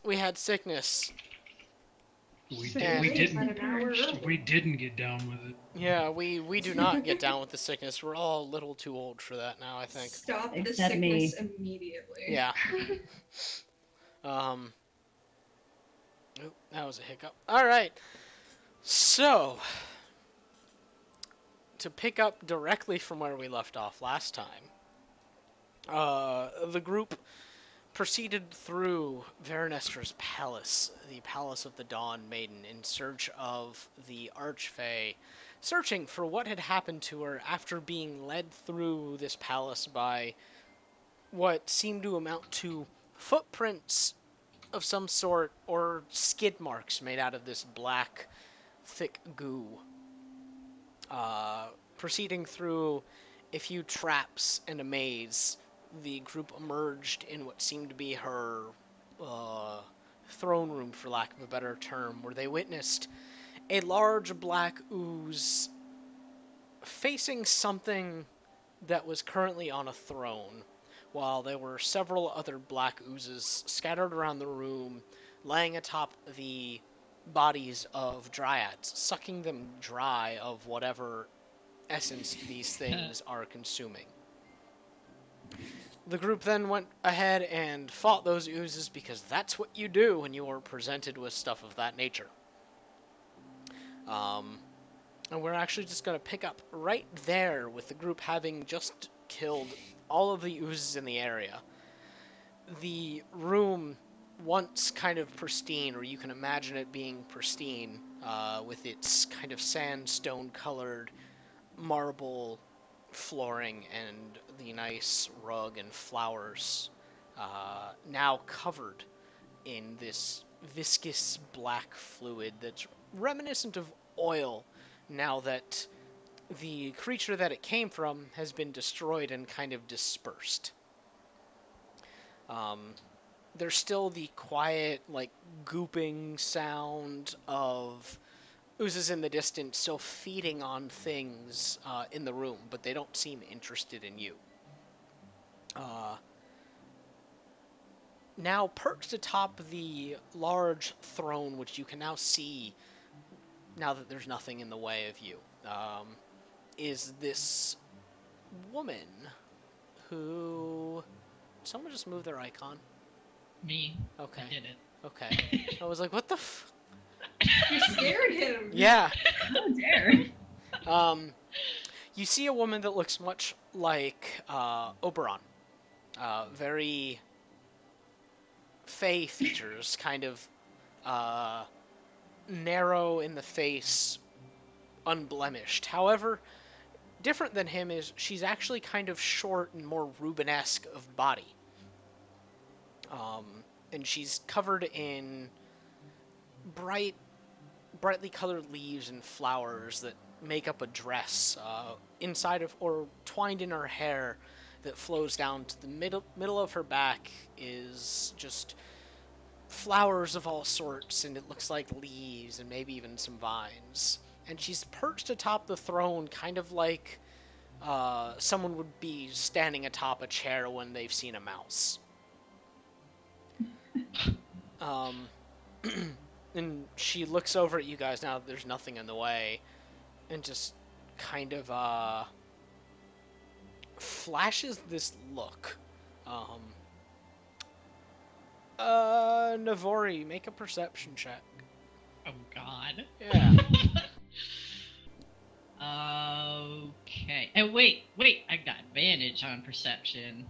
we had sickness. We didn't get down with it. Yeah, we do not get down with the sickness. We're all a little too old for that now, I think. Stop the Except sickness me. immediately. Yeah. Um. Oop, that was a hiccup. All right. So, to pick up directly from where we left off last time, the group proceeded through Verinestra's palace, the Palace of the Dawn Maiden, in search of the Archfey, searching for what had happened to her after being led through this palace by what seemed to amount to footprints of some sort, or skid marks made out of this black, thick goo. Proceeding through a few traps and a maze, the group emerged in what seemed to be her throne room, for lack of a better term, where they witnessed a large black ooze facing something that was currently on a throne, while there were several other black oozes scattered around the room, laying atop the bodies of dryads, sucking them dry of whatever essence these things are consuming. The group then went ahead and fought those oozes, because that's what you do when you are presented with stuff of that nature. And we're actually just going to pick up right there with the group having just killed all of the oozes in the area. The room, once kind of pristine, or you can imagine it being pristine, with its kind of sandstone-colored marble flooring and the nice rug and flowers, now covered in this viscous black fluid that's reminiscent of oil, now that the creature that it came from has been destroyed and kind of dispersed. There's still the quiet, like, gooping sound of oozes in the distance still feeding on things in the room, but they don't seem interested in you. Now perched atop the large throne, which you can now see now that there's nothing in the way of you, is this woman who... Someone just moved their icon? Me. Okay. I did it. Okay. I was like, what the You scared him. Yeah. How dare. You see a woman that looks much like Oberon. Very fey features, kind of narrow in the face, unblemished. However, different than him is she's actually kind of short and more Rubenesque of body. And she's covered in brightly colored leaves and flowers that make up a dress inside of, or twined in her hair, that flows down to the middle of her back is just flowers of all sorts, and it looks like leaves and maybe even some vines. And she's perched atop the throne, kind of like someone would be standing atop a chair when they've seen a mouse. And she looks over at you guys now that there's nothing in the way, and just kind of flashes this look. Navori, make a perception check. Oh God. Yeah. Okay. And wait, I got advantage on perception.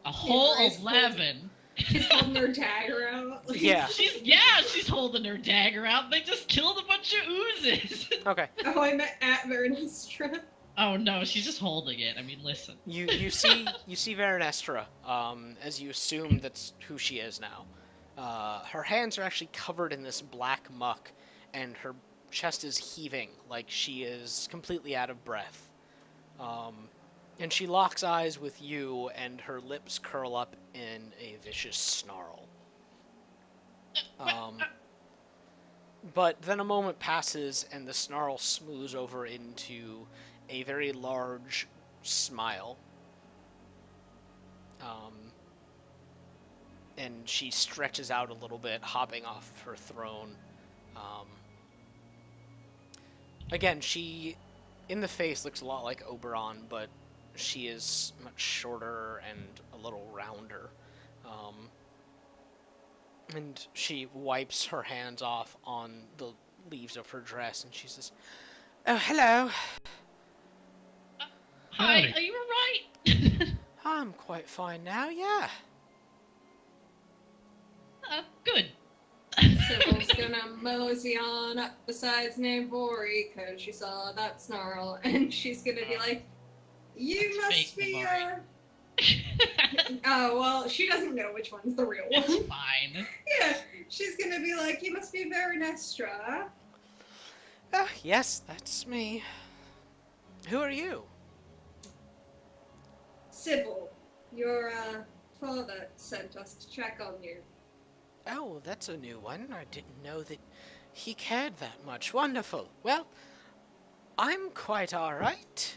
A whole 11. She's holding her dagger out. Like, Yeah. She's holding her dagger out. They just killed a bunch of oozes. Okay. Oh, I meant at Verinestra. Oh no, she's just holding it. I mean, listen. You see Verinestra, as you assume that's who she is now. Her hands are actually covered in this black muck, and her chest is heaving like she is completely out of breath. And she locks eyes with you, and her lips curl up in a vicious snarl. But then a moment passes, and the snarl smooths over into a very large smile. and she stretches out a little bit, hopping off of her throne. Um, Again, she, in the face, looks a lot like Oberon, but she is much shorter and a little rounder. Um, and she wipes her hands off on the leaves of her dress, and she says, "Oh, hello. Hi, Howdy. are you alright? I'm quite fine now, yeah." Good. Sybil's gonna mosey on up beside Navori because she saw that snarl, and she's gonna be like, "You That's must fake, be Navori. Oh well, she doesn't know which one's the real It's one. fine. Yeah, she's gonna be like, "You must be Veronestra." "Oh, yes, that's me. Who are you?" Sybil, your father sent us to check on you. "Oh, that's a new one. I didn't know that he cared that much. Wonderful. Well, I'm quite alright.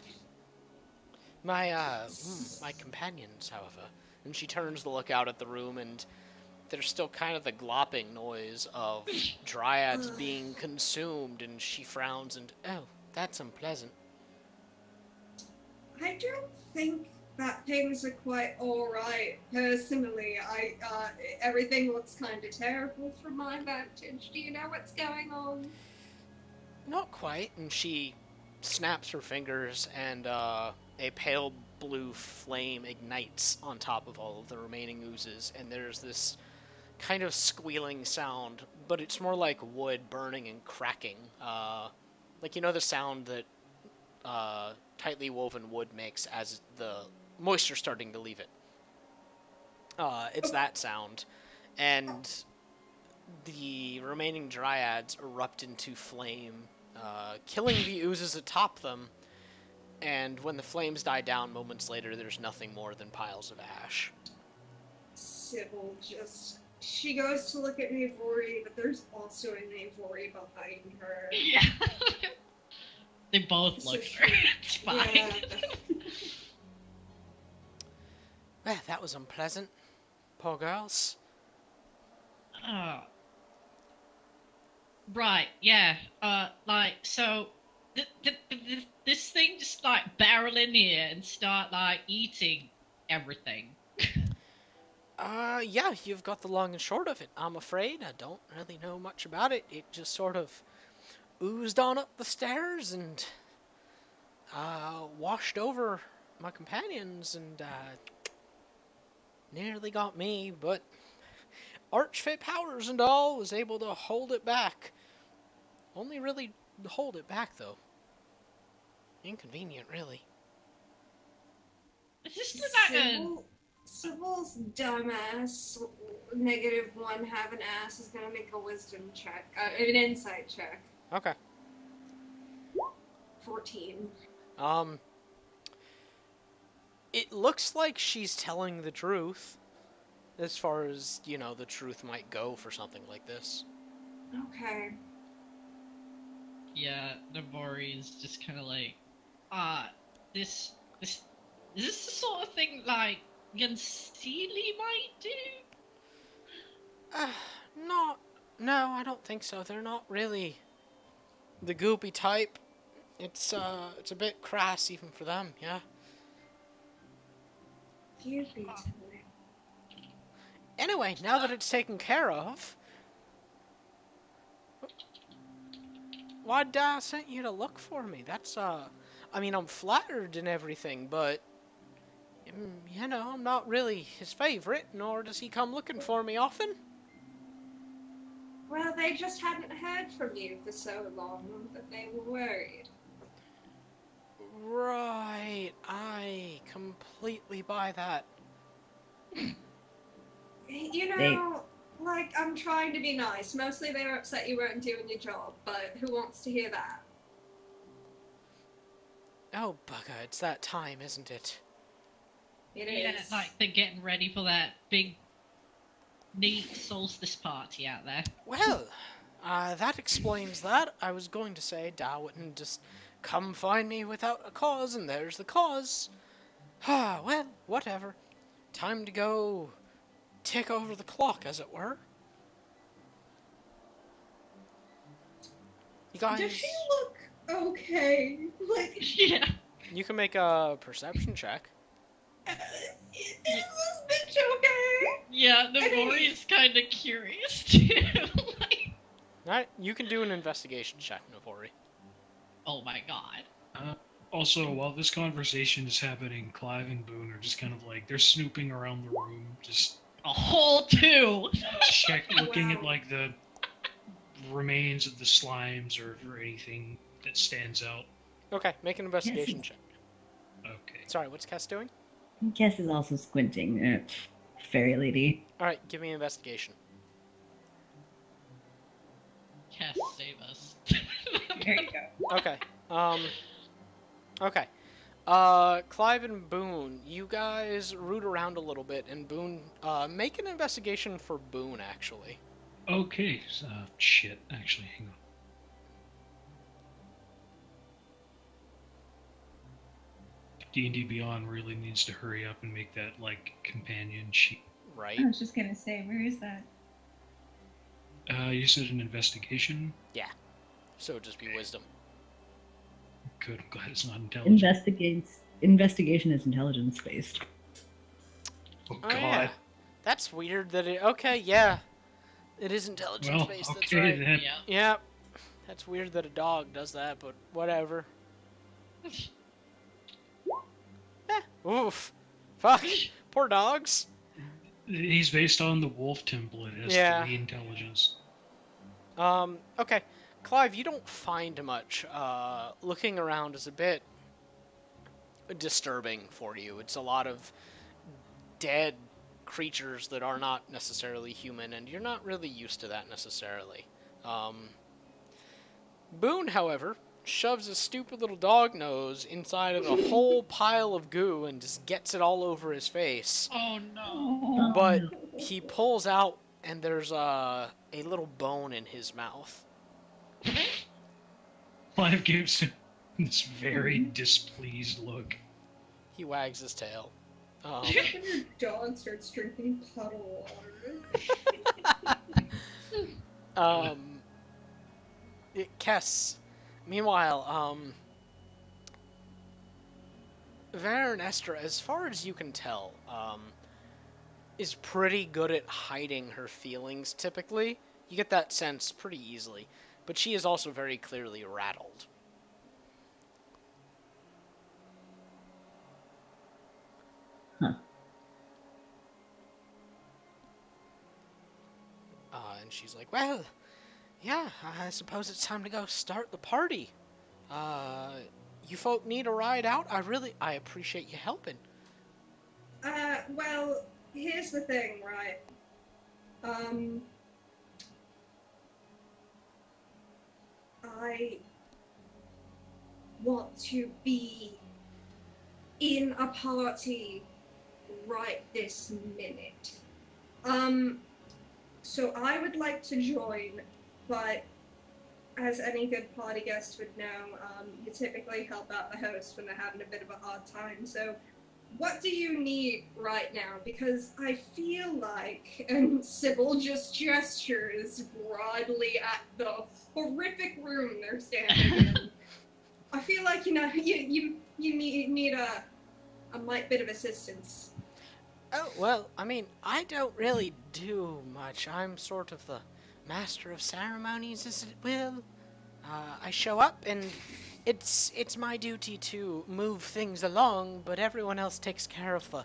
My companions, however." And she turns to look out at the room, and there's still kind of the glopping noise of dryads being consumed, and she frowns and, "Oh, that's unpleasant." I don't think that things are quite alright. Personally, everything looks kind of terrible from my vantage. Do you know what's going on? "Not quite." And she snaps her fingers, and a pale blue flame ignites on top of all of the remaining oozes, and there's this kind of squealing sound, but it's more like wood burning and cracking. Like, you know the sound that tightly woven wood makes as the moisture starting to leave it. It's that sound, and the remaining dryads erupt into flame, killing the oozes atop them. And when the flames die down moments later, there's nothing more than piles of ash. Sybil she goes to look at Navori, but there's also a Navori behind her. Yeah. They both So look she- her. It's fine. Yeah. Well, that was unpleasant. Poor girls. Oh. Right, yeah. So, this thing just, barrel in here and start, eating everything. Yeah, you've got the long and short of it. I'm afraid I don't really know much about it. It just sort of oozed on up the stairs and washed over my companions and nearly got me, but Archfey powers and all was able to hold it back. Only really hold it back, though. Inconvenient, really. Is this like a... Sybil's dumbass, -1 have an ass, is gonna make a wisdom check, an insight check. Okay. 14. It looks like she's telling the truth, as far as, you know, the truth might go for something like this. Okay. Yeah, Navori is just kind of like, is this the sort of thing, Yanseeli might do? No, I don't think so. They're not really the goopy type. It's a bit crass even for them, yeah. You be Anyway, now that it's taken care of, why'd I sent you to look for me? That's, I mean, I'm flattered and everything, but, you know, I'm not really his favorite, nor does he come looking for me often. Well, they just hadn't heard from you for so long that they were worried. Right, I completely buy that. You know, I'm trying to be nice. Mostly they were upset you weren't doing your job, but who wants to hear that? Oh, bugger, it's that time, isn't it? It Yeah, is. they're getting ready for that big, neat solstice party out there. Well, that explains that. I was going to say, Da wouldn't just come find me without a cause, and there's the cause. Well, whatever. Time to go tick over the clock, as it were. You guys... Does she look okay? Like, Yeah. You can make a perception check. is this bitch okay? Yeah, Navori's kind of curious too. Like, Alright, you can do an investigation check, Navori. oh my god. Also, while this conversation is happening, Clive and Boone are just kind of like, they're snooping around the room, just A whole 2. looking at Wow. like the remains of the slimes or anything that stands out. Okay, make an investigation check. Okay. Sorry, what's Cass doing? Cass is also squinting at Fairy Lady. Alright, give me an investigation. Cass, save us. There you go. Okay, okay. Clive and Boone, you guys root around a little bit, and Boone, make an investigation for Boone, actually. Okay. Shit. Actually, hang on. D&D Beyond really needs to hurry up and make that like companion sheet. Right? I was just gonna say, where is that? You said an investigation. So it'd just be wisdom. Good. I'm glad it's not intelligent. Investigation is intelligence based. Oh Oh, God. yeah. That's weird that it... Okay, yeah. It is intelligence-based, that's okay right. then. Yeah. Yeah. That's weird that a dog does that, but whatever. Oof. Fuck. Poor dogs. He's based on the wolf template. It has Yeah. 3 intelligence. Okay. Clive, you don't find much. Looking around is a bit disturbing for you. It's a lot of dead creatures that are not necessarily human, and you're not really used to that necessarily. Boone, however, shoves a stupid little dog nose inside of a whole pile of goo and just gets it all over his face. Oh no. But he pulls out, and there's a little bone in his mouth. Clive gives him this very displeased look. He wags his tail. When your dog starts drinking puddle water. Kess. Meanwhile, Varen Esther, as far as you can tell, is pretty good at hiding her feelings, typically. You get that sense pretty easily. But she is also very clearly rattled. Huh. And she's like, well, yeah, I suppose it's time to go start the party. You folk need a ride out? I appreciate you helping. Well, here's the thing, right? I want to be in a party right this minute. So I would like to join, but as any good party guest would know, you typically help out the host when they're having a bit of a hard time. So what do you need right now? Because I feel like, and Sybil just gestures broadly at the horrific room they're standing in. I feel like, you need a mite bit of assistance. Oh, well, I mean, I don't really do much. I'm sort of the master of ceremonies, as it will. I show up, and it's my duty to move things along, but everyone else takes care of the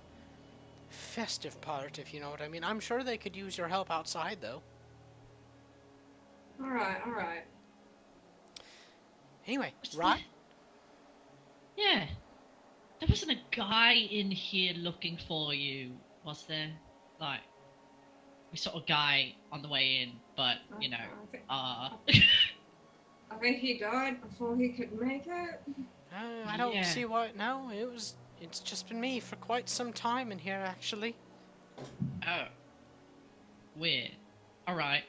festive part, if you know what I mean. I'm sure they could use your help outside, though. Alright. Anyway, What's right? Yeah. There wasn't a guy in here looking for you, was there? Like, we saw a guy on the way in, but, I think he died before he could make it. I don't Yeah. see why. No, it's just been me for quite some time in here, actually. Oh. Weird. Alright.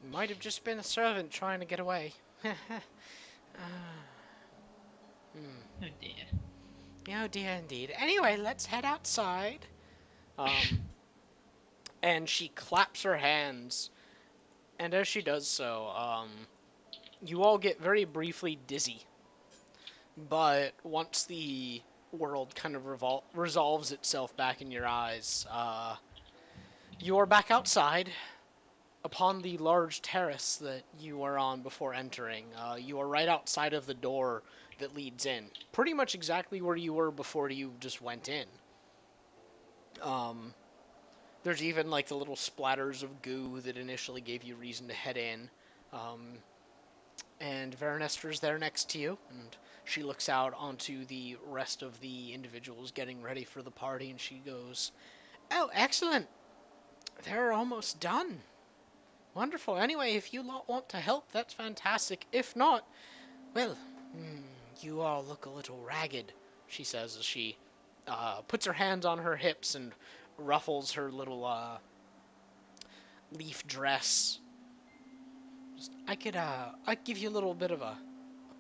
Might have just been a servant trying to get away. Oh dear. Oh dear, indeed. Anyway, let's head outside. and she claps her hands. And as she does so, you all get very briefly dizzy. But once the world kind of resolves itself back in your eyes, you are back outside upon the large terrace that you were on before entering. You are right outside of the door that leads in. Pretty much exactly where you were before you just went in. There's even like the little splatters of goo that initially gave you reason to head in. And Veronestra's there next to you, and she looks out onto the rest of the individuals getting ready for the party, and she goes, "Oh, excellent! They're almost done. Wonderful. Anyway, if you lot want to help, that's fantastic. If not, well, you all look a little ragged," she says as she puts her hands on her hips and ruffles her little leaf dress. I'd give you a little bit of a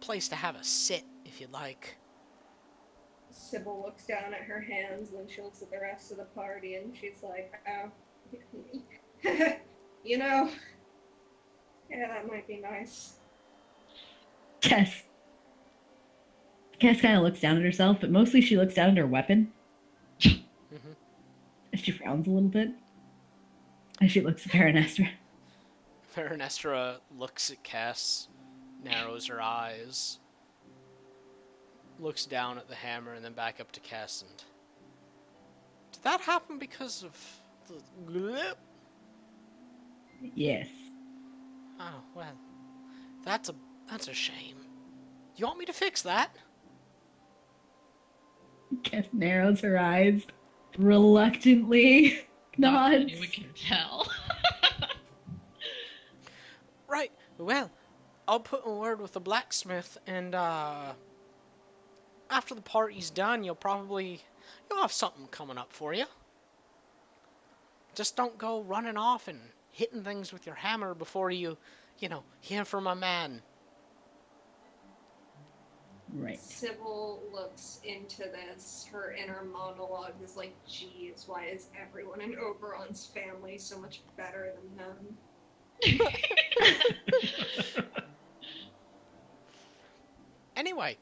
place to have a sit if you'd like. Sybil looks down at her hands and she looks at the rest of the party and she's like, oh, you know, yeah, that might be nice. Cass kind of looks down at herself, but mostly she looks down at her weapon. Mm-hmm. And she frowns a little bit. And she looks at Paranestra. Veronestra looks at Cass, narrows her eyes, looks down at the hammer, and then back up to Cass. And did that happen because of the? Yes. Oh well, that's a shame. You want me to fix that? Cass narrows her eyes, reluctantly Not nods. anyone can tell. Right. Well, I'll put in a word with the blacksmith, and after the party's done, you'll have something coming up for you. Just don't go running off and hitting things with your hammer before you hear from a man. Right. Sybil looks into this. Her inner monologue is like, geez, why is everyone in Oberon's family so much better than them? Anyway,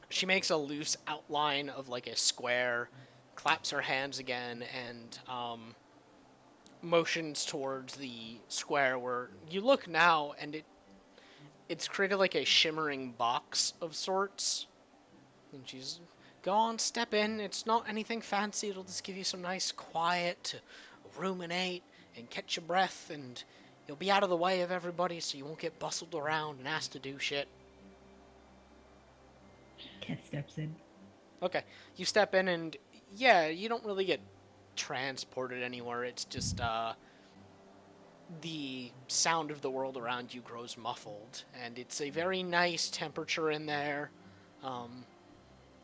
she makes a loose outline of like a square, claps her hands again, and motions towards the square where you look now, and it's created like a shimmering box of sorts. And she's, go on, step in. It's not anything fancy. It'll just give you some nice quiet to ruminate and catch your breath, and you'll be out of the way of everybody so you won't get bustled around and asked to do shit. Cass steps in. Okay, you step in, and yeah, you don't really get transported anywhere. It's just the sound of the world around you grows muffled, and it's a very nice temperature in there.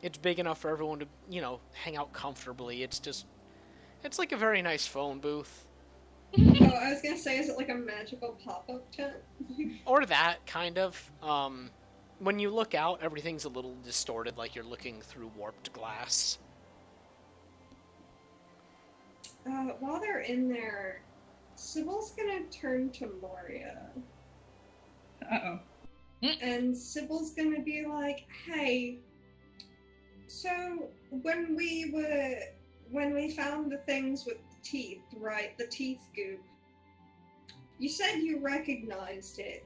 It's big enough for everyone to, hang out comfortably. It's like a very nice phone booth. Oh, I was gonna say, is it like a magical pop-up tent? Or that, kind of. When you look out, everything's a little distorted, like you're looking through warped glass. While they're in there, Sybil's gonna turn to Moria. Uh-oh. And Sybil's gonna be like, hey, so when we found the things with the teeth, right, the teeth goop, you said you recognized it.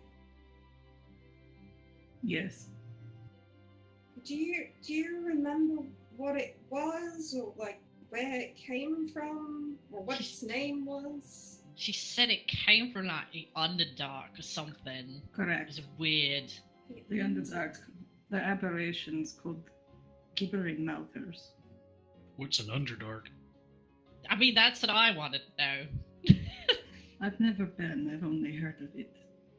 Yes. Do you remember what it was, or like where it came from, or what its name was? She said it came from like the Underdark or something. It Correct. was weird. The Underdark, the aberrations called gibbering mouthers. What's an Underdark? I mean, that's what I wanted to know. I've never been, I've only heard of it.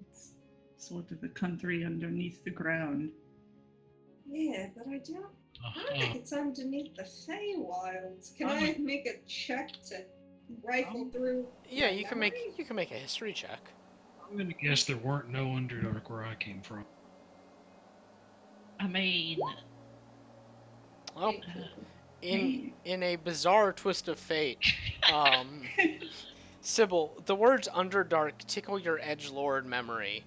It's sort of a country underneath the ground. Yeah, but I don't think it's underneath the Feywilds. Can I make a check to rifle through? Yeah, my you can memory? make a history check. I'm gonna guess there weren't no Underdark where I came from. I mean, Well, in a bizarre twist of fate, Sybil, the words Underdark tickle your edgelord memory.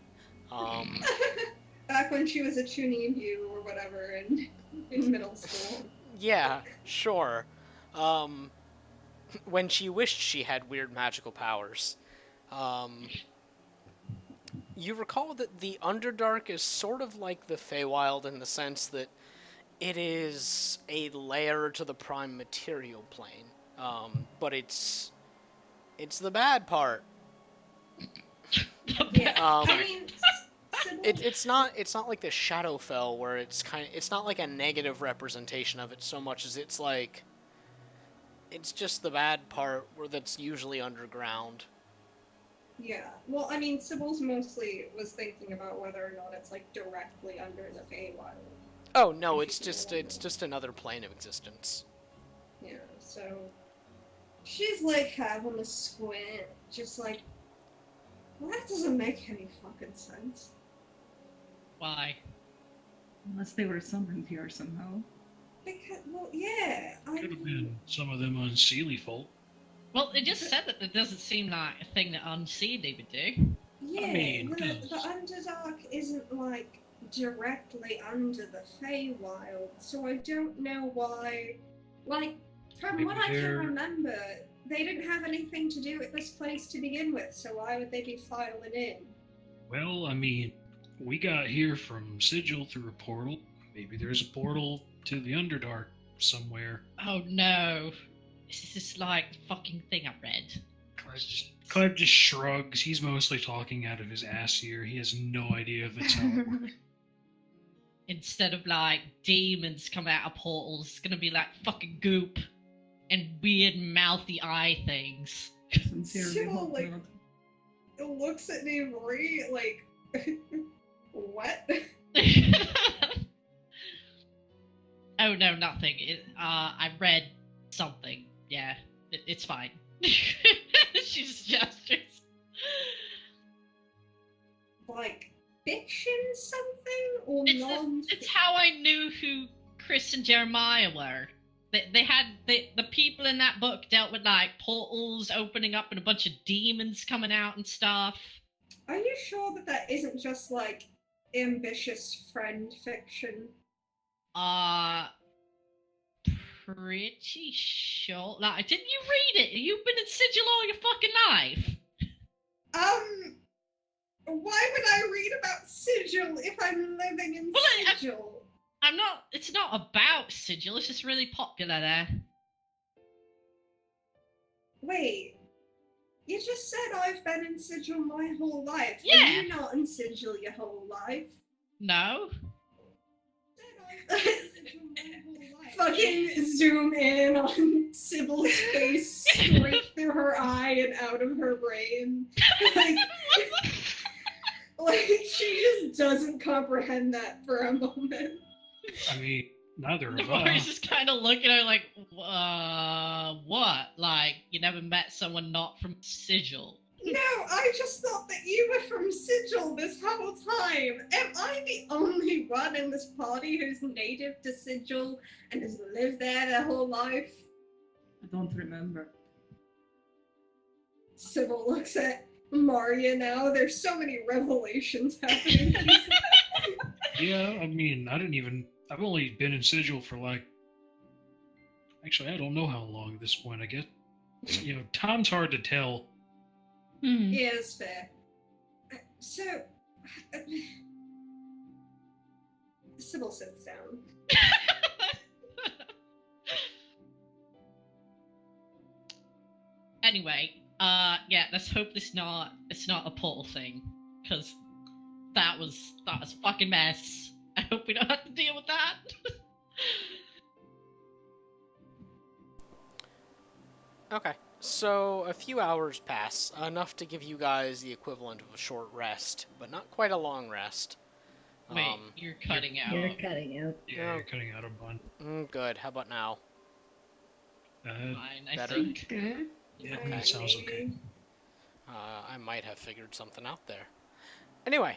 Back when she was a Chunin or whatever in middle school. Yeah, sure. When she wished she had weird magical powers. You recall that the Underdark is sort of like the Feywild in the sense that it is a layer to the prime material plane. But it's the bad part. Yeah, Um, I mean, Sybil, it's not like the Shadowfell where it's not like a negative representation of it so much as it's like it's just the bad part where that's usually underground. yeah. Well, I mean, Sybil's mostly was thinking about whether or not it's like directly under the Feywild. Oh no, If it's you can just remember. it's just another plane of existence. Yeah, so she's like having a squint, just like, well, that doesn't make any fucking sense. Why? Unless they were summoned here somehow. Because, well, yeah, I Could have mean, been some of them unseelie folk. Well, it just said that it doesn't seem like a thing that Unseen would do. yeah, mean, the does- Underdark isn't like directly under the Feywild, so I don't know why. Like, from Maybe what I can they're- remember, they didn't have anything to do with this place to begin with, so why would they be filing in? Well, I mean, we got here from Sigil through a portal. Maybe there's a portal to the Underdark somewhere. Oh no. This is like the fucking thing I read. Clive just shrugs. He's mostly talking out of his ass here. He has no idea if it's how it works. Instead of like demons come out of portals, it's gonna be like fucking goop and weird mouthy eye things. Sincerely, Sybil, hope like- not. It looks at Navori like, what? Oh no, nothing. I read something. Yeah, it's fine. She's gestures. Like, fiction something? Or It's, non it's how I knew who Chris and Jeremiah were. The people in that book dealt with like portals opening up and a bunch of demons coming out and stuff. Are you sure that that isn't just like ambitious friend fiction? Pretty sure. Like, didn't you read it? You've been in Sigil all your fucking life. Why would I read about Sigil if I'm living in Well, Sigil? I'm not. It's not about Sigil. It's just really popular there. Wait, you just said I've been in Sigil my whole life. Yeah. And you're not in Sigil your whole life. No. Fucking zoom in on Sybil's face straight through her eye and out of her brain. Like she just doesn't comprehend that for a moment. I mean, neither of Navori's us. just kind of looking at her like, what? Like, you never met someone not from Sigil? No, I just thought that you were from Sigil this whole time. Am I the only one in this party who's native to Sigil and has lived there their whole life? I don't remember. Sybil looks at Maria now. There's so many revelations happening. Yeah, I mean, I've only been in Sigil for like. Actually, I don't know how long at this point, I guess. You know, time's hard to tell. Yeah, it's fair. So, Sybil sits down. Anyway, yeah, let's hope it's not a portal thing, because that was a fucking mess. I hope we don't have to deal with that. Okay, so a few hours pass, enough to give you guys the equivalent of a short rest, but not quite a long rest. Wait, you're cutting out. You're cutting out. Yeah, you're cutting out a bunch. Good. How about now? Fine, I better. think. Good. Yeah, Okay. that sounds okay. I might have figured something out there. Anyway,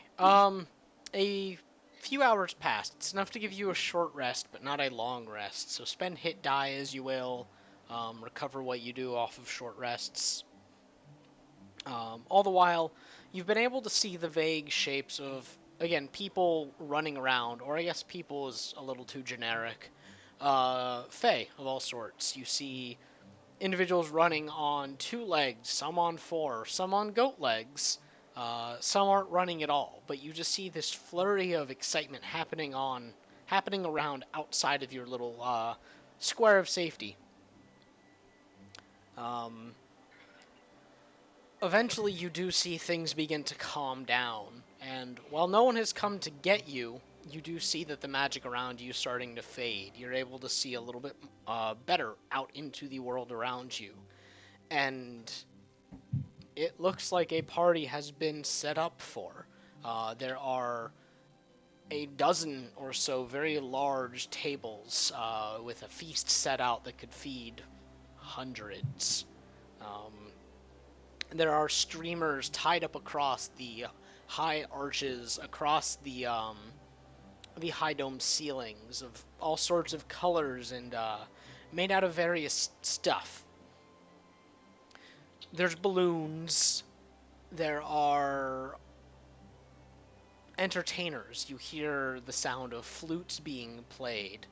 a few hours passed. It's enough to give you a short rest, but not a long rest. So spend hit die as you will. Recover what you do off of short rests. All the while, you've been able to see the vague shapes of, again, people running around, or I guess people is a little too generic. Fae of all sorts. You see individuals running on 2 legs, some on 4, some on goat legs. Some aren't running at all, but you just see this flurry of excitement happening around outside of your little square of safety. Eventually, you do see things begin to calm down, and while no one has come to get you, you do see that the magic around you is starting to fade. You're able to see a little bit better out into the world around you, and it looks like a party has been set up for. There are a dozen or so very large tables with a feast set out that could feed hundreds. There are streamers tied up across the high arches, across the high dome ceilings of all sorts of colors and made out of various stuff. There's balloons. There are entertainers. You hear the sound of flutes being played.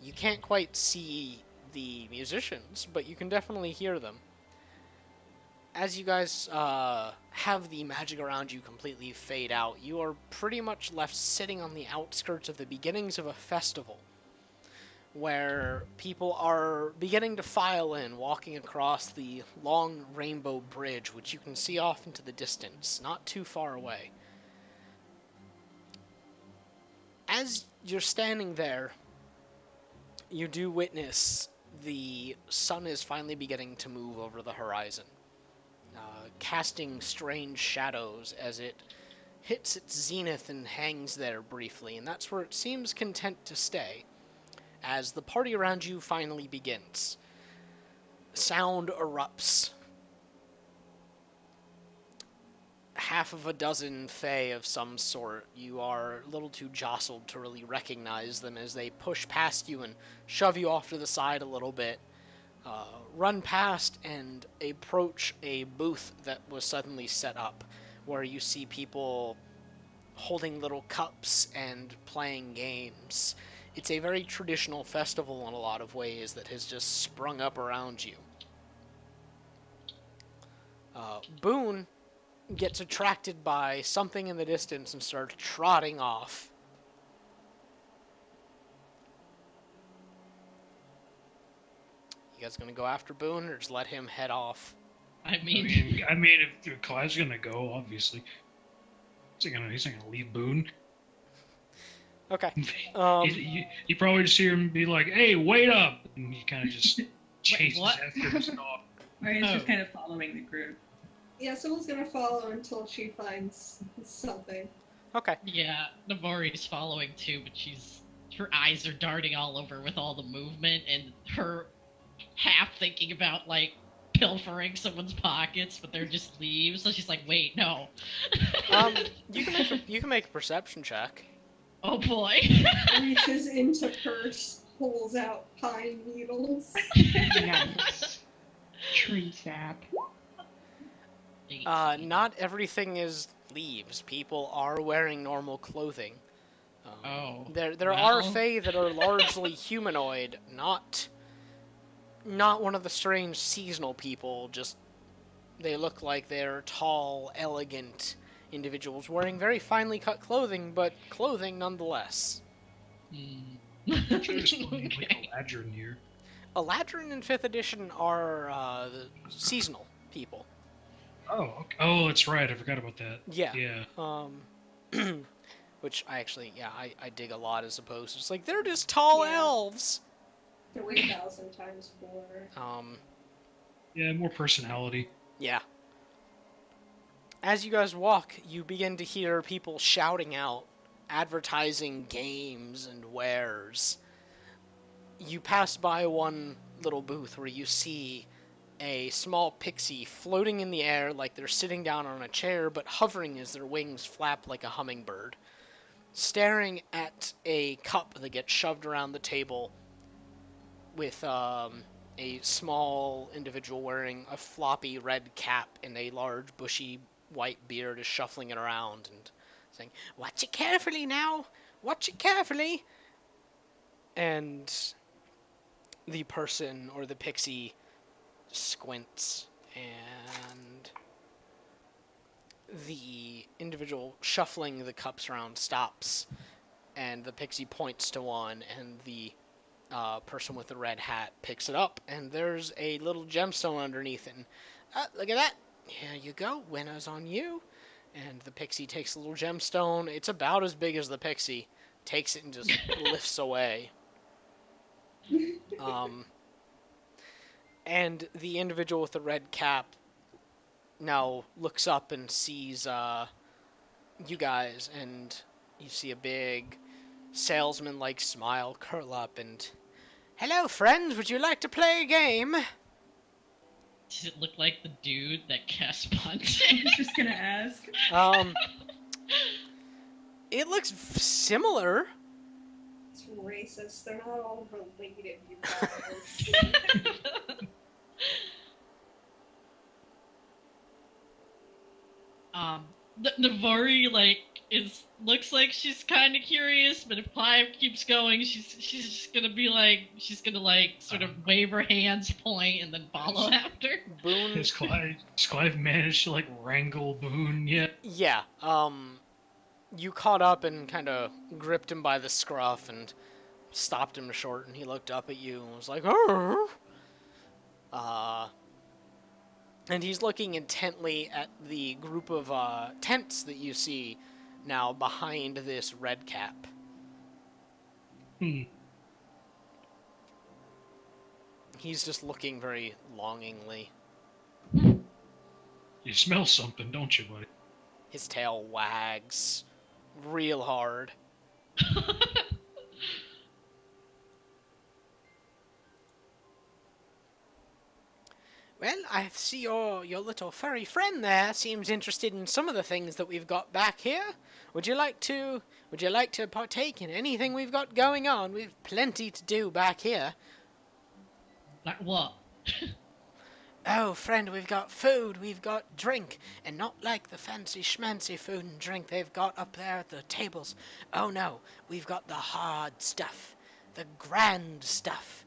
You can't quite see the musicians, but you can definitely hear them. As you guys have the magic around you completely fade out, you are pretty much left sitting on the outskirts of the beginnings of a festival, where people are beginning to file in, walking across the long rainbow bridge, which you can see off into the distance, not too far away. As you're standing there, you do witness the sun is finally beginning to move over the horizon, casting strange shadows as it hits its zenith and hangs there briefly, and that's where it seems content to stay, as the party around you finally begins. Sound erupts. Half of a dozen fae of some sort. You are a little too jostled to really recognize them as they push past you and shove you off to the side a little bit. Run past and approach a booth that was suddenly set up, where you see people holding little cups and playing games. It's a very traditional festival in a lot of ways that has just sprung up around you. Boone gets attracted by something in the distance and starts trotting off. You guys gonna go after Boone or just let him head off? I I mean, mean, if Clyde's gonna go, obviously, he's not gonna leave Boone. Okay. You probably just hear him be like, "Hey, wait up!" and he kind of just chases what? after his dog. Maria's just Oh. kind of following the group. Yeah, someone's gonna follow until she finds something. Okay. yeah, Navari's following too, but her eyes are darting all over with all the movement, and her half thinking about like pilfering someone's pockets, but they're just leaves. So she's like, "Wait, no." You can make a perception check. Oh boy. Reaches into purse, pulls out pine needles. Nice. Tree sap. Not everything is leaves. People are wearing normal clothing. Oh. There are well. fae that are largely humanoid, not one of the strange seasonal people. Just they look like they're tall, elegant individuals wearing very finely cut clothing, but clothing nonetheless. Just like Okay. Eladrin here. Eladrin and 5th edition are the seasonal people. Oh, okay. Oh, that's right. I forgot about that. Yeah. Yeah. Which I dig a lot as opposed to just like, they're just tall Yeah. elves. They're way 1,000 times more. Yeah, more personality. Yeah. As you guys walk, you begin to hear people shouting out, advertising games and wares. You pass by one little booth where you see a small pixie floating in the air like they're sitting down on a chair, but hovering as their wings flap like a hummingbird. staring at a cup that gets shoved around the table with a small individual wearing a floppy red cap and a large bushy white beard is shuffling it around and saying, "Watch it carefully now! Watch it carefully!" And the person or the pixie squints, and the individual shuffling the cups around stops, and the pixie points to one, and the person with the red hat picks it up, and there's a little gemstone underneath it. And, look at that! Here you go, winner's on you. And the pixie takes the little gemstone. It's about as big as the pixie. Takes it and just lifts away. And the individual with the red cap now looks up and sees you guys, and you see a big salesman-like smile curl up and, "Hello, friends, would you like to play a game?" Does it look like the dude that cast punch? I was just gonna ask. It looks similar. It's racist. They're not all related, you guys. Navari looks like she's kind of curious, but if Clive keeps going, she's just gonna be like, she's gonna sort of wave her hands, point, and then follow after. Boone. Has Clive managed to wrangle Boone yet? Yeah. You caught up and kind of gripped him by the scruff and stopped him short, and he looked up at you and was like, "Arr!" And he's looking intently at the group of tents that you see now behind this red cap. He's just looking very longingly. You smell something, don't you, buddy? His tail wags real hard. Well, I see your little furry friend there seems interested in some of the things that we've got back here. Would you like to partake in anything we've got going on? We've plenty to do back here. Like what? Oh, friend, we've got food, we've got drink, and not like the fancy schmancy food and drink they've got up there at the tables. Oh no, we've got the hard stuff, the grand stuff.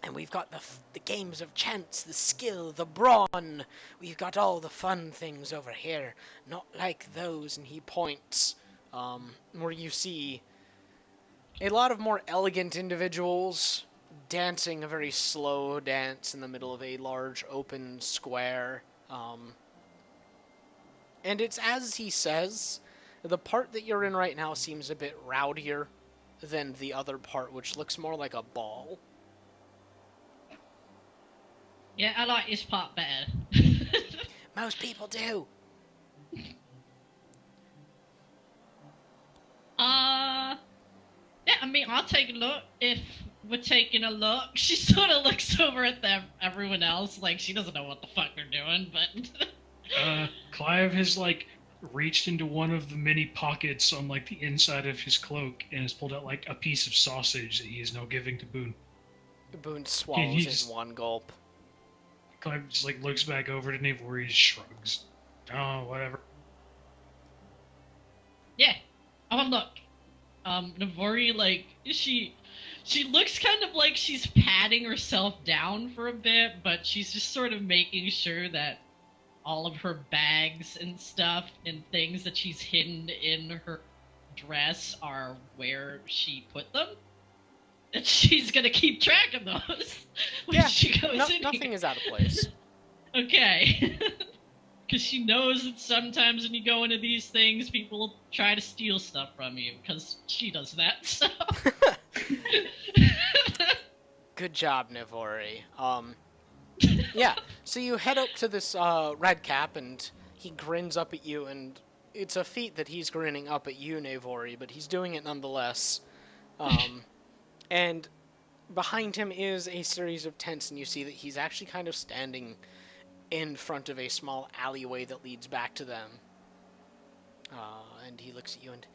And we've got the games of chance, the skill, the brawn. We've got all the fun things over here, not like those. And he points where you see a lot of more elegant individuals dancing a very slow dance in the middle of a large open square. And it's as he says, the part that you're in right now seems a bit rowdier than the other part, which looks more like a ball. Yeah, I like this part better. Most people do. Yeah, I mean, I'll take a look if we're taking a look. She sort of looks over at everyone else, like she doesn't know what the fuck they're doing, but... Clive has, reached into one of the many pockets on, the inside of his cloak and has pulled out, a piece of sausage that he is now giving to Boone. Boone swallows in one gulp. Clive just, looks back over to Nave where he shrugs. Oh, whatever. Yeah. Oh, look. Navari, she looks kind of like she's patting herself down for a bit, but she's just sort of making sure that all of her bags and stuff and things that she's hidden in her dress are where she put them. And she's gonna keep track of those when she goes in nothing here. is out of place. Okay. Because she knows that sometimes when you go into these things, people try to steal stuff from you, because she does that, so... Good job, Navori. Yeah, so you head up to this red cap, and he grins up at you, and it's a feat that he's grinning up at you, Navori, but he's doing it nonetheless. And behind him is a series of tents, and you see that he's actually kind of standing in front of a small alleyway that leads back to them. And he looks at you and,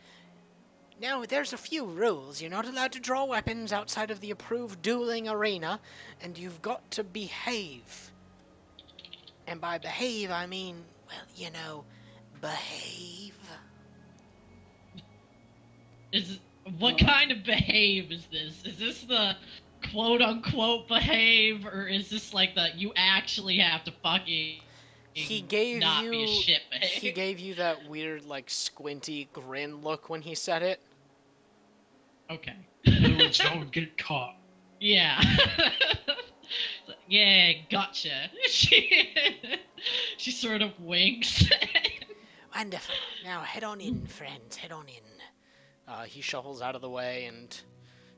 Now, there's a few rules. You're not allowed to draw weapons outside of the approved dueling arena, and you've got to behave. And by behave, I mean, well, you know, behave. What kind of behave is this? Is this the quote-unquote behave, or is this like the you actually have to fucking He gave not you be a shit behave? he gave you that weird, like, squinty grin look when he said it. Okay. In other words, don't get caught. Yeah. Yeah, gotcha. She sort of winks. Wonderful. Now head on in, friends. Head on in. He shuffles out of the way and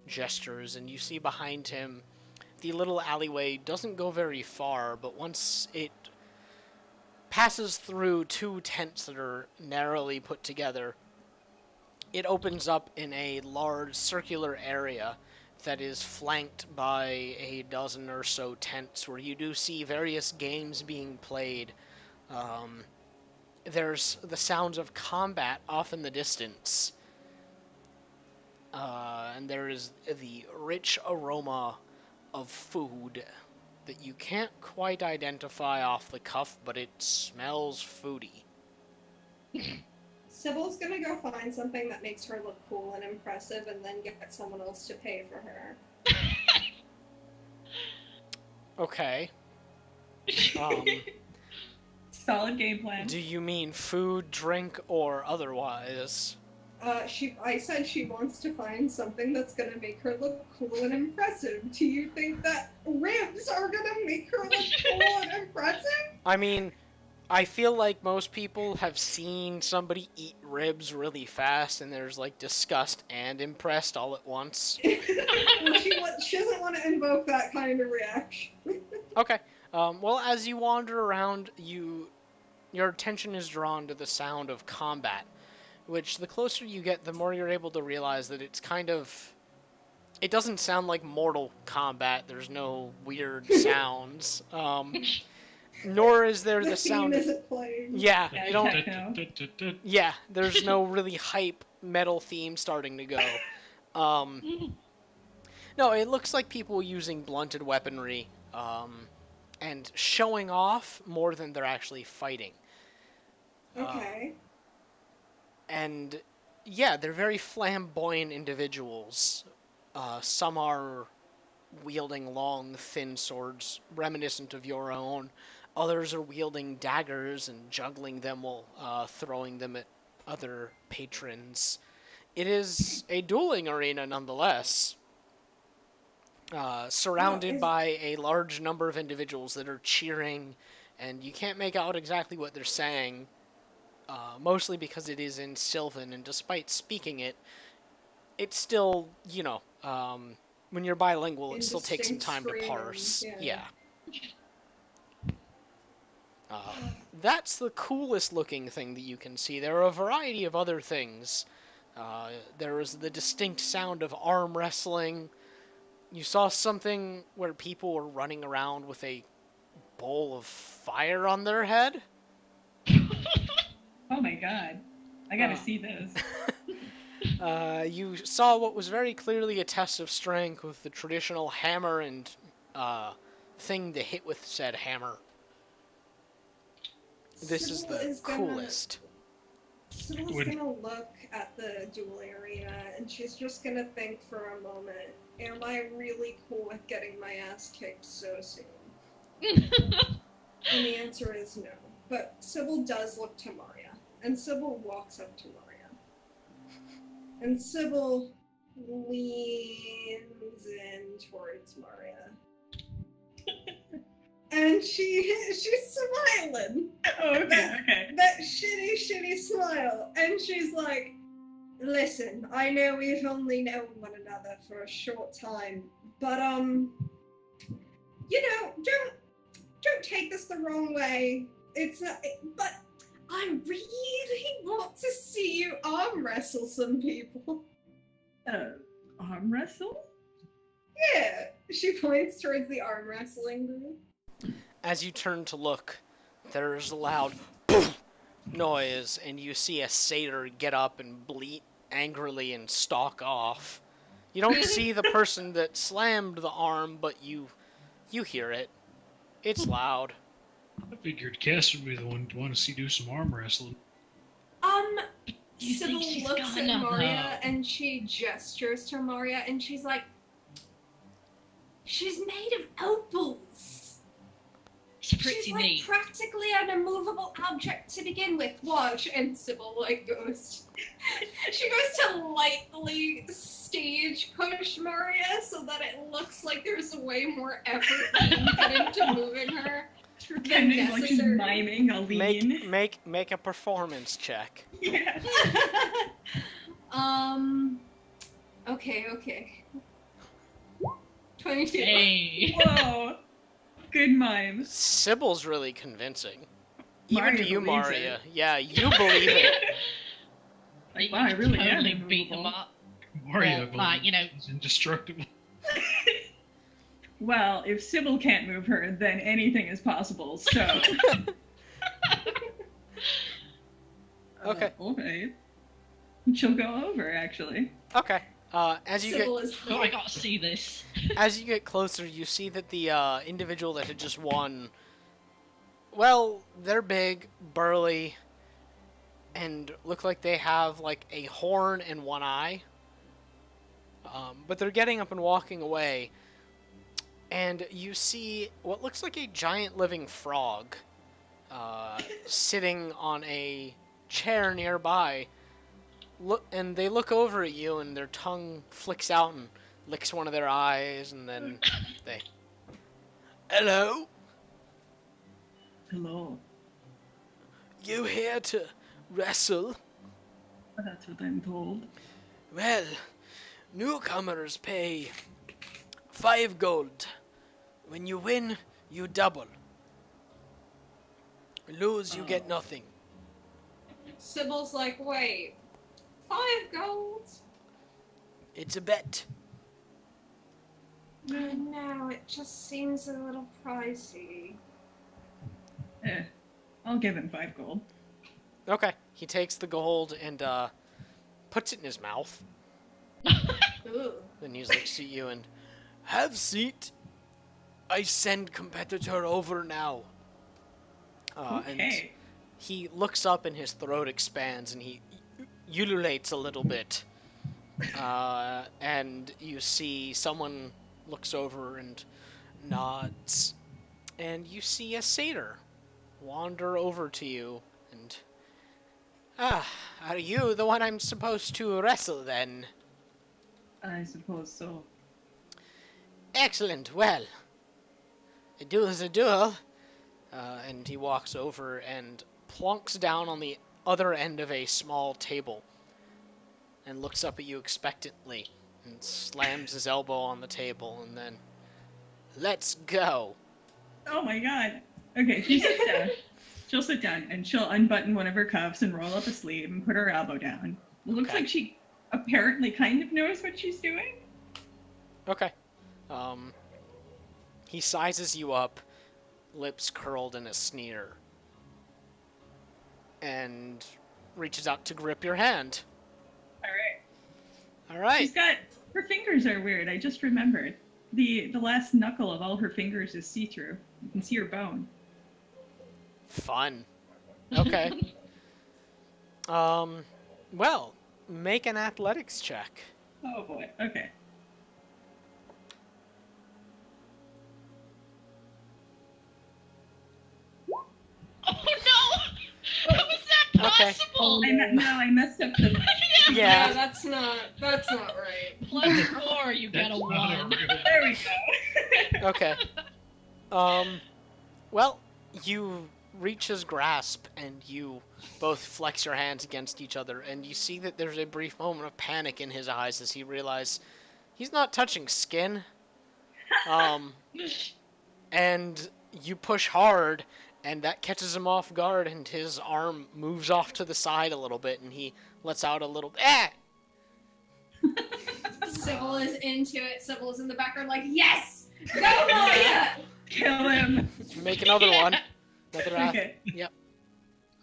gestures, and you see behind him the little alleyway doesn't go very far, but once it passes through two tents that are narrowly put together, it opens up in a large circular area that is flanked by a dozen or so tents where you do see various games being played. There's the sounds of combat off in the distance. And there is the rich aroma of food that you can't quite identify off the cuff, but it smells foody. Sybil's gonna go find something that makes her look cool and impressive and then get someone else to pay for her. Okay. Solid game plan. Do you mean food, drink, or otherwise? I said she wants to find something that's gonna make her look cool and impressive. Do you think that ribs are gonna make her look cool and impressive? I mean, I feel like most people have seen somebody eat ribs really fast, and there's like disgust and impressed all at once. Well, she doesn't want to invoke that kind of reaction. Okay. Well, as you wander around, your attention is drawn to the sound of combat, which the closer you get, the more you're able to realize that it's kind of... It doesn't sound like Mortal Kombat. There's no weird sounds. Nor is there the sound... theme isn't playing. Yeah, Yeah, you don't... techno. Yeah, there's no really hype metal theme starting to go. No, it looks like people using blunted weaponry, and showing off more than they're actually fighting. Okay. And yeah, they're very flamboyant individuals. Some are wielding long, thin swords reminiscent of your own. Others are wielding daggers and juggling them while throwing them at other patrons. It is a dueling arena nonetheless, surrounded by a large number of individuals that are cheering, and you can't make out exactly what they're saying, mostly because it is in Sylvan, and despite speaking it, it's still, when you're bilingual, it still takes some time to parse. Yeah. That's the coolest looking thing that you can see. There are a variety of other things. There is the distinct sound of arm wrestling. You saw something where people were running around with a bowl of fire on their head. Oh my god. I gotta see this. You saw what was very clearly a test of strength with the traditional hammer and thing to hit with said hammer. This is the coolest. Sybil's gonna look at the dueling arena and she's just gonna think for a moment, am I really cool with getting my ass kicked so soon? And the answer is no. But Sybil does look to Maria, and Sybil walks up to Maria. And Sybil leans in towards Maria. And she's smiling. Oh, okay. That shitty smile. And she's like, listen, I know we've only known one another for a short time, but, don't take this the wrong way. It's not, but I really want to see you arm wrestle some people. Arm wrestle? Yeah. She points towards the arm wrestling group. As you turn to look, there's a loud boom noise, and you see a satyr get up and bleat angrily and stalk off. You don't see the person that slammed the arm, but you hear it. It's loud. I figured Cass would be the one to want to see do some arm wrestling. Do you Sybil think she's looks at gonna, Maria though? and she gestures to Maria and she's like, she's made of opals. It's pretty She's like neat. practically an immovable object to begin with. Watch, and Sybil like goes. She goes to lightly stage push Maria so that it looks like there's way more effort being put into moving her. Pretending like she's necessary. miming a lean. Make a performance check. Yeah. Okay. 22. Hey. Whoa. Good mime. Sybil's really convincing. Even Maria to you, believes Maria. Yeah, you believe it. Like, wow, I really am totally beat them immovable. up. Mario Well, you know, is indestructible. Well, if Sybil can't move her, then anything is possible, so... Okay. Okay. She'll go over, actually. Okay. As you get Sybil is oh, I gotta see this. as you get closer, you see that the individual that had just won. Well, they're big, burly, and look like they have like a horn and one eye. But they're getting up and walking away, and you see what looks like a giant living frog sitting on a chair nearby. And they look over at you, and their tongue flicks out and licks one of their eyes, and then they... Hello? Hello. You here to wrestle? That's what I'm told. Well, newcomers pay 5 gold. When you win, you double. Lose, you get nothing. Sybil's like, wait, 5 gold? It's a bet. No, it just seems a little pricey. I'll give him 5 gold. Okay. He takes the gold and puts it in his mouth. Ooh. Then he looks at you and... Have seat. I send competitor over now. And Okay. he looks up and his throat expands and he ululates a little bit. And you see someone looks over and nods. And you see a satyr wander over to you and... are you the one I'm supposed to wrestle then? I suppose so. Excellent, well, a duel is a duel. And he walks over and plonks down on the other end of a small table and looks up at you expectantly and slams his elbow on the table and then, let's go. Oh my god. Okay, she sits down. She'll sit down and she'll unbutton one of her cuffs and roll up a sleeve and put her elbow down. It looks Okay. like she apparently kind of knows what she's doing. Okay. He sizes you up, lips curled in a sneer, and reaches out to grip your hand. Alright. All right. She's got... Her fingers are weird, I just remembered. The last knuckle of all her fingers is see-through. You can see her bone. Fun. Okay. Well, make an athletics check. Oh boy, okay. Oh no! How is that possible? I messed up the... Yeah. that's not right. Plus 4, you got a That's not 1. real- There we go. Okay. Well, you reach his grasp and you both flex your hands against each other and you see that there's a brief moment of panic in his eyes as he realizes he's not touching skin. And you push hard and that catches him off guard and his arm moves off to the side a little bit and he lets out a little Sybil is into it. Sybil is in the background like, yes! Go, Maria! Kill him. Make another one. Another Okay. Yep.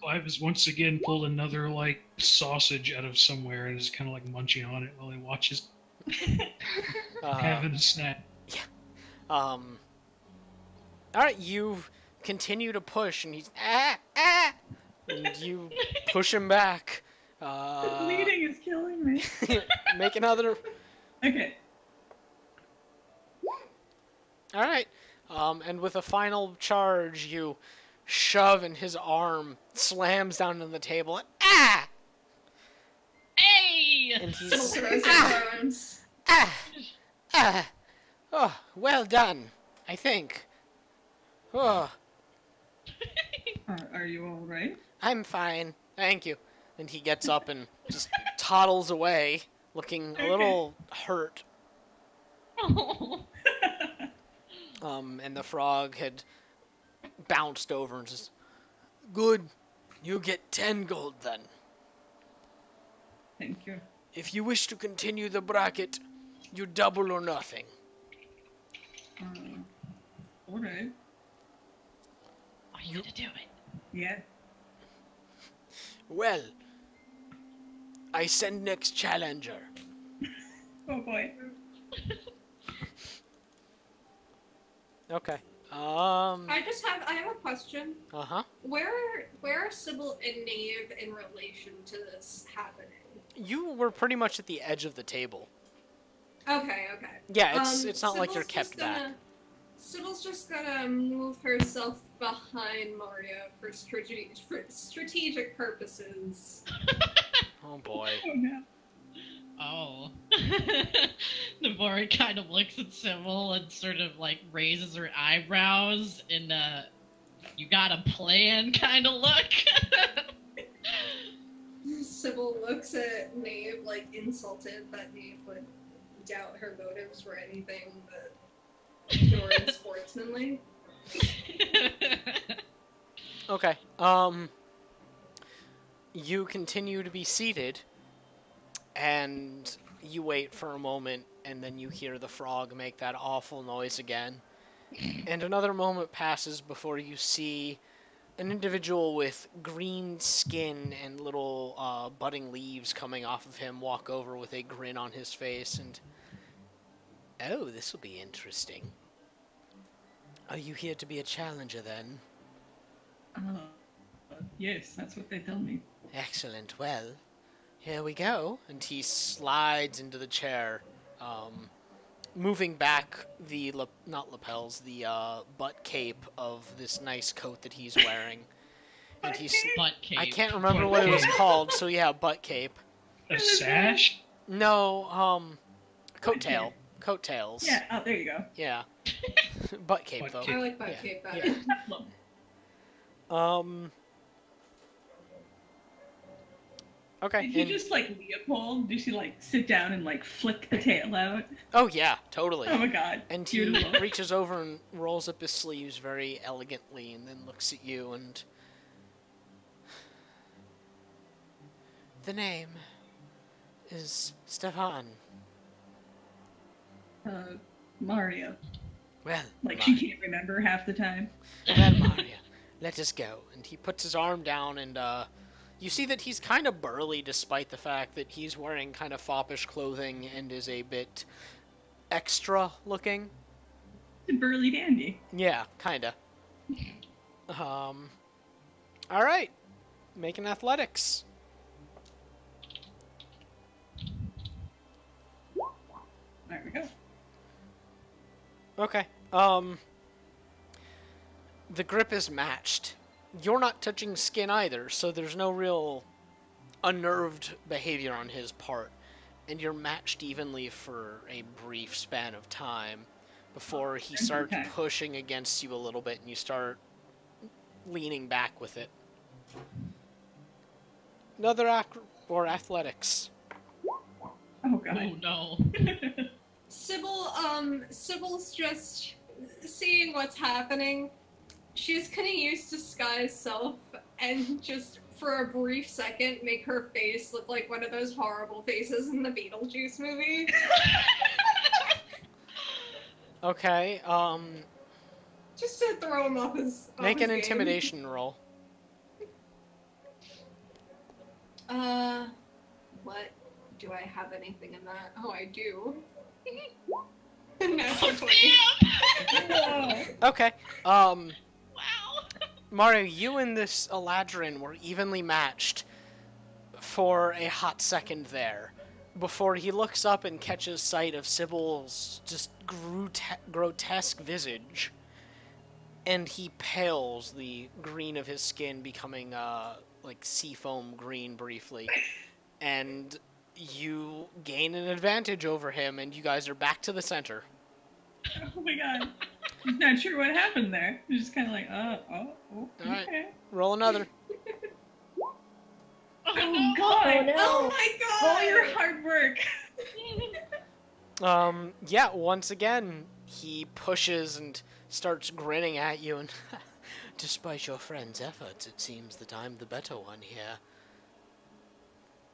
Clive has once again pulled another like sausage out of somewhere and is kind of like munching on it while he watches having a snack. All right, you continue to push, and he's and you push him back. The bleeding is killing me. Make another. Okay. All right, and with a final charge, you shove, and his arm slams down on the table. And, Hey! And Sybil he's throws up her arms. Oh, well done. I think. Oh, Are you all right? I'm fine. Thank you. And he gets up and just toddles away, looking a little hurt. Oh. And the frog had bounced over and just, good. You get 10 gold then. Thank you. If you wish to continue the bracket, you double or nothing. All right. Are you gonna do it? Yeah. Well, I send next challenger. Oh boy. Okay. I have a question. Uh-huh. Where are Sybil and Nave in relation to this happening? You were pretty much at the edge of the table. Okay. Yeah, it's not like you're Sybil's kept back. Sybil's just gonna move herself behind Mario for strategic purposes. Oh boy. Oh no. Oh. Navori kind of looks at Sybil and sort of like raises her eyebrows in a you got a plan kind of look. Sybil looks at Nave like insulted that Nave would doubt her motives for anything but pure and sportsmanly. Okay. You continue to be seated, and you wait for a moment, and then you hear the frog make that awful noise again. And another moment passes before you see an individual with green skin and little budding leaves coming off of him walk over with a grin on his face, and oh, this will be interesting. Are you here to be a challenger then? Yes, that's what they tell me. Excellent. Well, here we go. And he slides into the chair, moving back the not lapels, the butt cape of this nice coat that he's wearing. And he's Butt cape. I can't remember what it was called, so yeah, butt cape. A sash? No, coattail. Coattails. Yeah. Oh, there you go. Yeah. Butt cape Butt though. cape. I like butt Yeah. cape better. Okay. Did he and- just like Leopold? Did she like sit down and like flick the tail out? Oh yeah, totally. Oh my god. And he Beautiful. reaches over and rolls up his sleeves very elegantly and then looks at you and... The name is Stefan. Mario. Well, Like Mario. she can't remember half the time. Well, Mario, let us go. And he puts his arm down and you see that he's kind of burly despite the fact that he's wearing kind of foppish clothing and is a bit extra looking. The burly dandy. Yeah, kinda. Alright. Making athletics. There we go. Okay. The grip is matched. You're not touching skin either, so there's no real unnerved behavior on his part. And you're matched evenly for a brief span of time before he starts Okay. pushing against you a little bit and you start leaning back with it. Another athletics. Oh god. Oh no. Sybil's just seeing what's happening. She's gonna use disguise self and just for a brief second make her face look like one of those horrible faces in the Beetlejuice movie. Okay, Just to throw him off his make his an game. intimidation roll. I have anything in that? Oh, I do. Natural 20. Damn! Okay. Wow. Mario, you and this Eladrin were evenly matched for a hot second there, before he looks up and catches sight of Sybil's just grotesque visage, and he pales, the green of his skin becoming like seafoam green briefly, and you gain an advantage over him, and you guys are back to the center. Oh my god. He's not sure what happened there. He's just kind of like, okay. Alright. Roll another. Oh, Oh no. god. no. Oh my god! All your hard work. Yeah, once again, he pushes and starts grinning at you, and despite your friend's efforts, it seems that I'm the better one here.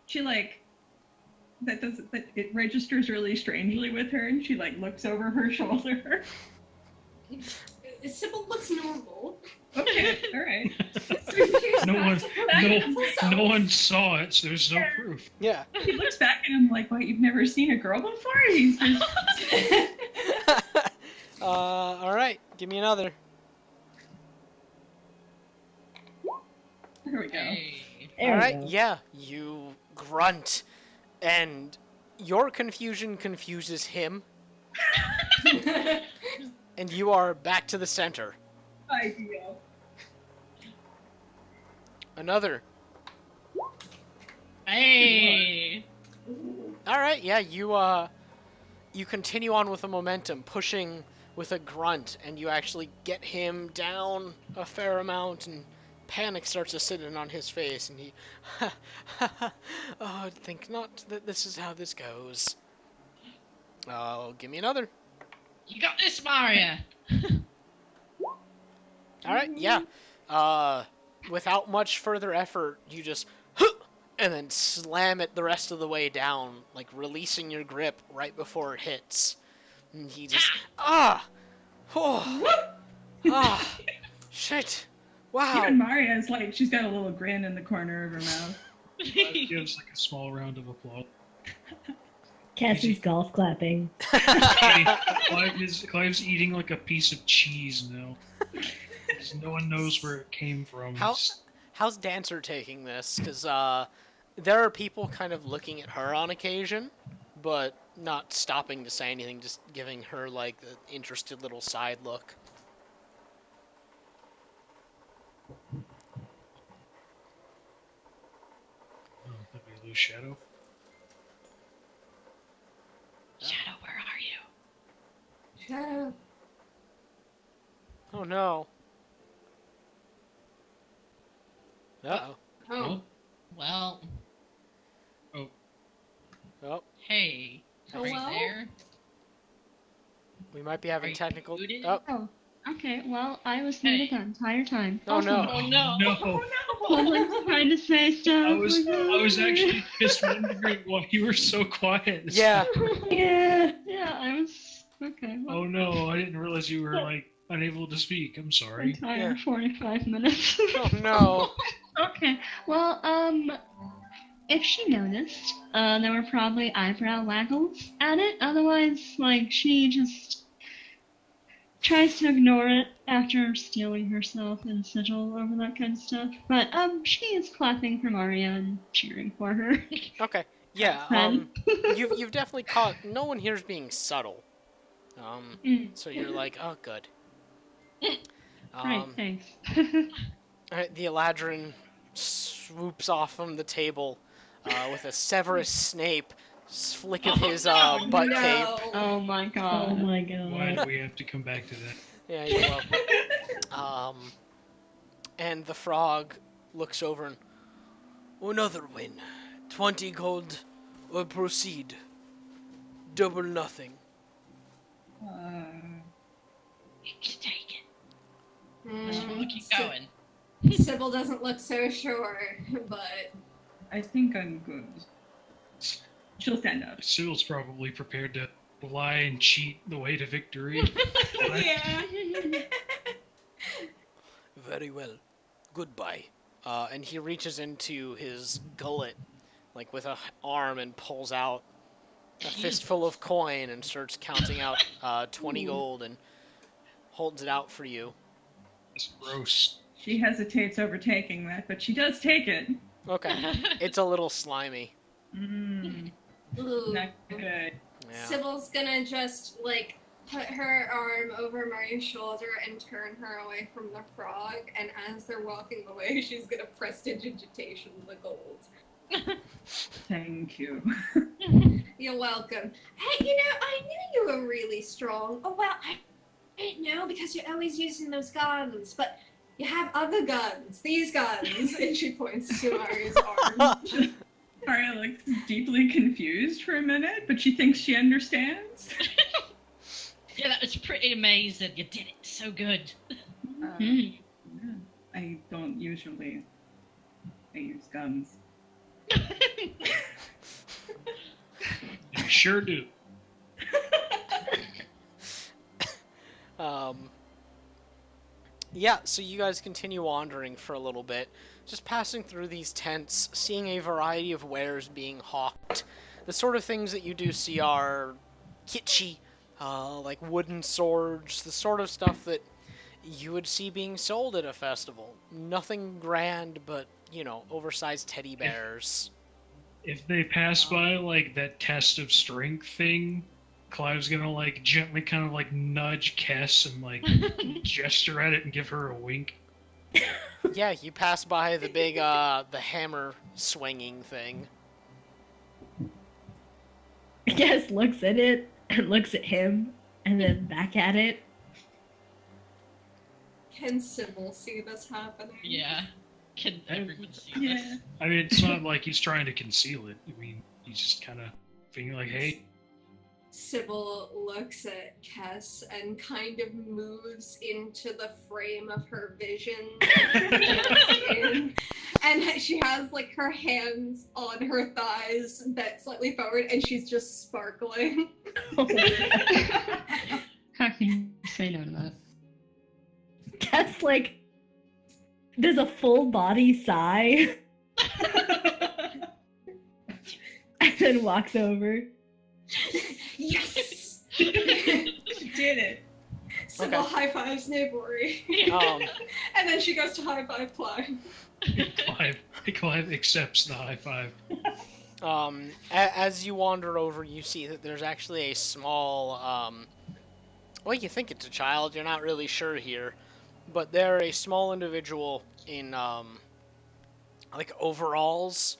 She like that it registers really strangely with her, and she like looks over her shoulder. Sybil looks normal. Okay, all right. No one saw it, so there's no proof. Yeah. He looks back at him like, "What? You've never seen a girl before?" He's just Alright, give me another. there we go. Hey. There we Alright, go. yeah, you grunt, and your confusion confuses him, and you are back to the center. Ideal. Another. Hey. Alright, yeah, you continue on with the momentum, pushing with a grunt, and you actually get him down a fair amount, and panic starts to sit in on his face, and he, oh, think not that this is how this goes. Oh, give me another. You got this, Maria. Alright, yeah. Without much further effort, you just, and then slam it the rest of the way down, like releasing your grip right before it hits. And he just, shit. Wow. Even Maria's like, she's got a little grin in the corner of her mouth. Gives like a small round of applause. Cassie's golf clapping. Clive's eating like a piece of cheese now. 'Cause no one knows where it came from. How's Dancer taking this? Because there are people kind of looking at her on occasion, but not stopping to say anything, just giving her like the interested little side look. Oh, did we lose Shadow? Shadow, where are you? Shut up. Oh no. Uh-oh. Oh. Well, Oh, hey. Are you Hello? there? we might be having Are you technical... muted? Oh, Oh, okay. Well, I was muted Hey. the entire time. oh Also, no. Oh no. No. Someone's trying to say stuff. I was actually just wondering why you were so quiet. Yeah. Yeah, yeah, I was. Okay. Well, Oh no, I didn't realize you were like unable to speak. I'm sorry. entire Yeah. 45 minutes. Oh no. Okay. Well, if she noticed, there were probably eyebrow waggles at it. Otherwise, like, she just tries to ignore it after stealing herself and sigil over that kind of stuff. But, she is clapping for Maria and cheering for her. Okay. Yeah, Fun. you've definitely caught... No one here's being subtle. Mm. So you're like, oh, good. Right, thanks. Alright, the Eladrin swoops off from the table with a Severus Snape flick of his butt cape. Oh my god. Oh my Why do god. we have to come back to that? Yeah, you're welcome. And the frog looks over and, another win. 20 gold, or proceed. Double nothing. You can take it. Mm, We'll keep going. Sybil doesn't look so sure, but I think I'm good. She'll stand up. Sybil's probably prepared to lie and cheat the way to victory. yeah. Very well. Goodbye. And he reaches into his gullet, like with a arm, and pulls out a fistful of coin and starts counting out 20 gold and holds it out for you. It's gross. She hesitates over taking that, but she does take it. Okay. It's a little slimy. Mm, Ooh. not good. Yeah. Sybil's gonna just, like, put her arm over Maria's shoulder and turn her away from the frog, and as they're walking away, she's gonna prestidigitation the gold. Thank you. You're welcome. Hey, you know, I knew you were really strong. Oh, well, I didn't know because you're always using those guns, but you have other guns. These guns. And she points to Maria's arm. Maria looks deeply confused for a minute, but she thinks she understands. Yeah, that was pretty amazing. You did it so good. Yeah, I don't usually. I use guns. You sure do. Yeah, so you guys continue wandering for a little bit, just passing through these tents, seeing a variety of wares being hawked. The sort of things that you do see are kitschy, like wooden swords, the sort of stuff that you would see being sold at a festival. Nothing grand, but, you know, oversized teddy bears. If they pass by, like, that test of strength thing, Clive's gonna, like, gently kind of, like, nudge Kess and, like, gesture at it and give her a wink. Yeah, you pass by the big, the hammer swinging thing. Guess looks at it and looks at him and then back at it. Can Sybil see this happening? Yeah. Can everyone see Yeah. this? I mean, it's not like he's trying to conceal it. I mean, he's just kind of being like, hey. Sybil looks at Kess and kind of moves into the frame of her vision. And she has, like, her hands on her thighs bent slightly forward, and she's just sparkling. How can you say no to that? Guess like there's a full body sigh and then walks over. Yes! She did it. Sybil Okay. high fives Neighbory. And then she goes to high five Clive. Clive accepts the high five. As you wander over, you see that there's actually a small, well, you think it's a child, you're not really sure here, but they're a small individual in, like, overalls,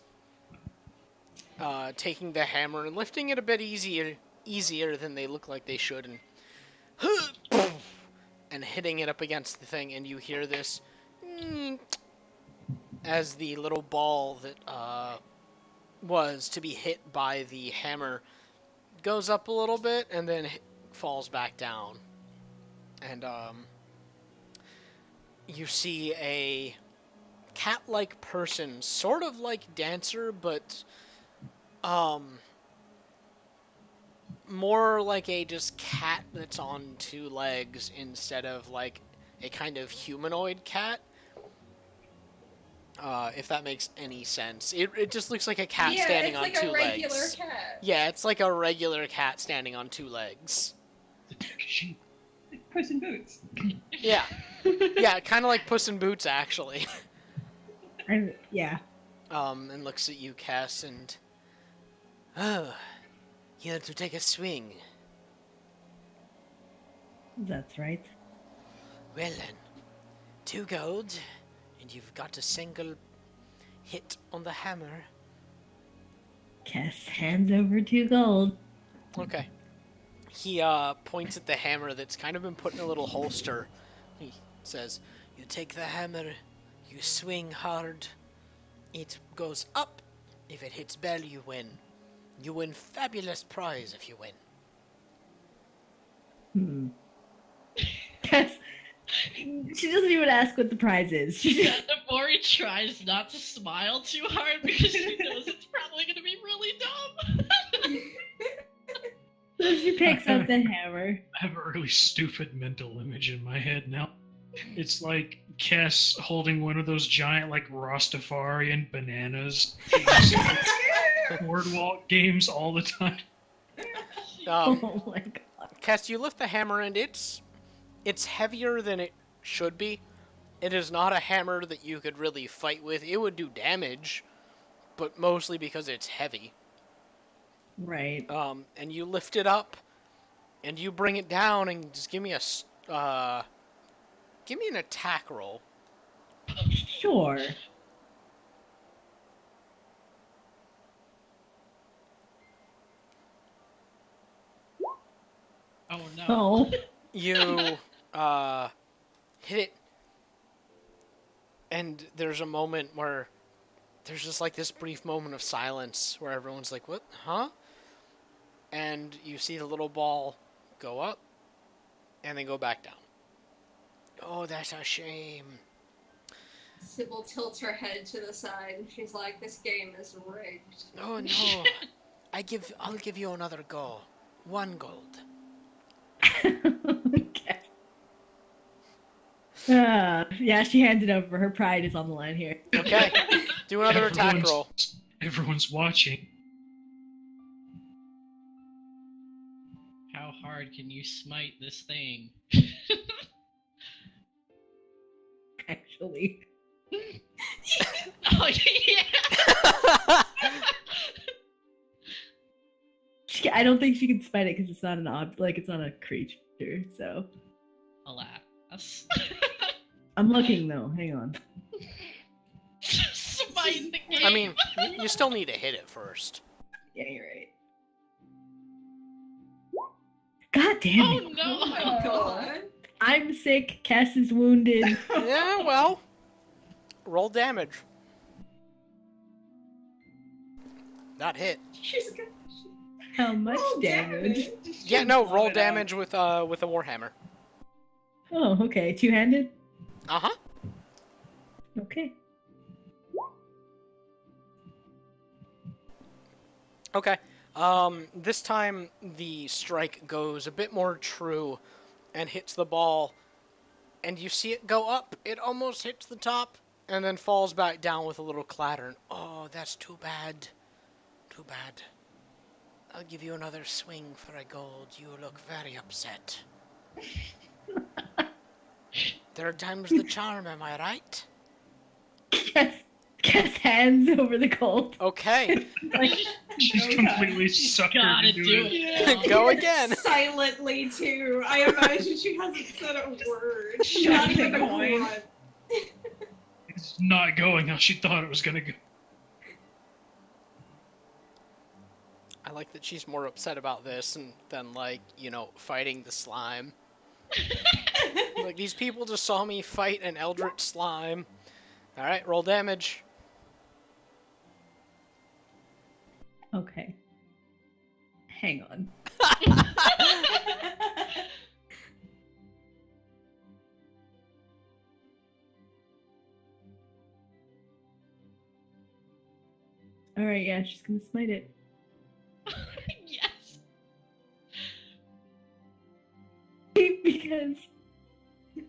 taking the hammer and lifting it a bit easier than they look like they should, and hitting it up against the thing, and you hear this, as the little ball that, was to be hit by the hammer goes up a little bit and then falls back down. And you see a cat-like person, sort of like Dancer, but more like a just cat that's on two legs instead of like a kind of humanoid cat. If that makes any sense. It just looks like a cat standing on two legs. Yeah, it's like a regular cat. Yeah, it's like a regular cat standing on two legs. Sheep. Puss in Boots. Yeah. Yeah, kind of like Puss in Boots, actually. Yeah. And looks at you, Cass, and... Oh, here to take a swing. That's right. Well then, 2 gold, and you've got a single hit on the hammer. Kess hands over 2 gold. Okay. He points at the hammer that's kind of been put in a little holster. He says, you take the hammer, you swing hard, it goes up. If it hits bell, you win. You win fabulous prize if you win. Kess, she doesn't even ask what the prize is. She Yeah, just, the more he tries not to smile too hard because she knows it's probably going to be really dumb. so she picks up the hammer. I have a really stupid mental image in my head now. It's like Kess holding one of those giant, like, Rastafarian bananas. Boardwalk games all the time. Oh my god. Cass, you lift the hammer and it's heavier than it should be. It is not a hammer that you could really fight with. It would do damage, but mostly because it's heavy. Right. And you lift it up, and you bring it down, and just give me an attack roll. Sure. Oh no. Oh. You hit it, and there's a moment where there's just like this brief moment of silence where everyone's like, "What? Huh?" And you see the little ball go up, and then go back down. Oh, that's a shame. Sybil tilts her head to the side and she's like, "This game is rigged." Oh no. I'll give you another go. 1 gold. Okay. Yeah, she hands it over. Her pride is on the line here. Okay. Do another attack Everyone's- roll. Everyone's watching. How hard can you smite this thing? Actually. Oh yeah. I don't think she can smite it because it's not an it's not a creature, so. Alas. I'm looking though, hang on. Smite the game. I mean, you still need to hit it first. Yeah, you're right. God damn Oh it. no. Oh my god. I'm sick, Cass is wounded. Yeah, well. Roll damage. That hit. She's good. How much Oh, damage? Yeah, no, Blow roll it up. damage with a warhammer. Oh, okay. Two-handed? Uh-huh. Okay. Okay. This time the strike goes a bit more true and hits the ball, and you see it go up. It almost hits the top and then falls back down with a little clatter. And, oh, that's too bad. Too bad. I'll give you another swing for a gold. You look very upset. Third time's the charm, am I right? Cass hands over the gold. Okay. Like, She's Okay. completely You suckered gotta into do it. it. Go again. Silently too. I imagine she hasn't said a word. Shut Not the even a coin. grunt. It's not going how she thought it was gonna go. I like that she's more upset about this than like, fighting the slime. Like, these people just saw me fight an eldritch slime. Alright, roll damage. okay. Hang on. Alright, yeah, she's gonna smite it. Yes. Because I'm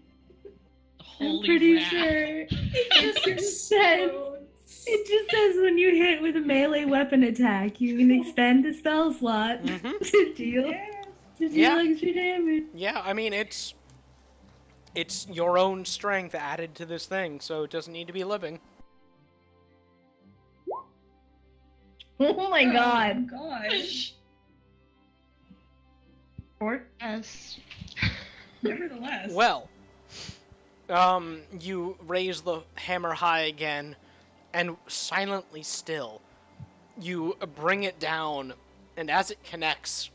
Holy pretty wrath. sure It just says explodes. it just says when you hit with a melee weapon attack, you can expend a spell slot Mm-hmm. to deal Yes. Yeah. extra damage. Yeah, I mean, it's your own strength added to this thing, so it doesn't need to be living. Oh my god. Oh, gosh. Yes. Nevertheless. Well, you raise the hammer high again, and silently still, you bring it down, and as it connects,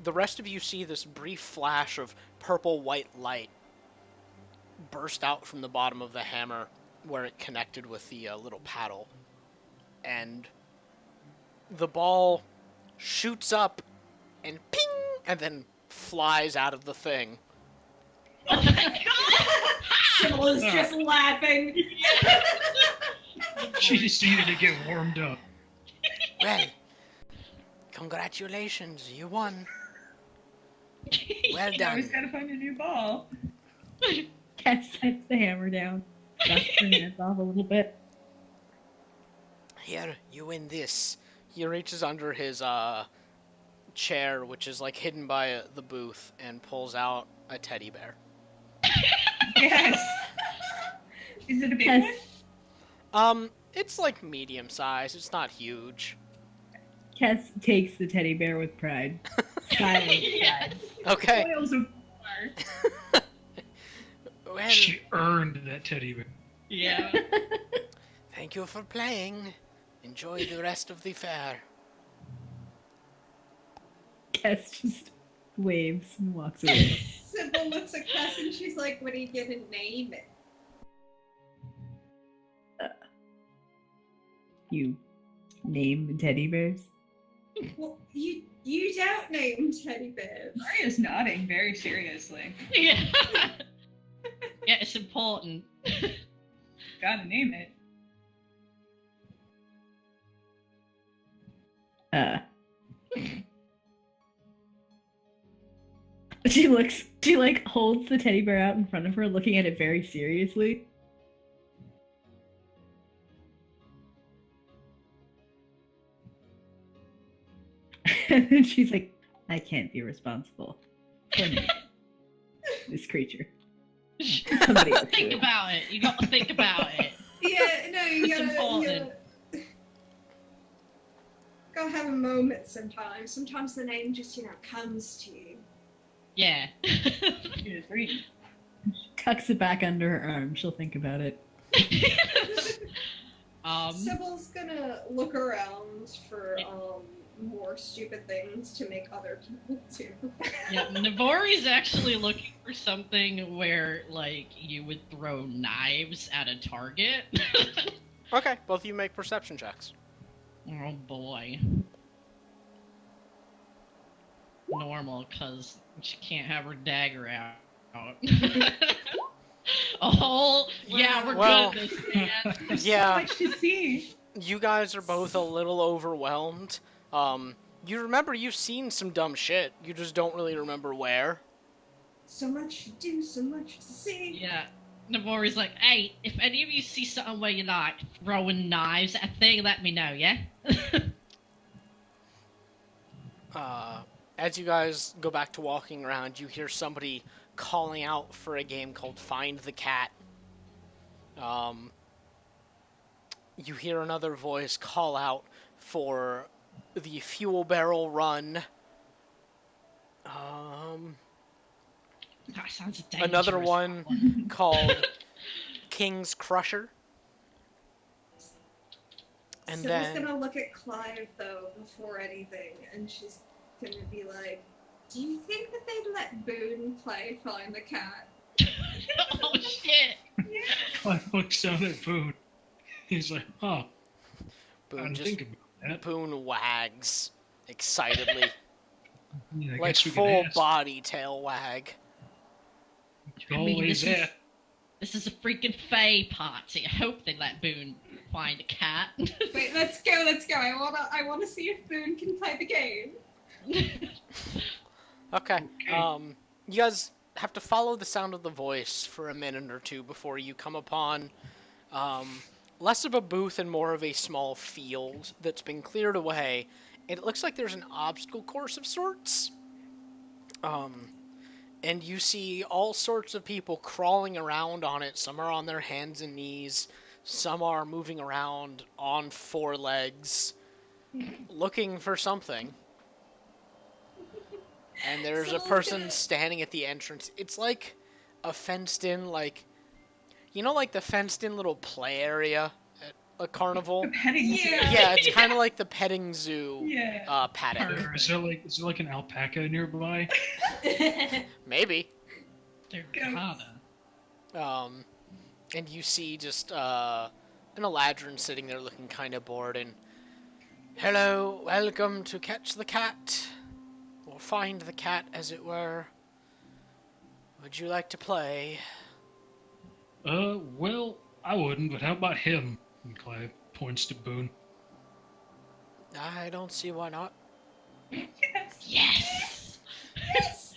the rest of you see this brief flash of purple-white light burst out from the bottom of the hammer where it connected with the little paddle. And the ball shoots up and ping, and then flies out of the thing. Oh my god! Sybil is just laughing. She just needed to get warmed up. Well, congratulations, you won. Well You always done. gotta find a new ball. Cass sets the hammer down. Dusts her hands off a little bit. Here, you win this. He reaches under his chair, which is like hidden by the booth, and pulls out a teddy bear. Yes. Is it a big Yes. one? It's like medium size. It's not huge. Kess takes the teddy bear with pride. Silent pride. Okay. Spoils of war. Well, She earned that teddy bear. Yeah. thank you for playing. Enjoy the rest of the fair. Kess just waves and walks away. Sybil looks at Cass and she's like, what are you gonna name it? You name teddy bears? Well, you don't name teddy bears. Maria's nodding very seriously. Yeah. Yeah, it's important. Gotta name it. She like holds the teddy bear out in front of her, looking at it very seriously. And then she's like, I can't be responsible for this creature. Somebody else do Think it. about it. You gotta think about it. Yeah, no, you It's gotta, important. gotta have a moment sometimes. Sometimes the name just, comes to you. Yeah. She is reading. Tucks it back under her arm. She'll think about it. Sybil's gonna look around for more stupid things to make other people do. Yeah, Navori's actually looking for something where, like, you would throw knives at a target. Okay, both of you make perception checks. Oh boy. Normal, because she can't have her dagger out. Oh, yeah, we're Well, good at this, man. There's Yeah. so much to see. You guys are both a little overwhelmed. You remember you've seen some dumb shit. You just don't really remember where. So much to do, so much to see. Yeah. Navori's like, hey, if any of you see something where you're like throwing knives at a thing, let me know, yeah? As you guys go back to walking around, you hear somebody calling out for a game called Find the Cat. You hear another voice call out for the Fuel Barrel Run. That sounds dangerous. Another one called King's Crusher. And Sybil's then gonna look at Clive, though, before anything, and she's gonna be like, do you think that they'd let Boone play Find the Cat? Oh shit! Clive looks down at Boone. He's like, huh, I Boone didn't just think about that. Boone wags excitedly, Yeah, I like guess we could full ask. body tail wag. You I mean, always this is- ask. This is a freaking Fae party. I hope they let Boone find a cat. Wait, let's go. I wanna see if Boone can play the game. Okay. You guys have to follow the sound of the voice for a minute or two before you come upon less of a booth and more of a small field that's been cleared away. And it looks like there's an obstacle course of sorts. And you see all sorts of people crawling around on it. Some are on their hands and knees. Some are moving around on four legs, looking for something. And there's a Someone's person gonna- standing at the entrance. It's like a fenced-in, like, you know, like the fenced-in little play area at a carnival? A petting zoo. Yeah. Yeah, it's kind of like the petting zoo Yeah. paddock. Or is there like an alpaca nearby? Maybe. They're Goats. kinda. And you see just an Eladrin sitting there looking kind of bored and, hello, welcome to Catch the Cat, or Find the Cat, as it were. Would you like to play? Well, I wouldn't, but how about him? And Clive points to Boone. I don't see why not. Yes. Yes!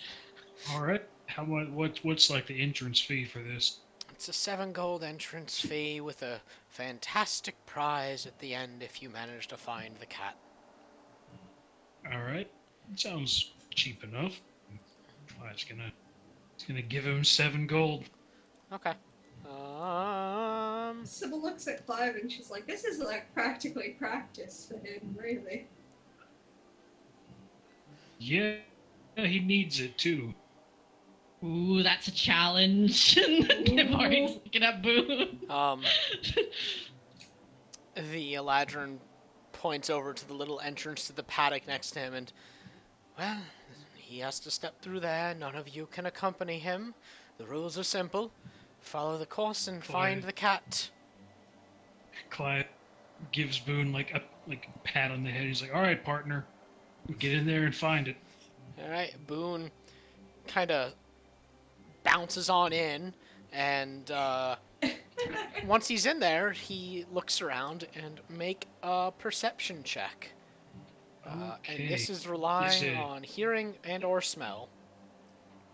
All right. How much? What's like the entrance fee for this? It's a 7 gold entrance fee with a fantastic prize at the end if you manage to find the cat. All right, sounds cheap enough. It's gonna give him 7 gold. Okay. Sybil looks at Clive and she's like, this is like practically practice for him, really. Yeah, he needs it too. Ooh, that's a challenge. Marty's looking at Boone. The Eladrin points over to the little entrance to the paddock next to him and, well, he has to step through there. None of you can accompany him. The rules are simple. Follow the course and find the cat. Clive gives Boone like a pat on the head. He's like, "All right, partner, get in there and find it." All right, Boone kind of bounces on in, and once he's in there, he looks around and make a perception check. And this is relying on hearing and or smell.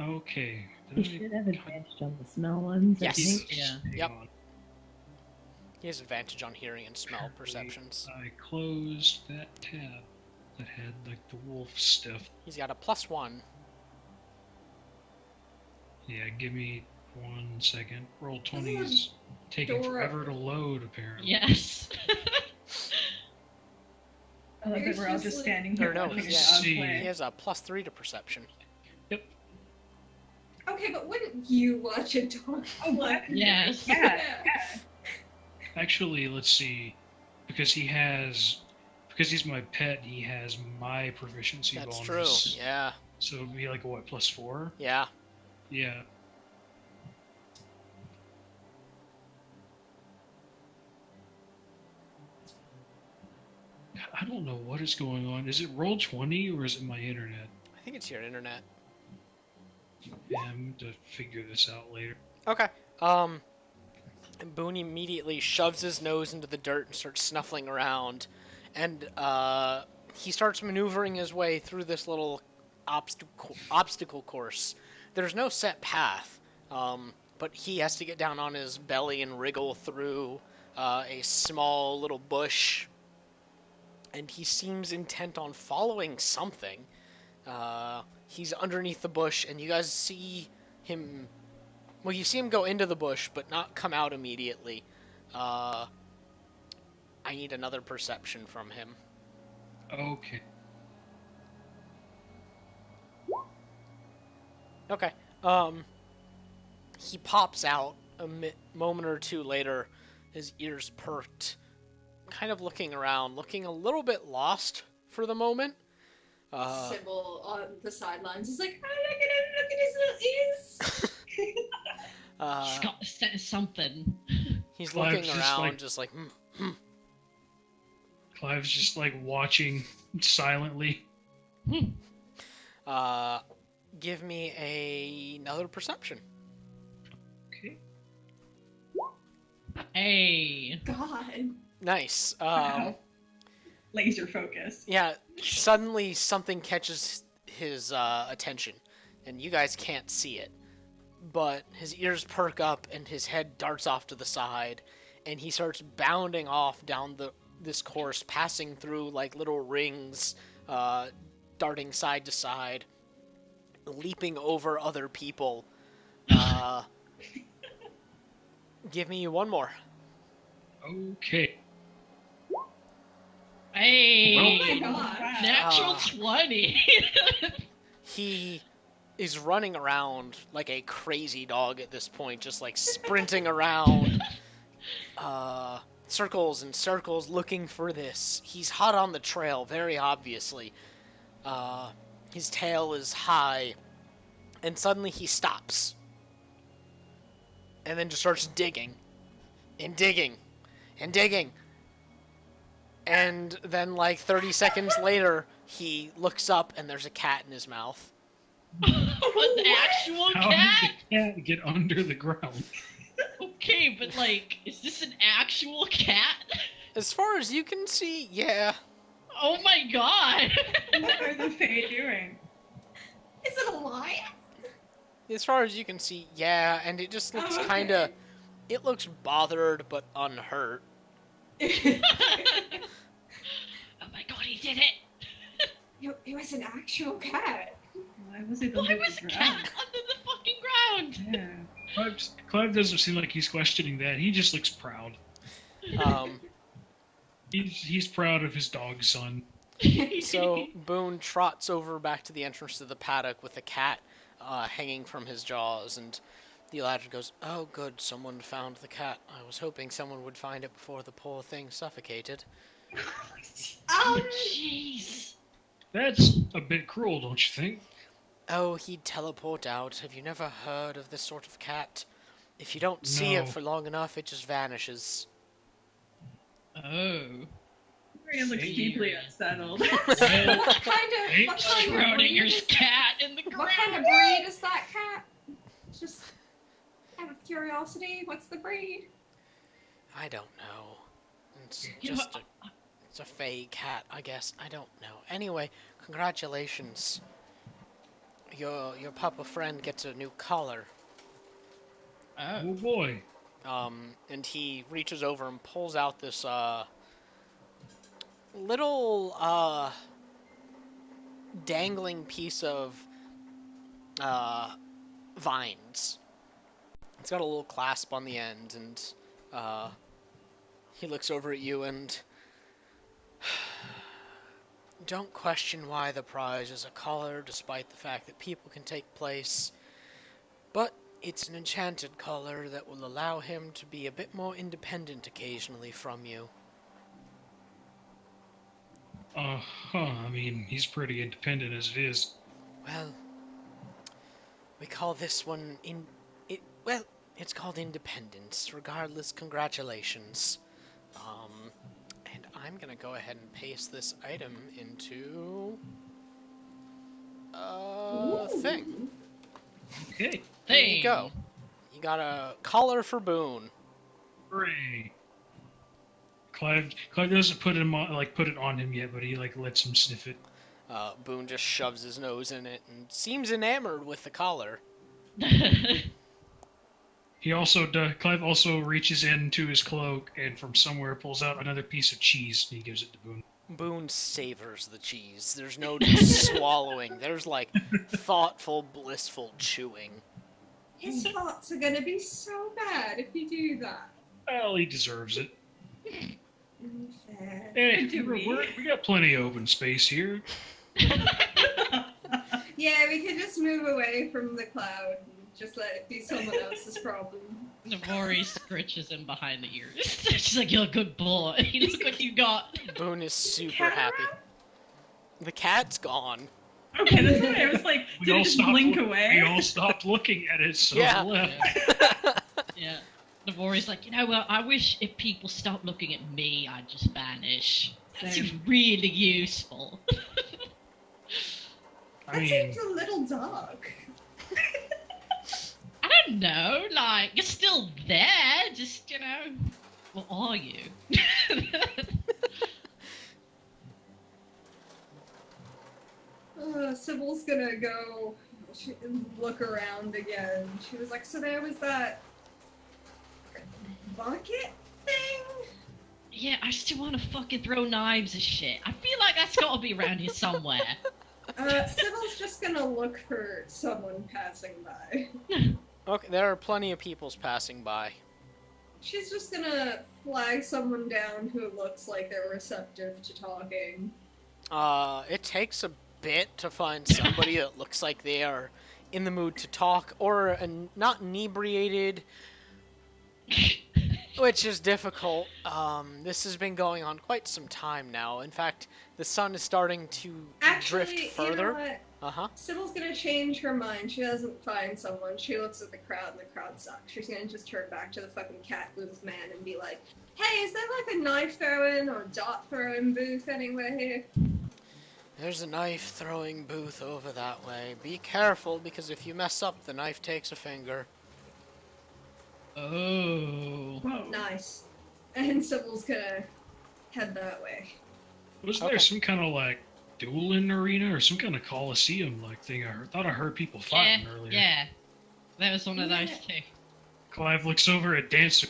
Okay. You should have advantage on the smell ones, Yes. I think. Yeah. Yep. He has advantage on hearing and smell perceptions. I closed that tab that had like the wolf stuff. He's got a +1. Yeah, give me 1 second. Roll 20 is taking Dora. forever to load, apparently. Yes. I love that we're all just standing here Or no, watching a yeah. dog He play. has a +3 to perception. Yep. Okay, but wouldn't you watch a dog play? Yes. Yeah. Actually, let's see. Because he's my pet, he has my proficiency That's bonus. true. Yeah. So it'd be like a what, +4? Yeah. Yeah. I don't know what is going on. Is it roll 20 or is it my internet? I think it's your internet. Yeah, I'm going to figure this out later. Okay. Boone immediately shoves his nose into the dirt and starts snuffling around, and he starts maneuvering his way through this little obstacle course. There's no set path, but he has to get down on his belly and wriggle through a small little bush, and he seems intent on following something. He's underneath the bush, and you guys see him... Well, you see him go into the bush, but not come out immediately. I need another perception from him. Okay. Okay. He pops out a moment or two later, his ears perked, kind of looking around, looking a little bit lost for the moment. Sybil on the sidelines is like, oh, look at his little ears. He's got something. He's Clive's looking just around, like- just like, Clive's just like watching silently. Give me another perception. Okay. Hey. God. Nice. Wow. Laser focus. Yeah, suddenly something catches his attention, and you guys can't see it. But his ears perk up, and his head darts off to the side, and he starts bounding off down this course, passing through like little rings, darting side to side, leaping over other people. Give me one more. Okay. Hey. Oh my God. Natural 20. He is running around like a crazy dog at this point, just like sprinting around, circles and circles looking for this. He's hot on the trail, very obviously. His tail is high, and suddenly he stops. And then just starts digging, and digging, and digging. And then like 30 seconds later, he looks up and there's a cat in his mouth. An actual How cat? did the cat get under the ground? Okay, but like, is this an actual cat? As far as you can see, yeah. Oh my god! What are the Fae doing? Is it alive? As far as you can see, yeah, and it just looks kinda... It looks bothered, but unhurt. Oh my god, he did it! It actual cat. Why was it Why under was the a ground? cat under the fucking ground? Yeah. Clive doesn't seem like he's questioning that. He just looks proud. Um, He's proud of his dog son. so Boone trots over back to the entrance to the paddock with the cat hanging from his jaws, and the Eladrin goes, "Oh, good, someone found the cat. I was hoping someone would find it before the poor thing suffocated." Jeez. That's a bit cruel, don't you think? Oh, he'd teleport out. Have you never heard of this sort of cat? If you don't see No. it for long enough, it just vanishes. Oh. Maria looks See. deeply unsettled. What kind of Schrodinger's breed? cat in the What kind of ground. breed is that cat? Just out of curiosity, what's the breed? I don't know. It's You know, just it's a fey cat, I guess. I don't know. Anyway, congratulations. Your papa friend gets a new collar. Oh. Oh boy. And he reaches over and pulls out this little dangling piece of vines. It's got a little clasp on the end, and he looks over at you and don't question why the prize is a collar, despite the fact that people can take place. But it's an enchanted collar that will allow him to be a bit more independent occasionally from you. I mean, he's pretty independent as it is. Well, we call this one it's called independence. Regardless, congratulations. And I'm gonna go ahead and paste this item into thing. Okay. There you go. You got a collar for Boone. Hooray. Clive doesn't put it on him yet, but he lets him sniff it. Boone just shoves his nose in it and seems enamored with the collar. Clive also reaches into his cloak and from somewhere pulls out another piece of cheese and he gives it to Boone. Boone savors the cheese. There's no just swallowing. There's thoughtful, blissful chewing. His thoughts are gonna be so bad if you do that. Well, he deserves it. Unfair. Hey, Do we? we got plenty of open space here. Yeah, we could just move away from the cloud and just let it be someone else's problem. Navori scritches him behind the ears. She's like, "You're a good boy. Look what you got." Boone is super Cat happy. around? The cat's gone. Okay, that's why I was like, did it just blink away? We all stopped looking at it, so Yeah. it left. Yeah. Navori's like, well, I wish if people stopped looking at me, I'd just vanish. That's Same. really useful. I That mean, seems a little dark. I don't know, you're still there, just, well, are you? Sybil's gonna go look around again. She was like, so there was that bucket thing? Yeah, I still want to fucking throw knives and shit. I feel like that's gotta be around here somewhere. Sybil's just gonna look for someone passing by. Okay, there are plenty of peoples passing by. She's just gonna flag someone down who looks like they're receptive to talking. It takes a bit to find somebody that looks like they are in the mood to talk or not inebriated, which is difficult. This has been going on quite some time now. In fact, the sun is starting to Actually, drift you further. know what? Uh-huh. Sybil's gonna change her mind. She doesn't find someone. She looks at the crowd and the crowd sucks. She's gonna just turn back to the fucking cat booth man and be like, hey, is there a knife throwing or dot throwing booth anywhere here? There's a knife throwing booth over that way. Be careful, because if you mess up, the knife takes a finger. Oh. Whoa. Nice. And Sybil's gonna head that way. was Okay. there some kind of dueling arena or some kind of coliseum thing? I heard people fighting earlier. Yeah. That was one of those Yeah. two. Clive looks over at Dancer.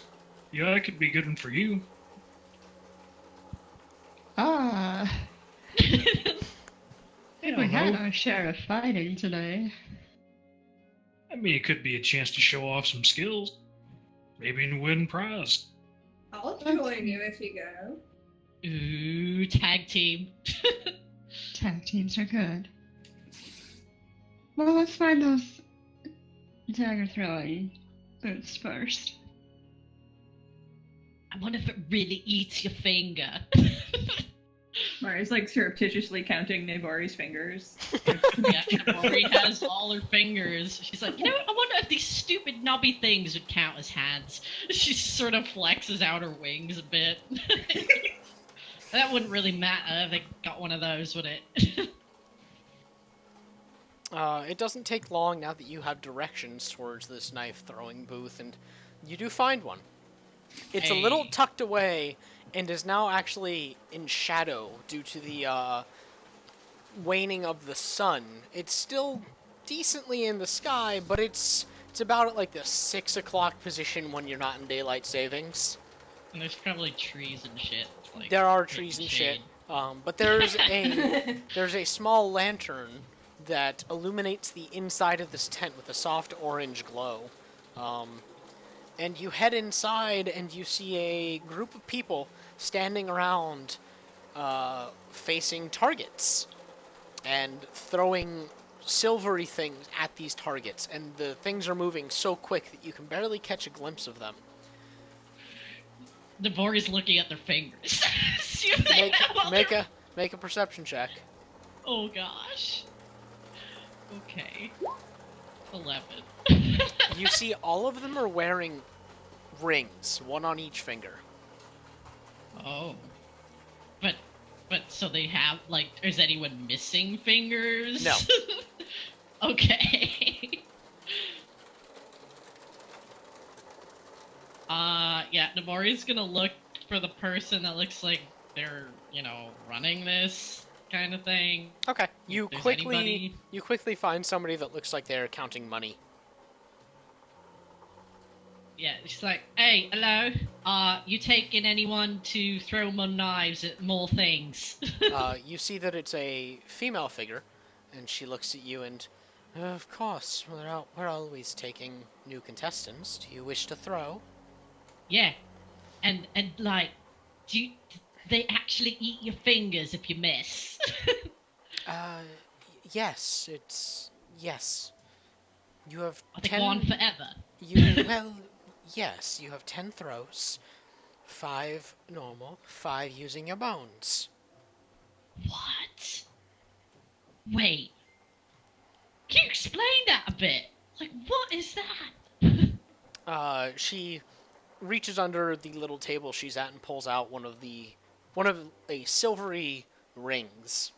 Yeah, that could be a good one for you. Ah. Yeah, don't had know. our share of fighting today. I mean, it could be a chance to show off some skills. Maybe even win a prize. I'll join you if you go. Ooh, tag team. Tag teams are good. Well, let's find those dagger throwing boots first. I wonder if it really eats your finger. Mari's like surreptitiously counting Nibari's fingers. Yeah, Rory has all her fingers. She's like, you know, I wonder if these stupid knobby things would count as hands. She sort of flexes out her wings a bit. That wouldn't really matter if they got one of those, would it? It doesn't take long now that you have directions towards this knife throwing booth, and you do find one. It's a little Hey. tucked away and is now actually in shadow due to the waning of the sun. It's still decently in the sky, but it's about at like the 6 o'clock position when you're not in daylight savings. And there's probably trees and shit. Like, There are taking trees and shit, shade. but there's a small lantern that illuminates the inside of this tent with a soft orange glow. And you head inside and you see a group of people standing around facing targets and throwing silvery things at these targets. And the things are moving so quick that you can barely catch a glimpse of them. Navori's looking at their fingers. See if they know what they're- Make a perception check. Oh gosh. Okay. 11. You see all of them are wearing rings, one on each finger. Oh. But so they have, like, is anyone missing fingers? No. Okay. Yeah, Navori's gonna look for the person that looks like they're, running this kind of thing. Okay. If there's anybody. You quickly find somebody that looks like they're counting money. Yeah, she's like, hey, hello, you taking anyone to throw more knives at more things? You see that it's a female figure, and she looks at you and, of course, we're always taking new contestants. Do you wish to throw? Yeah, and like, they actually eat your fingers if you miss? Yes, yes. You have Are they 10... gone forever? Well, yes, you have 10 throws. 5 normal, 5 using your bones. What? Wait. Can you explain that a bit? Like, what is that? She reaches under the little table she's at and pulls out one of a silvery rings.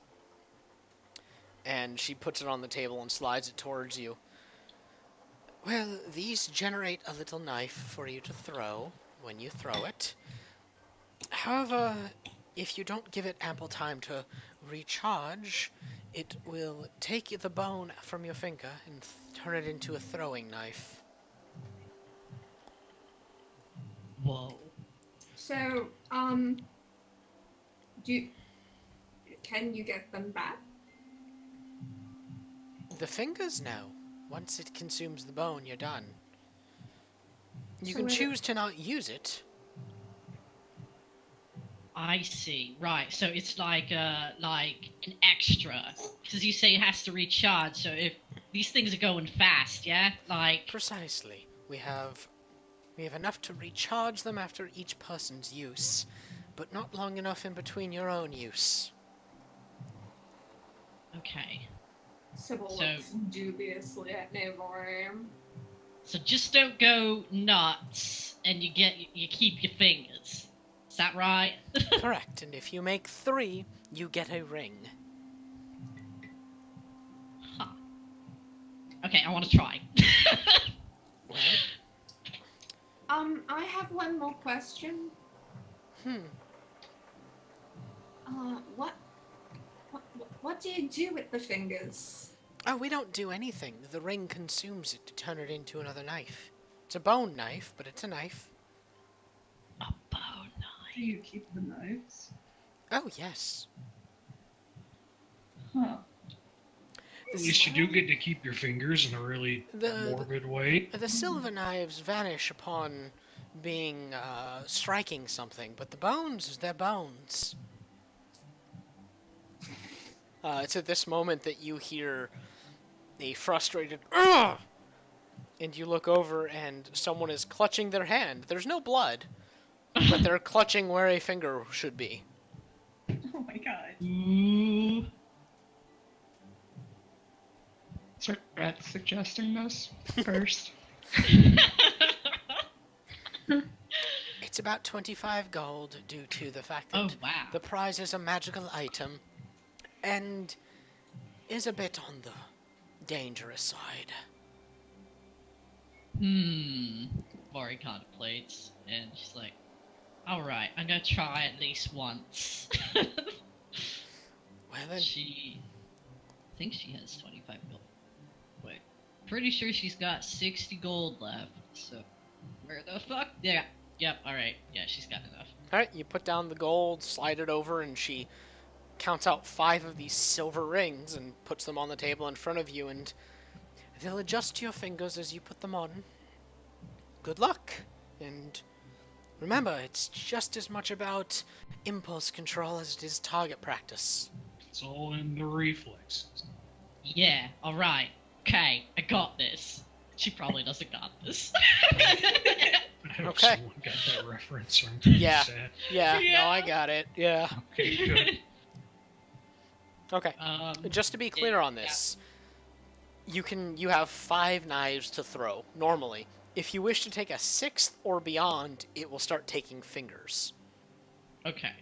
And she puts it on the table and slides it towards you. Well, these generate a little knife for you to throw when you throw it. However, if you don't give it ample time to recharge, it will take the bone from your finger and turn it into a throwing knife. Whoa. So, can you get them back? The fingers, no. Once it consumes the bone, you're done. You So can it- choose to not use it. I see. Right. So it's like an extra, because you say it has to recharge. So if these things are going fast, yeah, like Precisely. We have enough to recharge them after each person's use, but not long enough in between your own use. okay. Sybil So- looks dubiously at Navarre. So just don't go nuts, and you keep your fingers. Is that right? Correct, and if you make 3, you get a ring. Huh. Okay, I want to try. Well, I have one more question. What do you do with the fingers? Oh, we don't do anything. The ring consumes it to turn it into another knife. It's a bone knife, but it's a knife. A bone knife. Do you keep the knives? Oh, yes. Huh. At least you do get to keep your fingers in a really The- morbid way. The silver knives vanish upon being striking something, but the bones, they're bones. It's at this moment that you hear a frustrated "Ugh!" and you look over and someone is clutching their hand. There's no blood, but they're clutching where a finger should be. Oh my god. Ooh. Is Brett suggesting this first? It's about 25 gold due to the fact Oh, that wow. the prize is a magical item and is a bit on the dangerous side. Mori contemplates, and she's like, alright, I'm gonna try at least once. Well then, She thinks she has 25 gold. Wait, pretty sure she's got 60 gold left, so where the fuck? Yeah, yep, alright, yeah, she's got enough. alright, you put down the gold, slide it over, and she counts out 5 of these silver rings and puts them on the table in front of you, and they'll adjust to your fingers as you put them on. Good luck, and remember, it's just as much about impulse control as it is target practice. It's all in the reflexes. Yeah, alright, okay, I got this. She probably doesn't got this. I hope Okay. someone got that reference, or I'm kind Yeah. of sad. Yeah, Yeah. no, I got it. Yeah. Okay, good. Okay. Just to be clear on this, you have 5 knives to throw normally. If you wish to take a 6th or beyond, it will start taking fingers. Okay.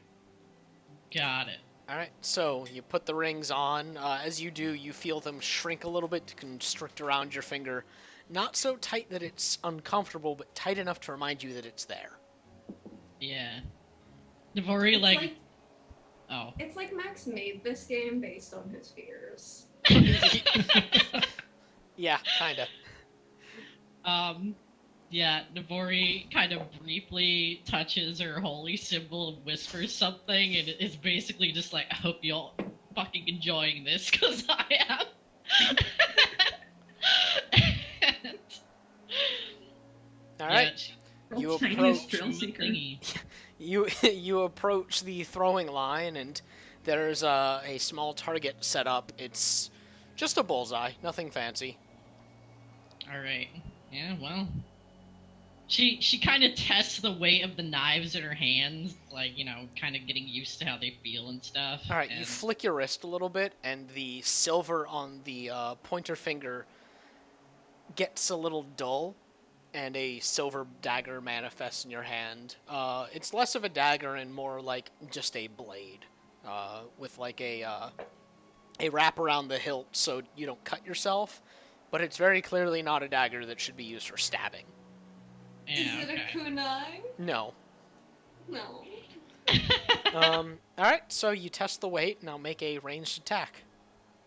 Got it. All right. So you put the rings on. As you do, you feel them shrink a little bit to constrict around your finger. Not so tight that it's uncomfortable, but tight enough to remind you that it's there. Yeah. Navori, like... Oh. It's like Max made this game based on his fears. Yeah, kinda. Yeah, Navori kind of briefly touches her holy symbol and whispers something, and is basically just like, I hope y'all fucking enjoying this, because I am. And, All right. yeah, she- You Tiniest approach drill seeker. thingy. You approach the throwing line, and there's a small target set up. It's just a bullseye, nothing fancy. Alright. Yeah, well. She kind of tests the weight of the knives in her hands, like, you know, kind of getting used to how they feel and stuff. All right, you and- flick your wrist a little bit, and the silver on the pointer finger gets a little dull, and a silver dagger manifests in your hand. It's less of a dagger and more like just a blade, with like a wrap around the hilt so you don't cut yourself. But it's very clearly not a dagger that should be used for stabbing. Yeah, Is it okay. a kunai? No. No. All right, so you test the weight, and I'll make a ranged attack.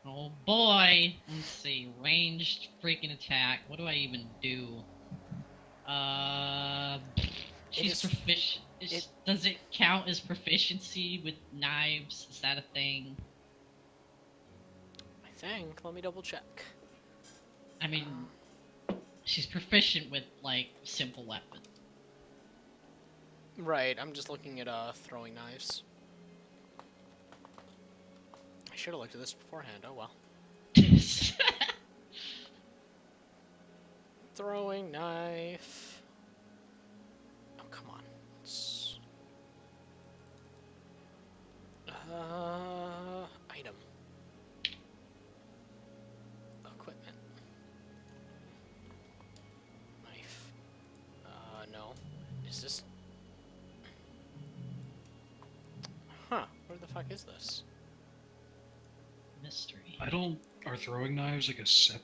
Oh boy! Let's see. Ranged freaking attack. What do I even do? She's is- proficient. Does it count as proficiency with knives? Is that a thing? I think. Let me double check. I mean, she's proficient with, like, simple weapons. Right, I'm just looking at throwing knives. I should have looked at this beforehand. Oh well. Throwing knife. Oh come on. Item. Equipment. Knife. No. Is this? Huh? Where the fuck is this? Mystery. Are throwing knives like a separate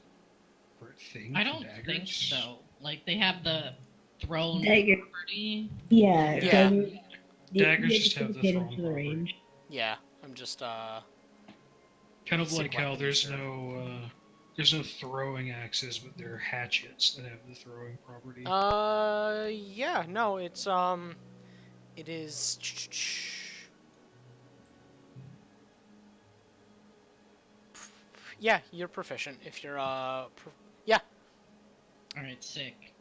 thing? I for don't daggers? think so. Like, they have the thrown Dagger. property. Yeah. Yeah. dagger- Daggers you just have the get throwing into the property. range. Yeah, I'm just Kind of Basic like how weapons there's no throwing axes, but there are hatchets that have the throwing property. yeah, no, it's it is. Yeah, you're proficient. If you're, yeah. Alright, sick.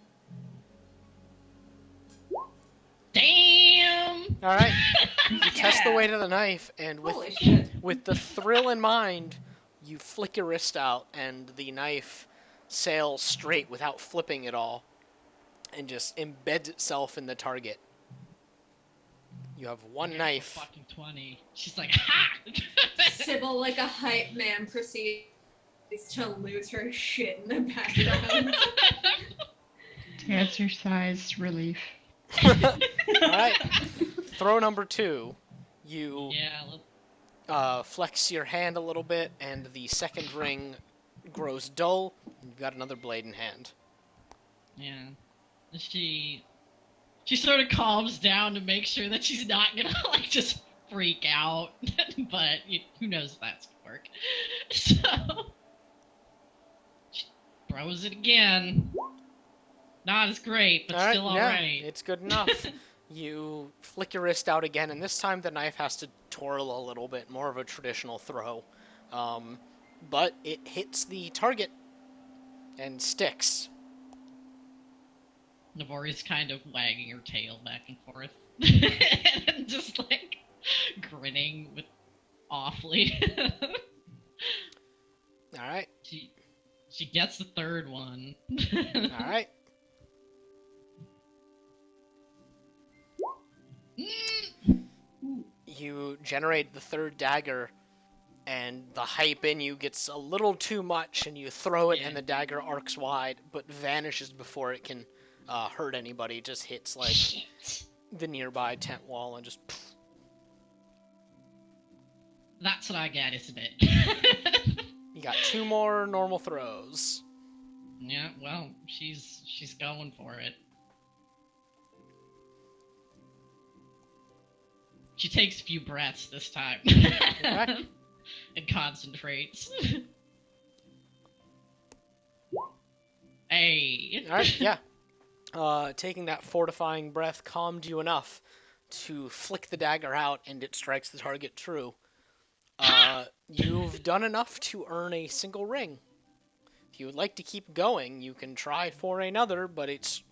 Damn! Alright. You test the weight of the knife, and Holy shit. with the thrill in mind, you flick your wrist out, and the knife sails straight without flipping at all, and just embeds itself in the target. You have one knife. Fucking 20. She's like, ha! Sybil, like a hype man, proceeds to lose her shit in the background. Exercise relief. Alright. Throw number 2. You Yeah, flex your hand a little bit, and the second ring grows dull. You've got another blade in hand. yeah. She sort of calms down to make sure that she's not gonna, like, just freak out. But who knows if that's gonna work. So, she throws it again. Not as great, but still alright. It's good enough. You flick your wrist out again, and this time the knife has to twirl a little bit, more of a traditional throw. But it hits the target and sticks. Navori's kind of wagging her tail back and forth. And just, like, grinning with awfully. Alright. She gets the third one. Alright. You generate the third dagger, and the hype in you gets a little too much, and you throw it, and the dagger arcs wide, but vanishes before it can hurt anybody. It just hits, like, the nearby tent wall and just... That's what I get, isn't it? You got 2 more normal throws. Yeah, well, she's going for it. She takes a few breaths this time. Okay. And concentrates. Hey. Alright, yeah. Taking that fortifying breath calmed you enough to flick the dagger out, and it strikes the target true. You've done enough to earn a single ring. If you would like to keep going, you can try for another, but it's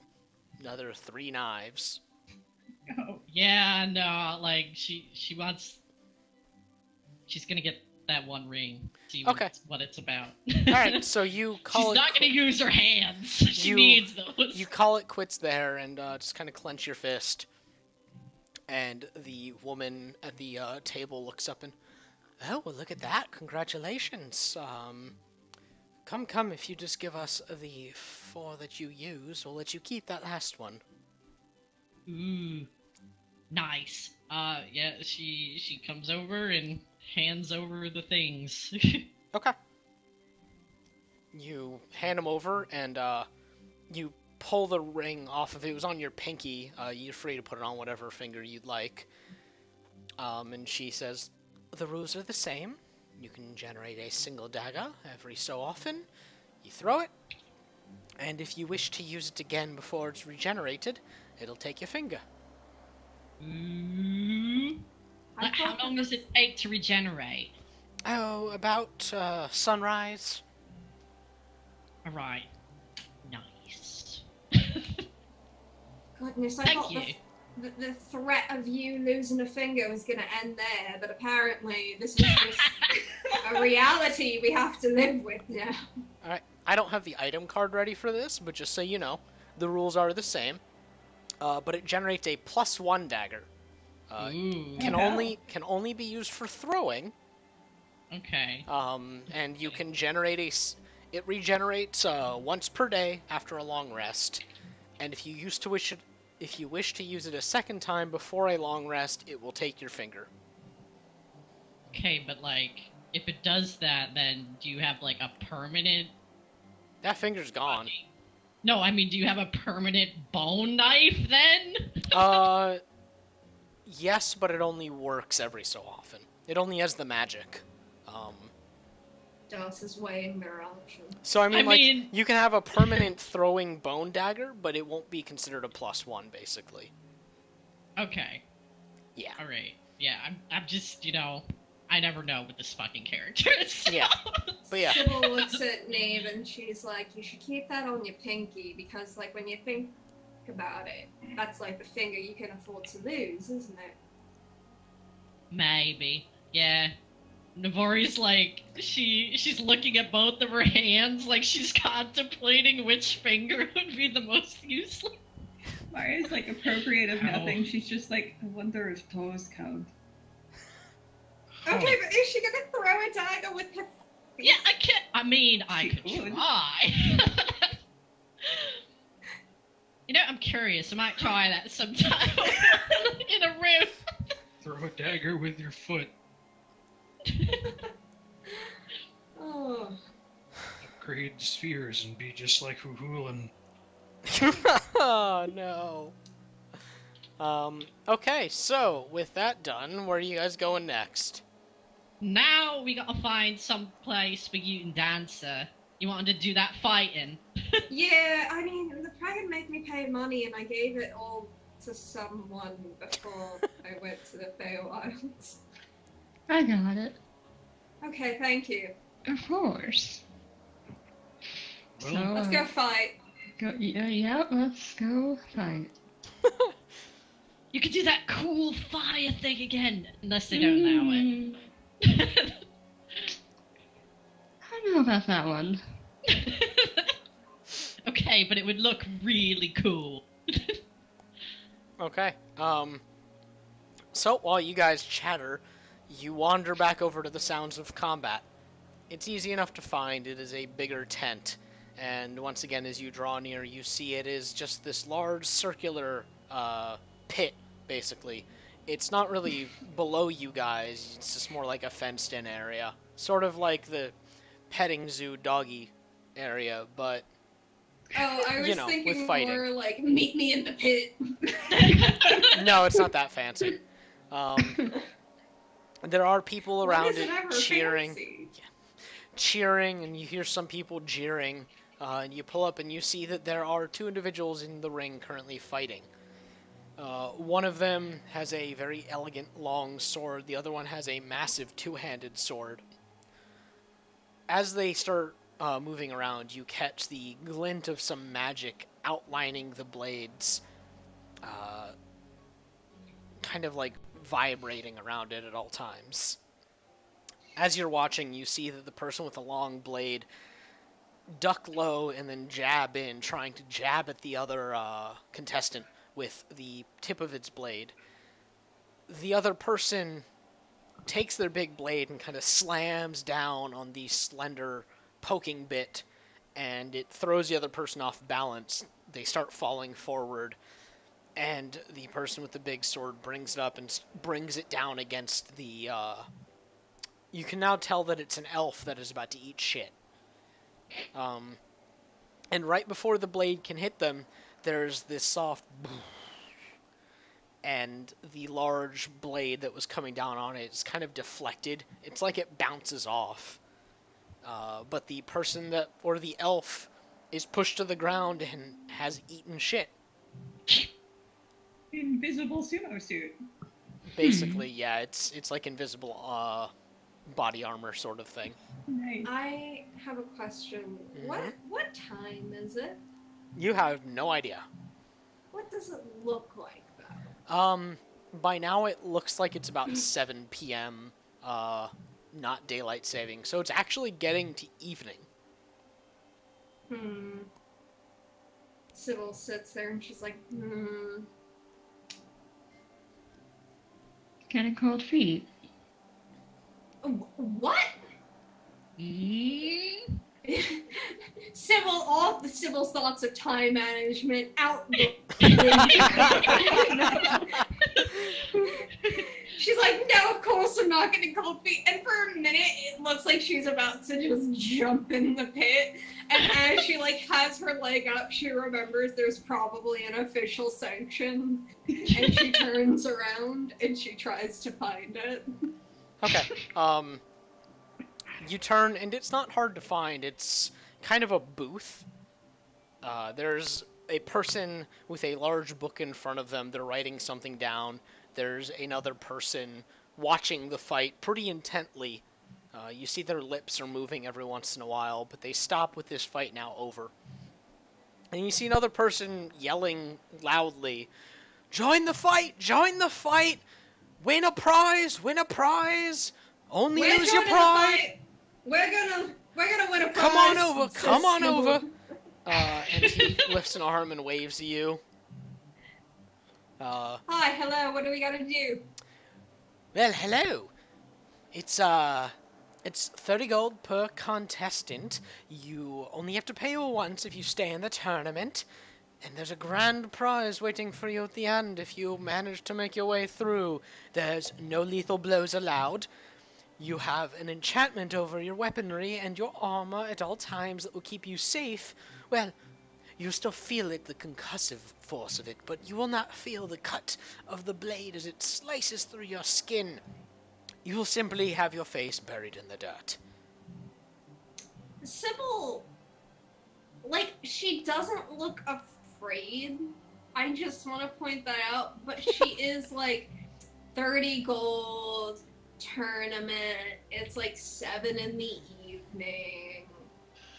another 3 knives. Oh. Yeah, no, like, she's gonna get that one ring. See what it's about. Alright, so you call She's it... not gonna use her hands. She needs those. You call it quits there, and just kind of clench your fist. And the woman at the table looks up and... Oh, well, look at that. Congratulations. Come, if you just give us the 4 that you use, we'll let you keep that last one. Ooh. Nice. Yeah, she comes over and hands over the things. Okay. You hand them over, and you pull the ring off of it. It was on your pinky. You're free to put it on whatever finger you'd like. And she says, the rules are the same. You can generate a single dagger every so often. You throw it, and if you wish to use it again before it's regenerated, it'll take your finger. Ooh. How long does it take to regenerate? Oh, about sunrise. Alright. Nice. Goodness, I Thank thought you. the threat of you losing a finger was going to end there, but apparently this is just a reality we have to live with now. Alright, I don't have the item card ready for this, but just so you know, the rules are the same. But it generates a +1 dagger. Ooh. Can only be used for throwing. Okay. And you can generate it regenerates once per day after a long rest. And if you wish to use it a second time before a long rest, it will take your finger. Okay, but like, if it does that, then do you have like a permanent... That finger's gone. No, I mean, do you have a permanent bone knife then? Yes, but it only works every so often. It only has the magic. DOS is weighing their options. So I mean, mean- you can have a permanent throwing bone dagger, but it won't be considered a +1, basically. Okay. Yeah. Alright. Yeah, I'm just, I never know with this fucking character. So. Yeah. But yeah. Sybil looks at Nave and she's like, you should keep that on your pinky because, like, when you think about it, that's like the finger you can afford to lose, isn't it? Maybe. Yeah. Navori's like, she's looking at both of her hands like she's contemplating which finger would be the most useless. Maria's like appropriate How? nothing. She's just like, I wonder if toes count. Okay, but is she gonna throw a dagger with her? Yeah, I can't. I mean, I She could could. try. You know, I'm curious. I might try that sometime in a room. Throw a dagger with your foot. Oh. Upgrade spheres and be just like Huhulin. Oh no. Okay, so with that done, where are you guys going next? Now we gotta find some place for you and Dancer. You wanted to do that fighting? Yeah, I mean, the dragon made me pay money and I gave it all to someone before I went to the Feywilds. I got it. Okay, thank you. Of course. Well, So, Let's go fight. yeah, let's go fight. You could do that cool fire thing again, unless they don't allow it. I don't know about that one. Okay, but it would look really cool. Okay. So while you guys chatter, you wander back over to the sounds of combat. It's easy enough to find. It is a bigger tent, and once again, as you draw near, you see it is just this large circular pit, basically. It's not really below you guys. It's just more like a fenced-in area, sort of like the petting zoo doggy area, but Oh, I was You know, with thinking fighting. more like, meet me in the pit. no, it's not that fancy. There are people around What is it ever cheering. fancy? Cheering, and you hear some people jeering, and you pull up and you see that there are two individuals in the ring currently fighting. One of them has a very elegant long sword, the other one has a massive two-handed sword. As they start moving around, you catch the glint of some magic outlining the blades, kind of like vibrating around it at all times. As you're watching, you see that the person with the long blade duck low and then jab in, trying to jab at the other contestant with the tip of its blade. The other person takes their big blade and kind of slams down on the slender poking bit, and it throws the other person off balance. They start falling forward, and the person with the big sword brings it up and brings it down against the you can now tell that it's an elf that is about to eat shit. And right before the blade can hit them, there's this soft and the large blade that was coming down on it is kind of deflected. It's like it bounces off. But the person that, or the elf, is pushed to the ground and has eaten shit. Invisible sumo suit. Basically, yeah, it's like invisible body armor sort of thing. Nice. I have a question. Mhm. What time is it? You have no idea. What does it look like though? By now it looks like it's about 7 p.m., not daylight saving, so it's actually getting to evening. Sybil sits there and she's like, Getting cold feet. What? Mm? Sybil's thoughts of time management out the She's like, no, of course I'm not getting cold feet. And for a minute, it looks like she's about to just jump in the pit. And as she like has her leg up, she remembers there's probably an official sanction. And she turns around and she tries to find it. Okay, you turn, and it's not hard to find. It's kind of a booth. There's a person with a large book in front of them. They're writing something down. There's another person watching the fight pretty intently. You see their lips are moving every once in a while, but they stop with this fight now over. And you see another person yelling loudly, "Join the fight! Join the fight! Win a prize! Win a prize! Only We're use your joining the pride! fight. We're gonna win a prize. Come on over! says Come on Sybil. over!" And he lifts an arm and waves at you. Hi, hello. What do we gotta do? Well, hello. It's 30 gold per contestant. You only have to pay once if you stay in the tournament. And there's a grand prize waiting for you at the end if you manage to make your way through. There's no lethal blows allowed. You have an enchantment over your weaponry and your armor at all times that will keep you safe. Well, you still feel it, the concussive force of it, but you will not feel the cut of the blade as it slices through your skin. You will simply have your face buried in the dirt. Sybil, like, she doesn't look afraid. I just want to point that out, but she is like 30 gold tournament. It's like 7 in the evening.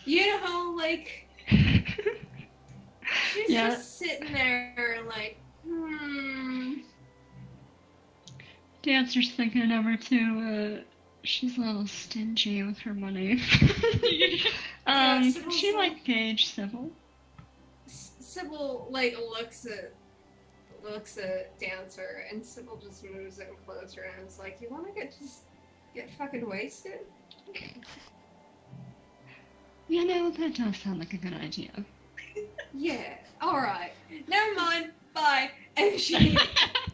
You know, like, she's Yeah. just sitting there like, Dancer's thinking it over too. She's a little stingy with her money. Sybil's She like- might gauge Sybil. Sybil like looks at Dancer, and Sybil just moves in closer and is like, "You want to get fucking wasted?" You know, that does sound like a good idea. Yeah. All right. Never mind. Bye. And she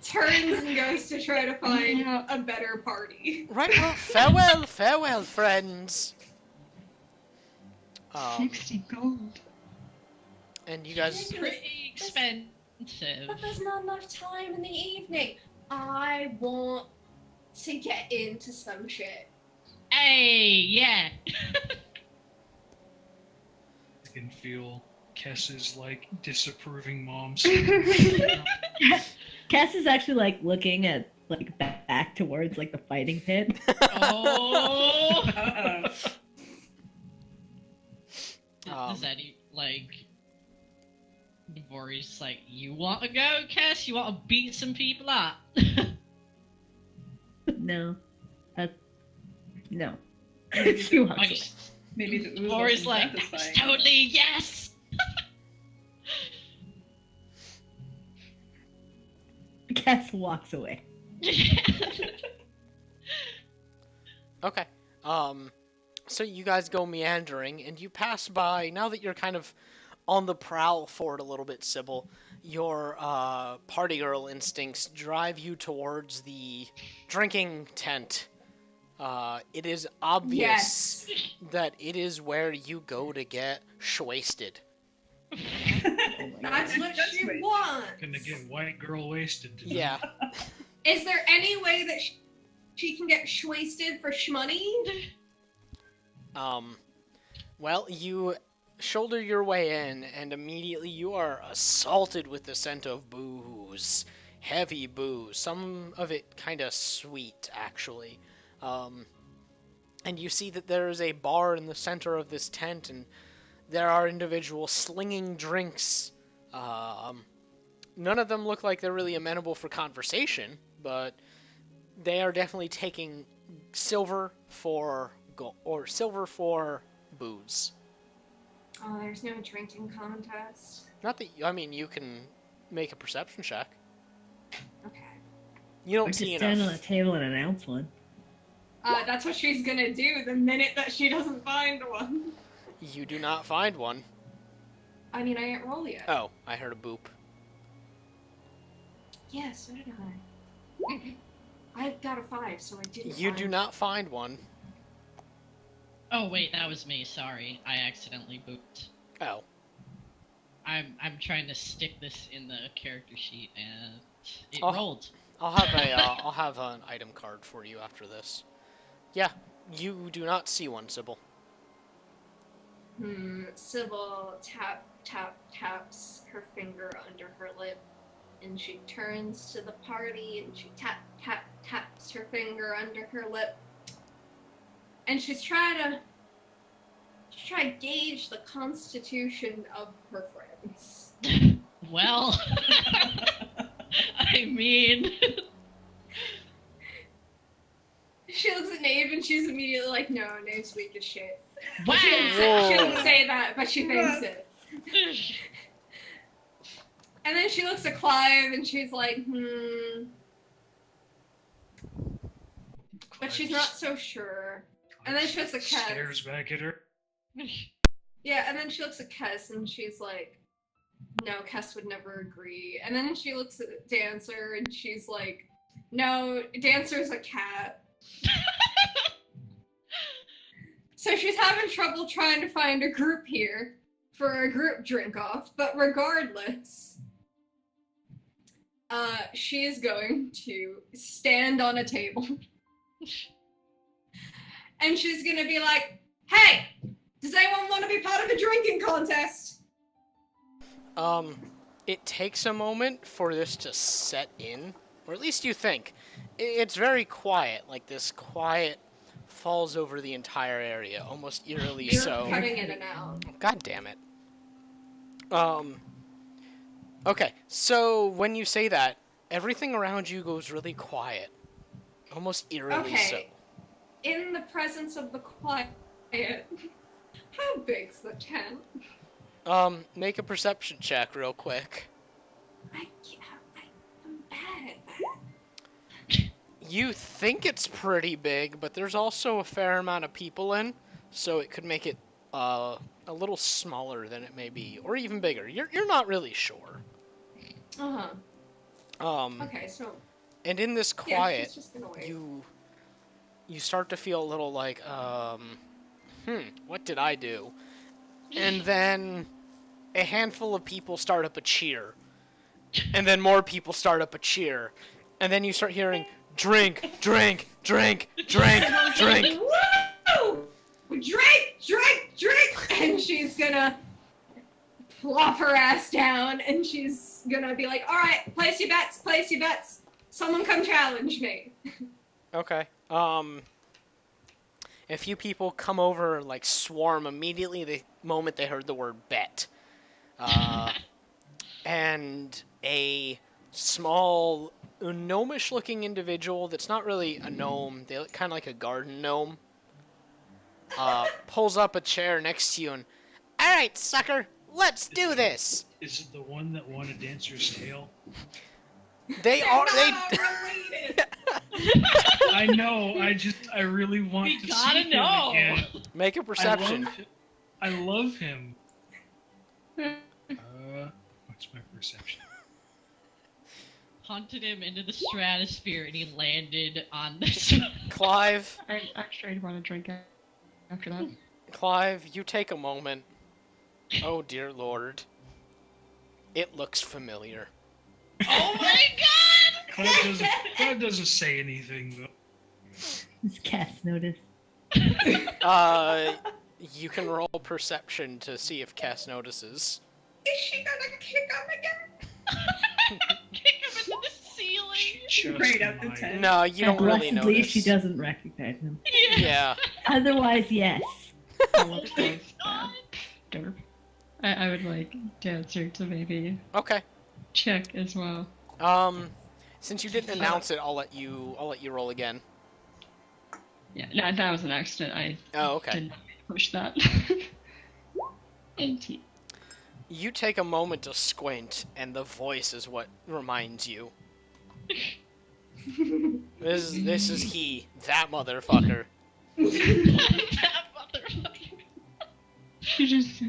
turns and goes to try to find Yeah. a better party. Right, well, farewell, farewell, friends. 60 gold. And you guys... Pretty expensive. But there's not enough time in the evening. I want to get into some shit. Hey, yeah. I can feel Kess's like disapproving mom's. Cass is actually like looking at like back towards like the fighting pit. Oh. Uh-oh. Does any like Devori's like, you want to go, Cass? You want to beat some people up? No, no. She wants Like, it. Maybe the ooze Devori's wasn't like, satisfying. that's totally yes. Cass walks away. Okay. So you guys go meandering, and you pass by, now that you're kind of on the prowl for it a little bit, Sybil, your party girl instincts drive you towards the drinking tent. It is obvious that it is where you go to get shwasted. Oh my That's God. what That's she right. wants. Gonna get white girl wasted tonight. Yeah. Is there any way that she can get shwasted for shmoney? Well, you shoulder your way in, and immediately you are assaulted with the scent of booze. Heavy booze. Some of it kind of sweet, actually. And you see that there is a bar in the center of this tent, and there are individuals slinging drinks. None of them look like they're really amenable for conversation, but they are definitely taking silver for silver for booze. Oh, there's no drinking contest. Not that you can make a perception check. Okay. You Or don't just see stand on enough. a table and announce one. That's what she's gonna do the minute that she doesn't find one. You do not find one. I mean, I didn't roll yet. Oh, I heard a boop. Yeah, so did I. I've got a 5, so I didn't. You find do not find one. Oh wait, that was me. Sorry, I accidentally booped. Oh. I'm trying to stick this in the character sheet and it Oh. rolled. I'll have an item card for you after this. Yeah, you do not see one, Sybil. Sybil taps her finger under her lip, and she turns to the party and she taps her finger under her lip. And she's trying to gauge the constitution of her friends. Well, I mean, She looks at Nave and she's immediately like, no, Nave's weak as shit. wow. She didn't say that, but she thinks it. And then she looks at Clive and she's like, But she's not so sure. And then she looks at Kes. Stares back at her. Yeah, and then she looks at Kes and she's like, no, Kes would never agree. And then she looks at Dancer and she's like, no, Dancer's a cat. So she's having trouble trying to find a group here for a group drink off, but regardless, she is going to stand on a table. And she's gonna be like, hey, does anyone want to be part of a drinking contest? It takes a moment for this to set in, or at least you think. It's very quiet, like this quiet falls over the entire area, almost eerily You're so. cutting in and out. God damn it. Okay, so when you say that, everything around you goes really quiet. Almost eerily so. In the presence of the quiet, how big's the tent? Make a perception check real quick. I'm bad at that. You think it's pretty big, but there's also a fair amount of people in, so it could make it a little smaller than it may be, or even bigger. You're not really sure. Okay, so. And in this Yeah, quiet, she's just gonna wait. you start to feel a little like, what did I do? And then a handful of people start up a cheer. And then more people start up a cheer. And then you start hearing, drink, drink, drink, drink, drink. Woo! Drink, drink, drink! And she's gonna plop her ass down and she's gonna be like, alright, place your bets, place your bets. Someone come challenge me. Okay. A few people come over, like, swarm immediately the moment they heard the word bet. And a small, gnomish-looking individual that's not really a gnome, they look kind of like a garden gnome, pulls up a chair next to you and, alright, sucker, let's do this! Is it the one that wanted Dancer's tail? They are, related. I know, I really want We to gotta see know. him again. Make a perception. I love him. What's my perception? Hunted him into the stratosphere and he landed on this. Clive, I'd want to drink it after that. Clive, you take a moment. Oh dear lord. It looks familiar. Oh my god! Clive doesn't say anything though. Does Cass notice? You can roll perception to see if Cass notices. Is she gonna kick him again? Kick him into the ceiling! Just Right up the mine. tent. No, you don't really Blessedly, notice. she doesn't recognize him. Yeah. Otherwise, yes. Looks bad. Derp. I would like Dancer to maybe Okay. check as well. Since you didn't announce it, I'll let you roll again. Yeah, no, that was an accident. I Oh, okay. didn't push that. 18. You take a moment to squint, and the voice is what reminds you. This is he, that motherfucker. That motherfucker. She just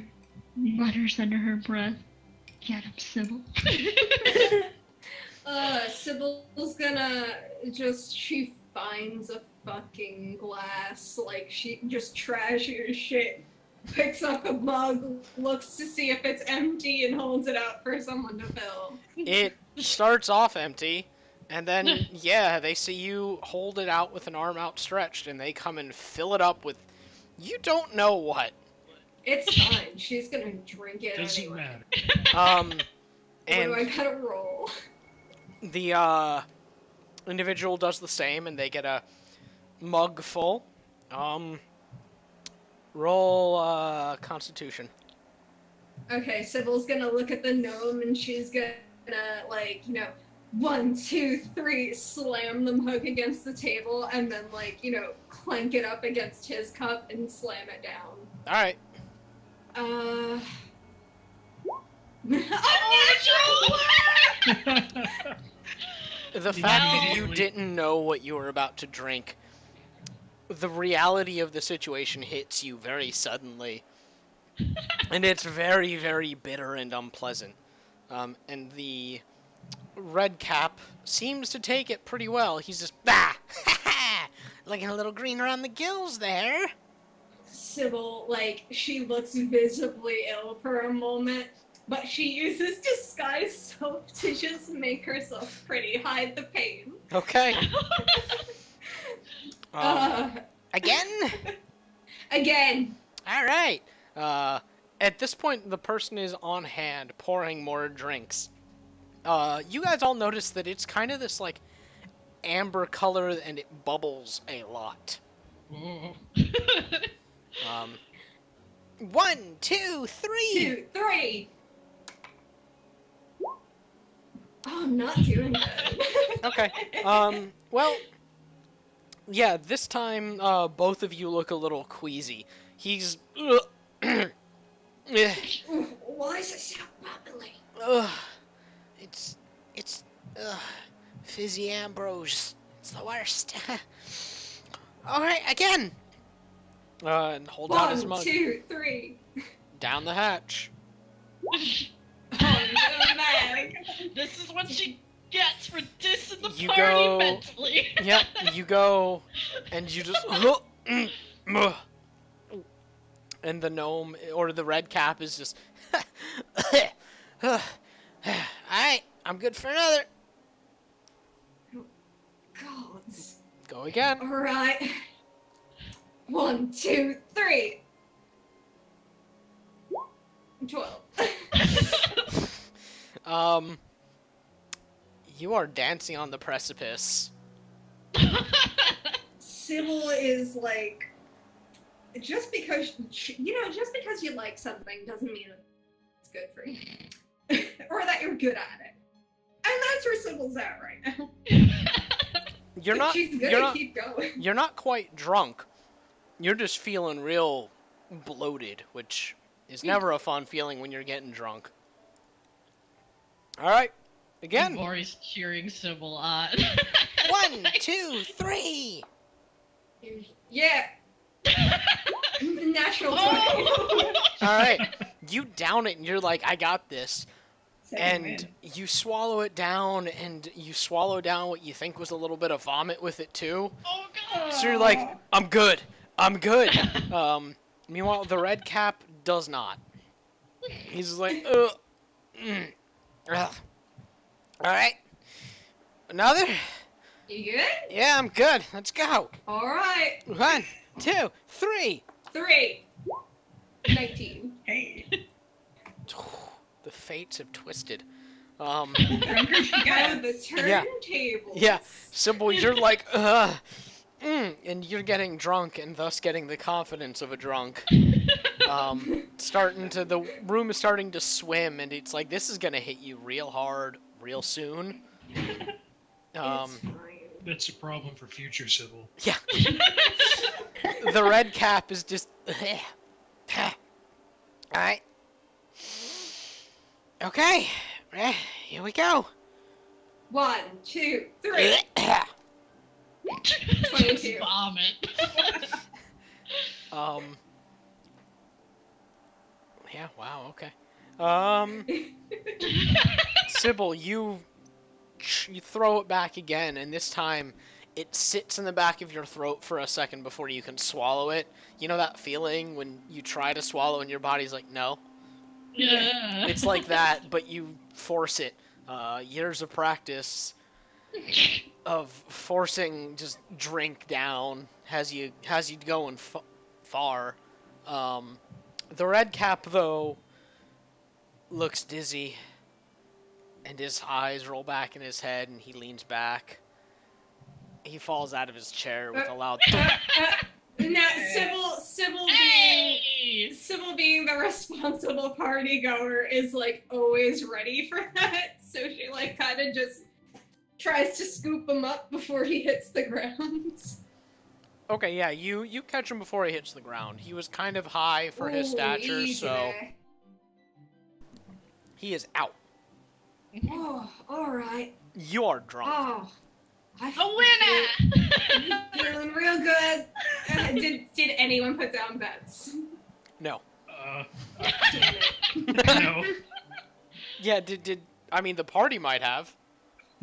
mutters under her breath. Get him, Sybil. Sybil's gonna she finds a fucking glass, like she just trashy as shit, picks up a mug, looks to see if it's empty and holds it out for someone to fill. It starts off empty, and then, yeah, they see you hold it out with an arm outstretched, and they come and fill it up with you don't know what. It's fine, she's gonna drink it Doesn't anyway. matter. What And do I gotta roll? individual does the same, and they get a mug full. Roll Constitution. Okay, Sybil's gonna look at the gnome and she's gonna, like, 1, 2, 3, slam the mug against the table and then, like, clank it up against his cup and slam it down. Alright. The fact that you didn't know what you were about to drink, the reality of the situation hits you very suddenly. And it's very, very bitter and unpleasant. And the red cap seems to take it pretty well. He's just, looking a little green around the gills there. Sybil, like, she looks visibly ill for a moment, but she uses disguise soap to just make herself pretty, hide the pain. Okay. Again? Again. All right. At this point, the person is on hand, pouring more drinks. You guys all notice that it's kind of this, like, amber color, and it bubbles a lot. 1, 2, 3. 2, 3. Oh, I'm not doing good. Okay. Well, yeah, this time, both of you look a little queasy. He's, Why is it so bubbly? It's, fizzy Ambrose. It's the worst. Alright, again! And hold out his mug. 1, 2, 3. Down the hatch. Oh, no, man. This is what she gets for dissing the You party go- mentally. Yep, you go, and you just, and the gnome, or the red cap is just, alright, I'm good for another. Gods. Go again. Alright. 1, 2, 3. 12. You are dancing on the precipice. Sybil is like, just because you like something doesn't mean it's good for you, or that you're good at it. And that's where Sybil's at right now. She's gonna keep going. You're not quite drunk. You're just feeling real bloated, which is never a fun feeling when you're getting drunk. All right, again. Maury's cheering Sybil on. 1, 2, 3. Yeah. Natural 20. Oh! All right, you down it, and you're like, I got this. Second And win. you swallow it down, and you swallow down what you think was a little bit of vomit with it too. Oh god! So you're like, I'm good. I'm good. Meanwhile, the red cap does not. He's just like, ugh. Ugh. All right. Another? You good? Yeah, I'm good. Let's go. Alright. 1, 2, 3. 3. 19. Hey, The fates have twisted. drunker she Oh, gets. the Yeah. turntables. Yeah, Sybil, you're like, and you're getting drunk, and thus getting the confidence of a drunk. The room is starting to swim, and it's like, this is gonna hit you real hard, real soon. It's fine. That's a problem for future Sybil. Yeah. The red cap is just, alright. Okay, here we go. 1, 2, 3. 22. Vomit. Yeah, wow, okay. Sybil, you throw it back again, and this time it sits in the back of your throat for a second before you can swallow it. You know that feeling when you try to swallow and your body's like, no? Yeah. It's like that, but you force it. Years of practice of forcing just drink down has you going far. The red cap, though, looks dizzy, and his eyes roll back in his head, and he leans back, He falls out of his chair with a loud. Now, Sybil being the responsible party goer is like always ready for that. So she like kind of just tries to scoop him up before he hits the ground. Okay, yeah, you catch him before he hits the ground. He was kind of high for his stature, easy so there. he is out. Oh, all right. You are drunk. Oh, A winner! feeling real good. Did anyone put down bets? No. Damn it. No. Yeah, I mean, the party might have.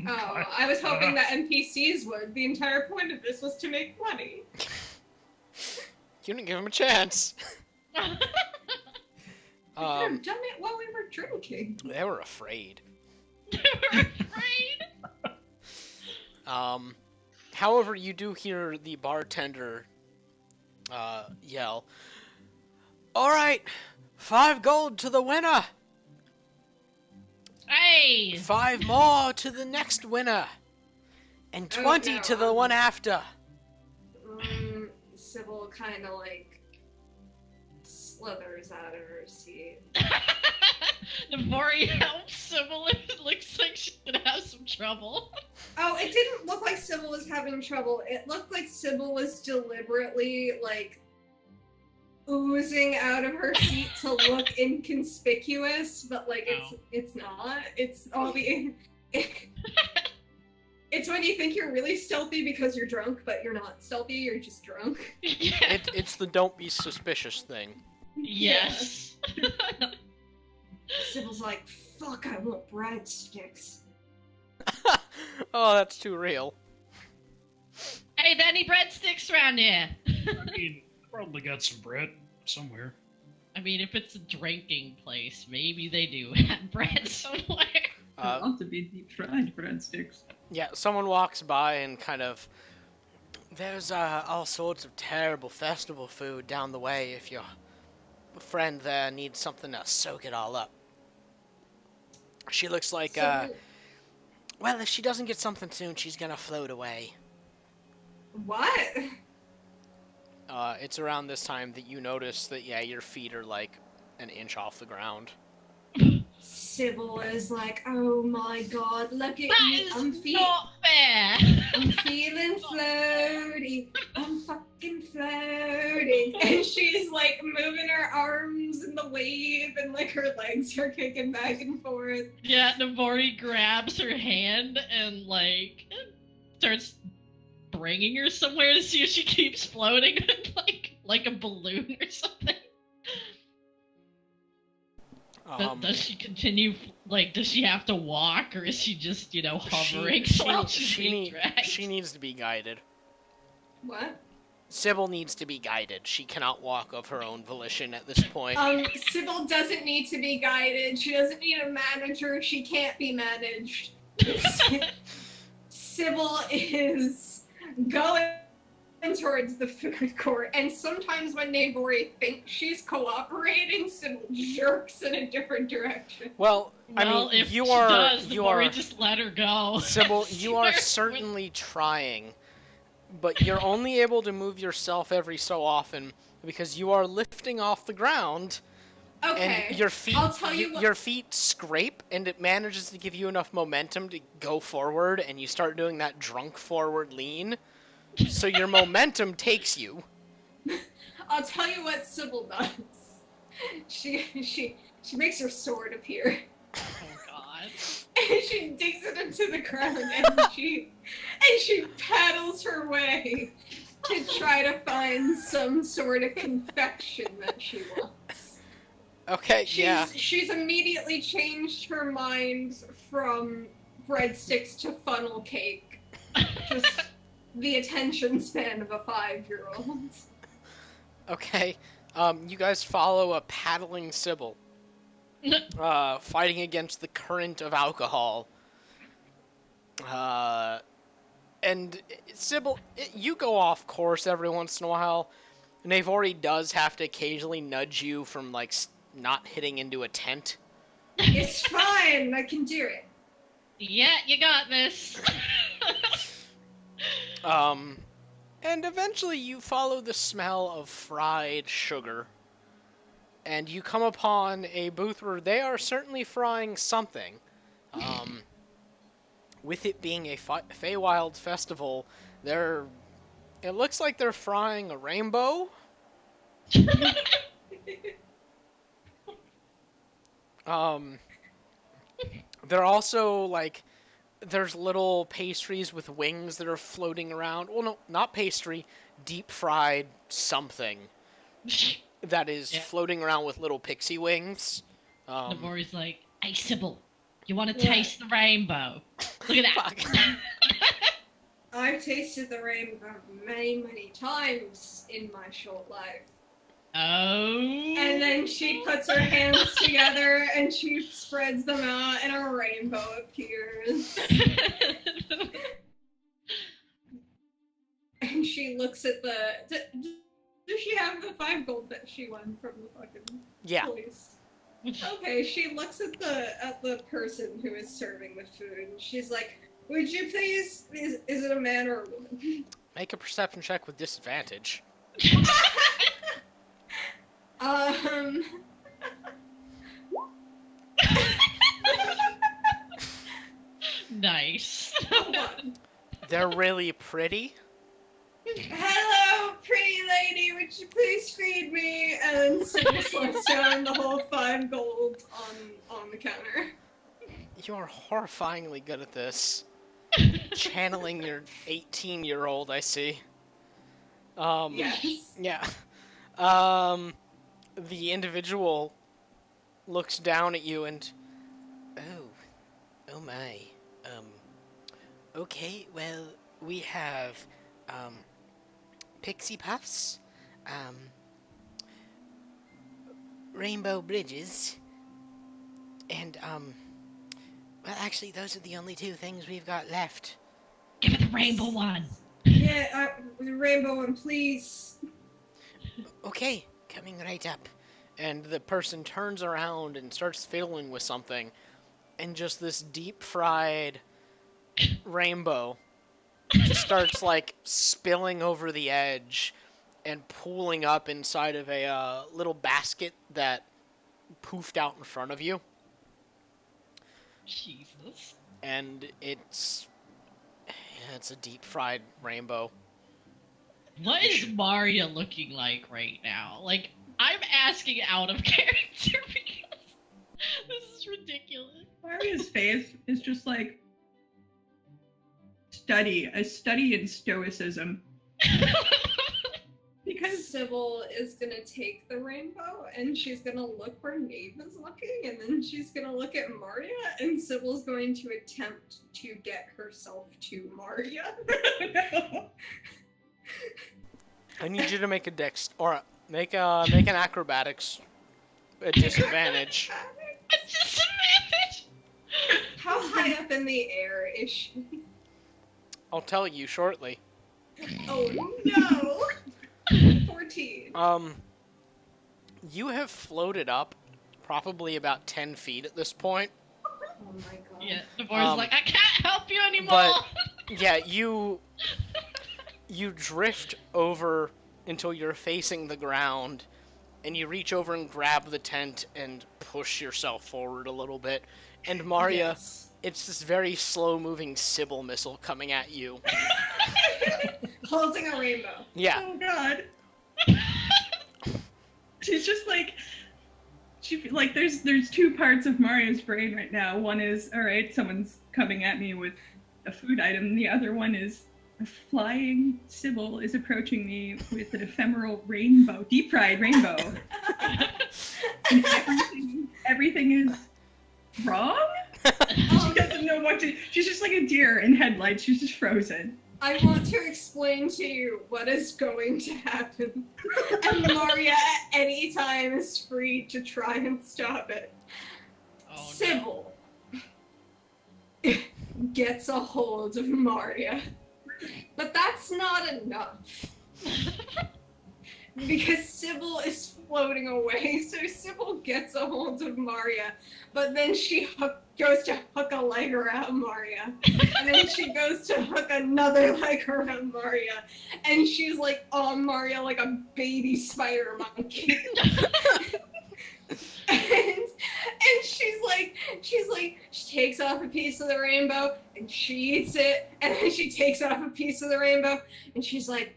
Oh, I was hoping that NPCs would. The entire point of this was to make money. You didn't give him a chance. I could have done it while we were drinking. They were afraid. We're afraid. However, you do hear the bartender yell, "All right, 5 gold to the winner. Hey! 5 more to the next winner. And 20 no, to the one after." Sybil kind of like slithers out of her seat. Navori helps Sybil. It looks like she's gonna have some trouble. Oh, it didn't look like Sybil was having trouble. It looked like Sybil was deliberately, like, oozing out of her seat to look inconspicuous, but, like, it's not. It's all the... It's when you think you're really stealthy because you're drunk, but you're not stealthy, you're just drunk. Yeah. It's the don't be suspicious thing. Yes. Sybil's like, fuck, I want breadsticks. Oh, that's too real. Hey, there any breadsticks around here? I mean, probably got some bread somewhere. I mean, if it's a drinking place, maybe they do have bread somewhere. I want to be deep fried breadsticks. Yeah, someone walks by and kind of... There's all sorts of terrible festival food down the way if your friend there needs something to soak it all up. She looks like, well, if she doesn't get something soon, she's gonna float away. What? It's around this time that you notice that, yeah, your feet are like an inch off the ground. Sybil is like, oh my god, look at That me. is not fair. I'm feeling floaty. I'm fucking floating. And she's like moving her arms in the wave and like her legs are kicking back and forth. Yeah, Navori grabs her hand and like starts bringing her somewhere to see if she keeps floating, like a balloon or something. Does she continue, like, does she have to walk, or is she just, hovering while she's being dragged? She needs to be guided. What? Sybil needs to be guided. She cannot walk of her own volition at this point. Sybil doesn't need to be guided. She doesn't need a manager. She can't be managed. Sybil is going towards the food court, and sometimes when Navori thinks she's cooperating, Sybil jerks in a different direction. Well, I Well, mean, if you she are, does, you Navori are, just let her go. Sybil, See you are where- certainly trying, but you're only able to move yourself every so often because you are lifting off the ground. Okay, And your feet, I'll tell you what- your feet scrape, and it manages to give you enough momentum to go forward, and you start doing that drunk forward lean. So your momentum takes you. I'll tell you what Sybil does. She makes her sword appear. Oh god. And she digs it into the ground, and she paddles her way to try to find some sort of confection that she wants. Okay, yeah. She's immediately changed her mind from breadsticks to funnel cake. Just the attention span of a 5-year-old. Okay, you guys follow a paddling Sybil, fighting against the current of alcohol. And Sybil, you go off course every once in a while. Navori does have to occasionally nudge you from, like, not hitting into a tent. It's fine, I can do it. Yeah, you got this. And eventually you follow the smell of fried sugar, and you come upon a booth where they are certainly frying something. With it being a Feywild festival, it looks like they're frying a rainbow. Um, they're also like there's little pastries with wings that are floating around. Well, no, not pastry, deep fried something that is Yeah. floating around with little pixie wings. Navori's like, "Hey, Sybil, you want to Yeah. taste the rainbow? Look at that." Fuck. I've tasted the rainbow many, many times in my short life. Oh. And then she puts her hands together and she spreads them out and a rainbow appears. And she looks at the... Does she have the 5 gold that she won from the fucking Yeah. police? Okay, she looks at the person who is serving the food and she's like, would you please... Is it a man or a woman? Make a perception check with disadvantage. Nice. Hold on. They're really pretty. Hello, pretty lady, would you please feed me? And Sybil slots down the whole 5 gold on the counter. You're horrifyingly good at this. Channeling your 18-year-old, I see. Yes. Yeah. The individual looks down at you and... Oh my. Okay, well, we have, Pixie Puffs, Rainbow Bridges, and, well, actually, those are the only 2 things we've got left. Give it the rainbow one. Yeah, the rainbow one, please. Okay, coming right up. And the person turns around and starts fiddling with something, and just this deep-fried rainbow just starts, like, spilling over the edge and pooling up inside of a little basket that poofed out in front of you. Jesus. And it's a deep-fried rainbow. What is Maria looking like right now? Like, I'm asking out of character because this is ridiculous. Maria's face is just like a study in stoicism. Because Sybil is gonna take the rainbow and she's gonna look where Nave is looking, and then she's gonna look at Maria, and Sybil's going to attempt to get herself to Maria. I need you to make make an acrobatics at disadvantage. A disadvantage. How high up in the air is she? I'll tell you shortly. Oh no! 14. You have floated up probably about 10 feet at this point. Oh my god. Yeah, Navori's like, I can't help you anymore. But yeah, you drift over until you're facing the ground, and you reach over and grab the tent and push yourself forward a little bit. And Maria, Yes. it's this very slow-moving Sybil missile coming at you. Holding a rainbow. Yeah. oh god. She's just like there's 2 parts of Mario's brain right now. One is, all right, someone's coming at me with a food item. The other one is a flying Sybil is approaching me with an ephemeral rainbow, deep fried rainbow. And everything is wrong. She doesn't know what to. She's just like a deer in headlights. She's just frozen. I want to explain to you what is going to happen. And Maria at any time is free to try and stop it. Oh, Sybil gets a hold of Maria. But that's not enough. because Sybil is floating away. So Sybil gets a hold of Maria, but then she goes to hook a leg around Maria, and then she goes to hook another leg around Maria, and she's like on Maria like a baby spider monkey. And she takes off a piece of the rainbow and she eats it, and then she takes off a piece of the rainbow and she's like,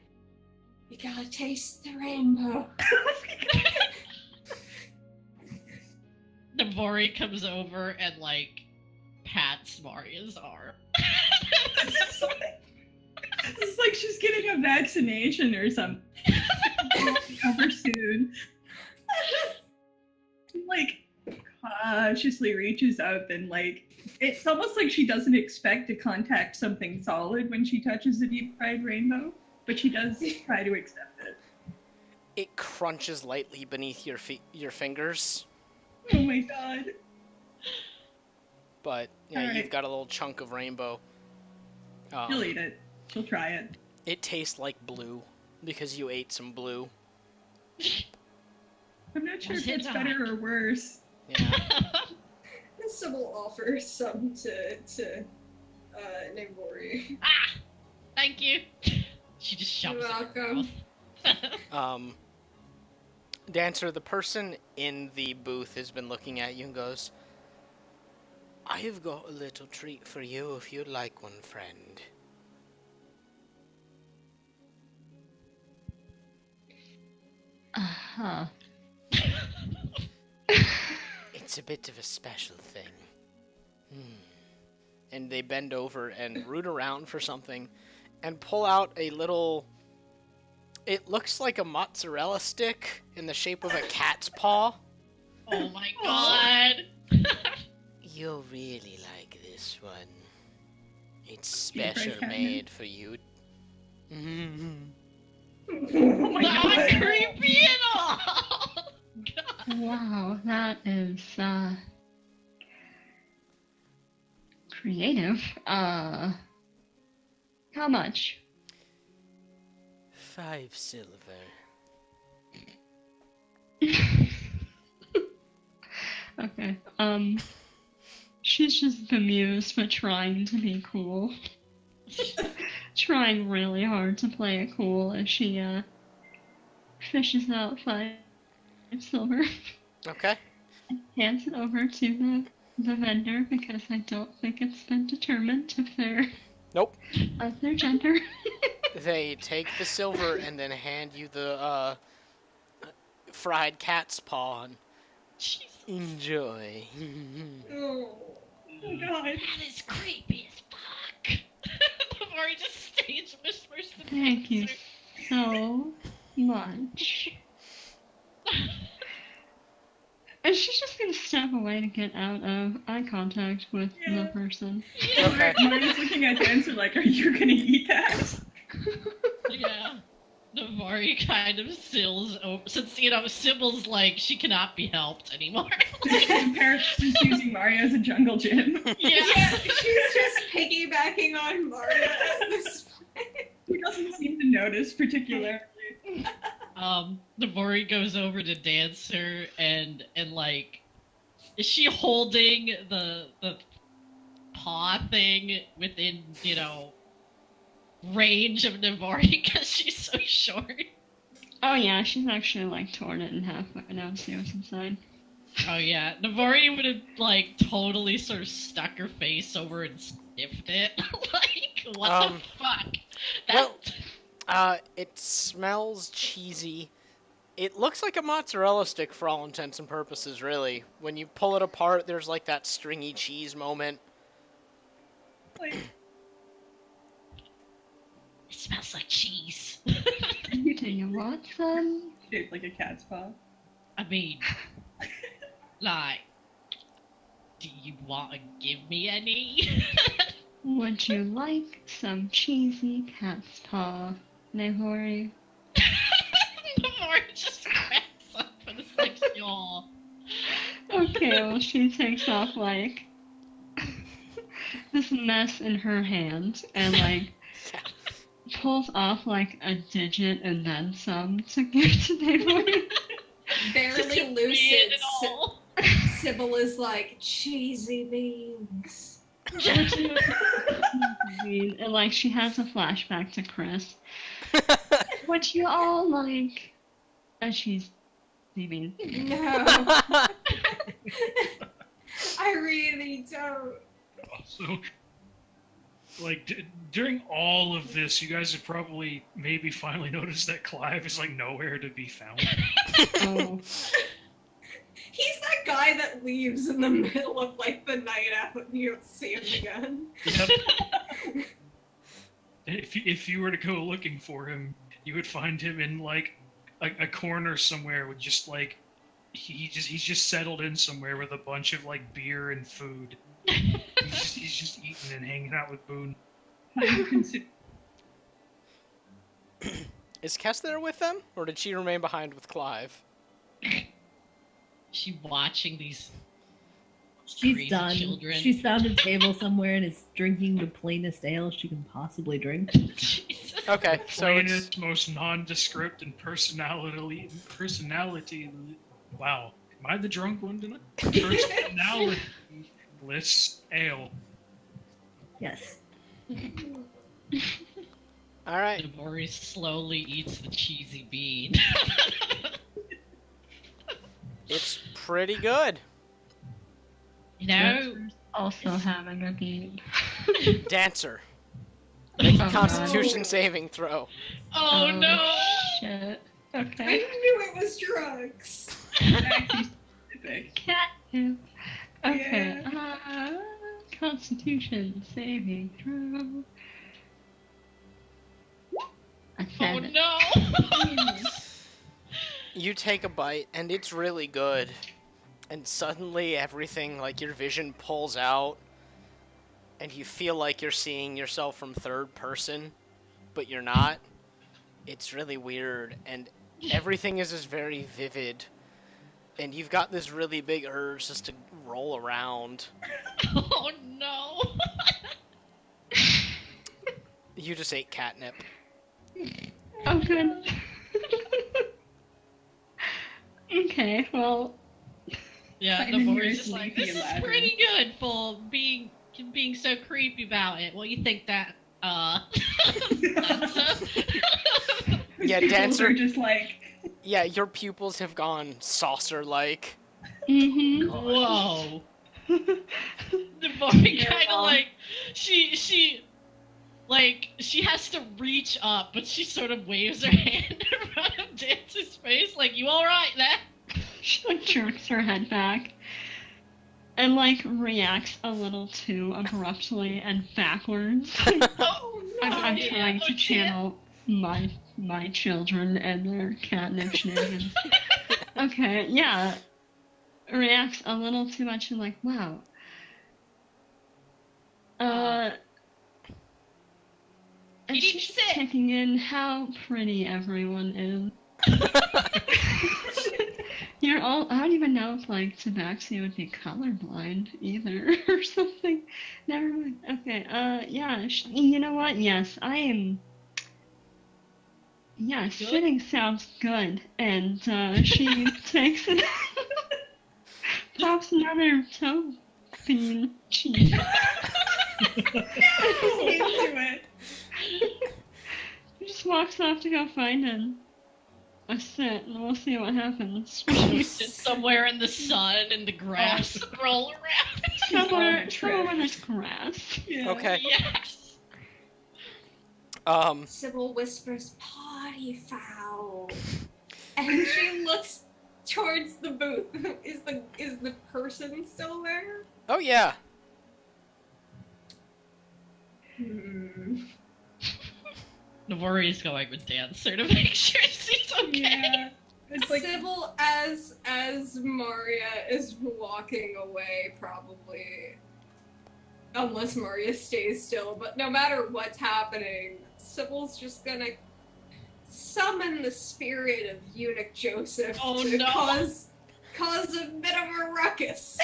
you gotta taste the rainbow. Navori comes over and like pats Maria's arm. It's like she's getting a vaccination or something. Recover soon. Like cautiously reaches up and like it's almost like she doesn't expect to contact something solid when she touches the deep fried rainbow, but she does try to accept it. It crunches lightly beneath your fingers, Oh my god. but yeah, Alright. you've got a little chunk of rainbow. She'll eat it. She'll try it. It tastes like blue because you ate some blue. I'm not sure Was if it it's better or worse. Yeah. And Sybil offers some to Navori. Ah! Thank you. She just shoves You're it in her welcome. mouth. Dancer, the person in the booth has been looking at you and goes, I have got a little treat for you if you'd like one, friend. Uh-huh. It's a bit of a special thing. And they bend over and root around for something and pull out a little... It looks like a mozzarella stick in the shape of a cat's paw. Oh my god! You'll really like this one. It's Deep fried special cat made for you. Oh my Not god. creepy at all! God. Wow, that is, creative. How much? 5 silver. Okay, she's just bemused but trying to be cool. Trying really hard to play it cool as she, fishes out 5 silver. Okay. Hands it over to the vendor because I don't think it's been determined if they're Nope. of their gender. They take the silver and then hand you the fried cat's paw. And Jesus. enjoy. Oh. Oh god. That is creepy as fuck. Before he just stage whispers to Thank you Dancer. so much. And she's just gonna step away to get out of eye contact with Yeah. the person. Yeah. Okay. Maria's looking at Dancer like, are you gonna eat that? Yeah. Navari kind of sills over, since, you know, Sybil's like, she cannot be helped anymore. Apparently she's using Maria as a jungle gym. Yeah. Yeah, she's just piggybacking on Maria at this point. He doesn't seem to notice particularly. Navari goes over to Dancer and like, is she holding the paw thing within, you know, range of Navari because she's so short? Oh yeah, she's actually like torn it in half right now to see what's inside. Oh yeah, Navari would have like totally sort of stuck her face over and sniffed it. Like, what the fuck? It smells cheesy. It looks like a mozzarella stick for all intents and purposes, really. When you pull it apart, there's like that stringy cheese moment. Like, It smells like cheese. Do you want some? shaped like a cat's paw. I mean, like, do you want to give me any? Would you like some cheesy cat's paw, Nehori? Navari just cracks up and is like, y'all. Okay, well she takes off like this mess in her hand and like pulls off like a digit and then some to give to David. Barely Weird lucid. at all. Sybil is like, cheesy beans. And like she has a flashback to Chris. What you all like? And she's leaving. No. I really don't. Also, like during all of this, you guys have probably maybe finally noticed that Clive is like nowhere to be found. Oh. He's that guy that leaves in the middle of like the night after you don't see him again. Yep. If you were to go looking for him, you would find him in like a corner somewhere with just like he's just settled in somewhere with a bunch of like beer and food. He's just eating and hanging out with Boone. Is Kess there with them, or did she remain behind with Clive? She watching these She's crazy done. children. She's found a table somewhere and is drinking the plainest ale she can possibly drink. Jesus. Okay, so it's Plainest, most nondescript and personality. Wow, am I the drunk one tonight? Personality-less ale. Yes. all right. Devoris slowly eats the cheesy bean. It's pretty good. You know, Also having a bean. Dancer, make a Oh, Constitution saving throw. oh no! Shit. I Okay. knew it was drugs. Cat. Okay. Constitution saving throw. A Oh 7. no! You take a bite, and it's really good. And suddenly everything, like your vision pulls out, and you feel like you're seeing yourself from third person, but you're not. It's really weird, and everything is just very vivid. And you've got this really big urge just to roll around. Oh no! You just ate catnip. Oh, good. Okay, well, Yeah, Simon Devoris hears is like, Leafy this is elaborate. pretty good for being so creepy about it. What do you think that, Yeah, People Dancer- are just like, Yeah, your pupils have gone saucer-like. mm-hmm. Whoa. Devoris Yeah. kind of like, she has to reach up, but she sort of waves her hand in front of Dancer's face, like, you alright there? She like jerks her head back and like reacts a little too abruptly and backwards. Oh no! I'm trying to yeah. channel my children and their catnip shenanigans. Okay, yeah. Reacts a little too much and like, wow. And You need she's to sit. taking in how pretty everyone is. You're all, I don't even know if like Tabaxi would be colorblind either or something. Never mind. Okay, yeah, you know what? Yes, I am. Yeah, Good? sitting sounds good. And she takes it, pops another toe bean cheese. into it. She just walks off to go find a sit, and we'll see what happens. Sit somewhere in the sun and the grass roll around. somewhere trip. where there's grass. Yeah. Okay. Yes. Sybil whispers, "Potty foul," and she looks towards the booth. Is the person still there? Oh yeah. Navori going with Dancer to make sure she's okay. Yeah. It's like, Sybil, as Maria is walking away, probably, unless Maria stays still. But no matter what's happening, Sybil's just gonna summon the spirit of Eunuch Joseph Oh, to no. cause a bit of a ruckus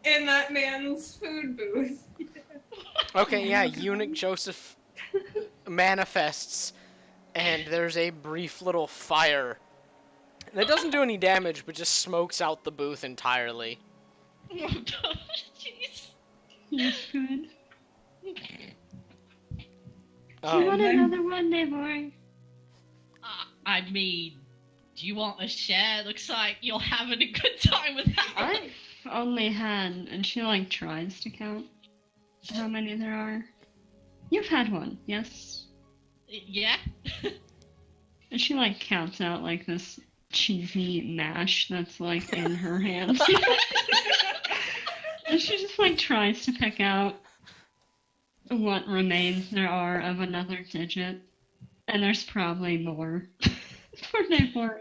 in that man's food booth. Okay, yeah, Eunuch Joseph manifests, and there's a brief little fire. And it doesn't do any damage, but just smokes out the booth entirely. Jeez. That's good. Do you Um, want another one, Neighbor? I mean, do you want a share? Looks like you're having a good time with that. I've only had, and she like tries to count how many there are. You've had one, yes? Yeah? And she like counts out like this cheesy mash that's like in her hands. And she just like tries to pick out what remains there are of another digit. And there's probably more. For Neighbor.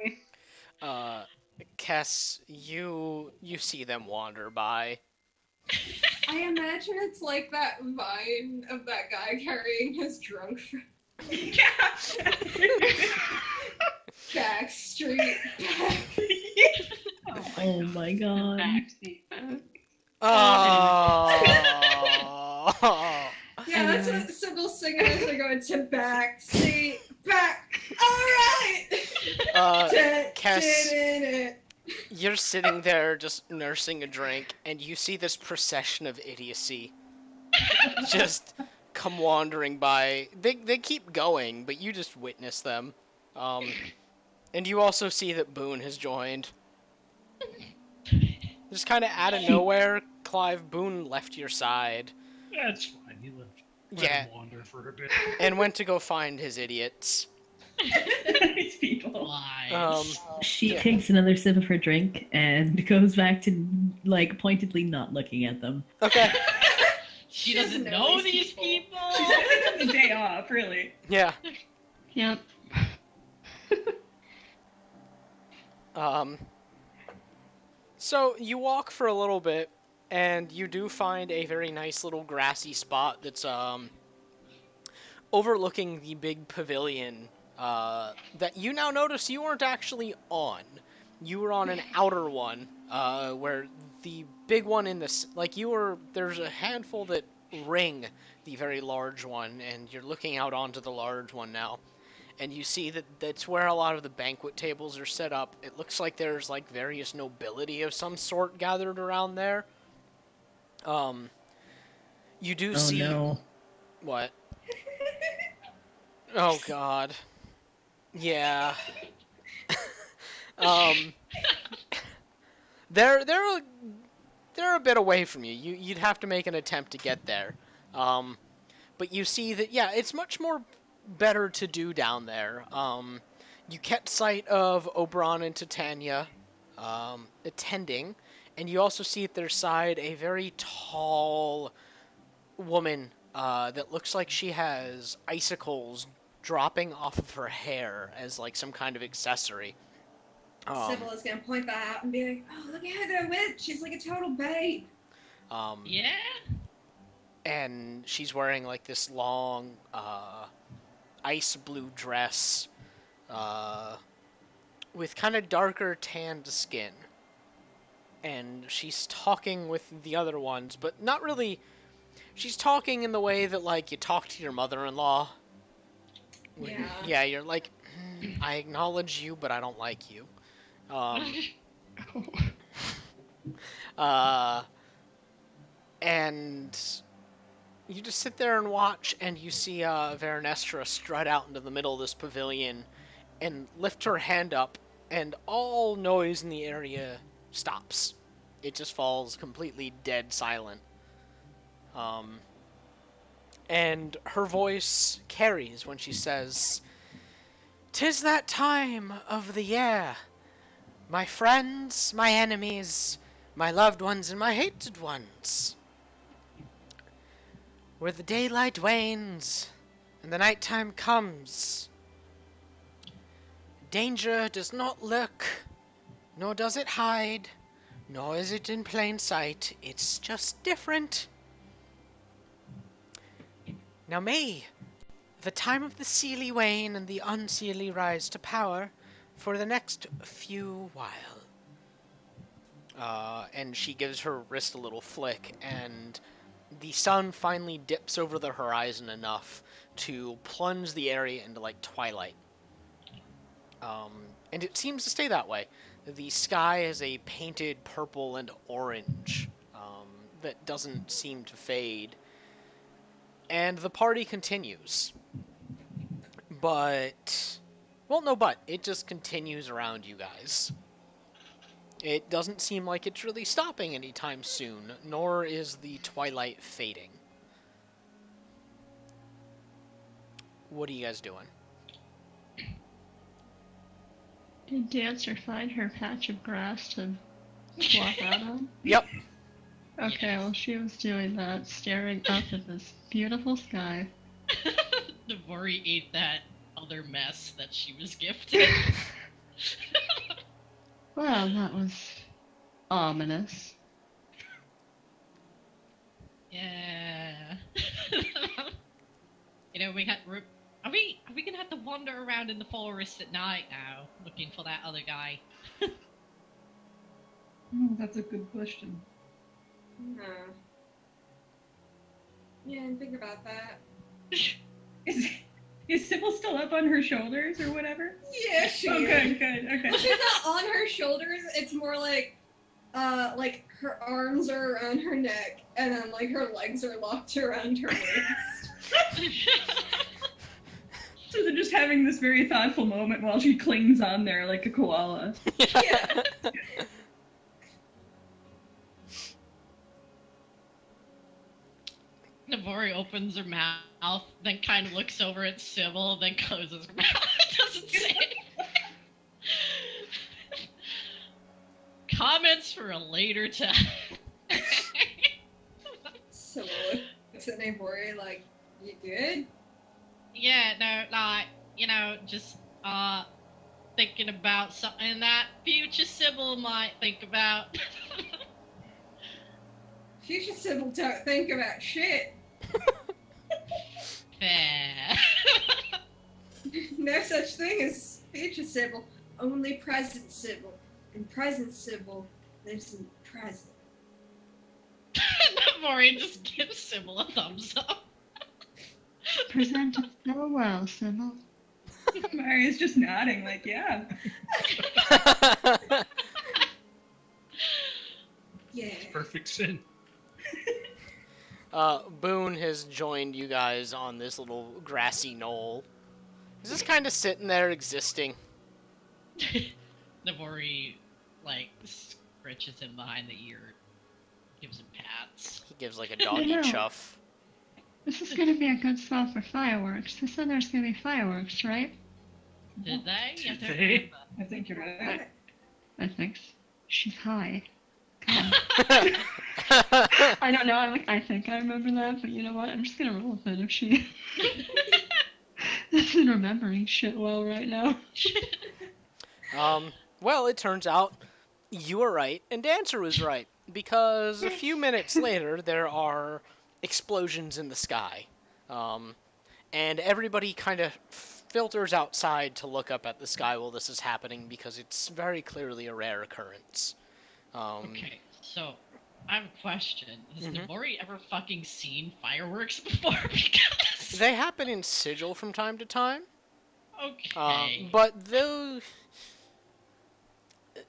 Kess, you see them wander by. I imagine it's like that vine of that guy carrying his drunk friend. Back street. Oh my god. Backseat back. Oh. Yeah, that's what Sybil's singing as they're going to back seat, back. Alright! Kess, you're sitting there just nursing a drink, and you see this procession of idiocy just come wandering by. They keep going, but you just witness them. And you also see that Boone has joined. Just kind of out of nowhere, Clive, Boone left your side. That's fine. He let Yeah. him wander for a bit. And went to go find his idiots. These people. Lies. She Yeah. takes another sip of her drink and goes back to, like, pointedly not looking at them. Okay. She doesn't know these people. She's having the day off, really. Yeah. Yep. So you walk for a little bit, and you do find a very nice little grassy spot that's overlooking the big pavilion that you now notice you weren't actually on. You were on an outer one, where the big one in this, like there's a handful that ring the very large one, and you're looking out onto the large one now. And you see that that's where a lot of the banquet tables are set up. It looks like there's like various nobility of some sort gathered around there. You do Oh see no. what? Oh god. Yeah. They're a bit away from you. You'd have to make an attempt to get there. But you see that it's much more better to do down there. You catch sight of Oberon and Titania attending, and you also see at their side a very tall woman that looks like she has icicles dropping off of her hair as like some kind of accessory. Sybil is gonna point that out and be like, "Oh, look at her, that witch! She's like a total babe." Yeah? And she's wearing like this long ice blue dress with kind of darker tanned skin. And she's talking with the other ones, but not really. She's talking in the way that like you talk to your mother-in-law. Yeah. Yeah, you're like, I acknowledge you, but I don't like you. And you just sit there and watch, and you see Veranestra strut out into the middle of this pavilion and lift her hand up, and all noise in the area stops. It just falls completely dead silent. And her voice carries when she says, "'Tis that time of the year. My friends, my enemies, my loved ones, and my hated ones. Where the daylight wanes and the nighttime comes, danger does not lurk, nor does it hide, nor is it in plain sight. It's just different. Now may the time of the seelie wane and the unseelie rise to power for the next few while." And she gives her wrist a little flick, and the sun finally dips over the horizon enough to plunge the area into like twilight. And it seems to stay that way. The sky is a painted purple and orange that doesn't seem to fade. And the party continues. But, well, no, but it just continues around you guys. It doesn't seem like it's really stopping anytime soon, nor is the twilight fading. What are you guys doing? Did Dancer find her patch of grass to walk out on? Yep. Okay, well, she was doing that, staring up at this beautiful sky. Navori ate that other mess that she was gifted. Well, that was ominous. Yeah. You know, are we gonna have to wander around in the forest at night now, looking for that other guy? Oh, that's a good question. No. Yeah, and think about that. Is Sybil still up on her shoulders or whatever? Yeah, she Oh, is. good, good, okay. Well, she's not on her shoulders. It's more like her arms are around her neck, and then like her legs are locked around her waist. So they're just having this very thoughtful moment while she clings on there like a koala. Yeah. Navori opens her mouth, then kind of looks over at Sybil, then closes her mouth. Doesn't say anything. Comments for a later time. So looks at Navori like, you good? Yeah, no, like, you know, just, thinking about something that future Sybil might think about. Future Sybil don't think about shit. Fair. No such thing as future Sybil, only present Sybil. And present Sybil lives in the present. Navori just gives Sybil a thumbs up. Presented so well, Sybil. Maria's just nodding like, yeah. Yeah. Perfect sin. Boone has joined you guys on this little grassy knoll. He's just kind of sitting there existing. Navori, like, scratches him behind the ear, gives him pats. He gives like a doggy know. chuff. This is gonna be a good spot for fireworks. They said there's gonna be fireworks, right? Did they? Did I don't they? remember. I think you're right. I think she's high. God. I don't know. I think I remember that, but you know what? I'm just gonna roll with it if she isn't remembering shit well right now. Well, it turns out you were right and Dancer was right, because a few minutes later there are explosions in the sky, and everybody kind of filters outside to look up at the sky while this is happening because it's very clearly a rare occurrence. Okay, so I have a question. Has Mhm. Navori ever fucking seen fireworks before? Because They happen in Sigil from time to time, okay, but those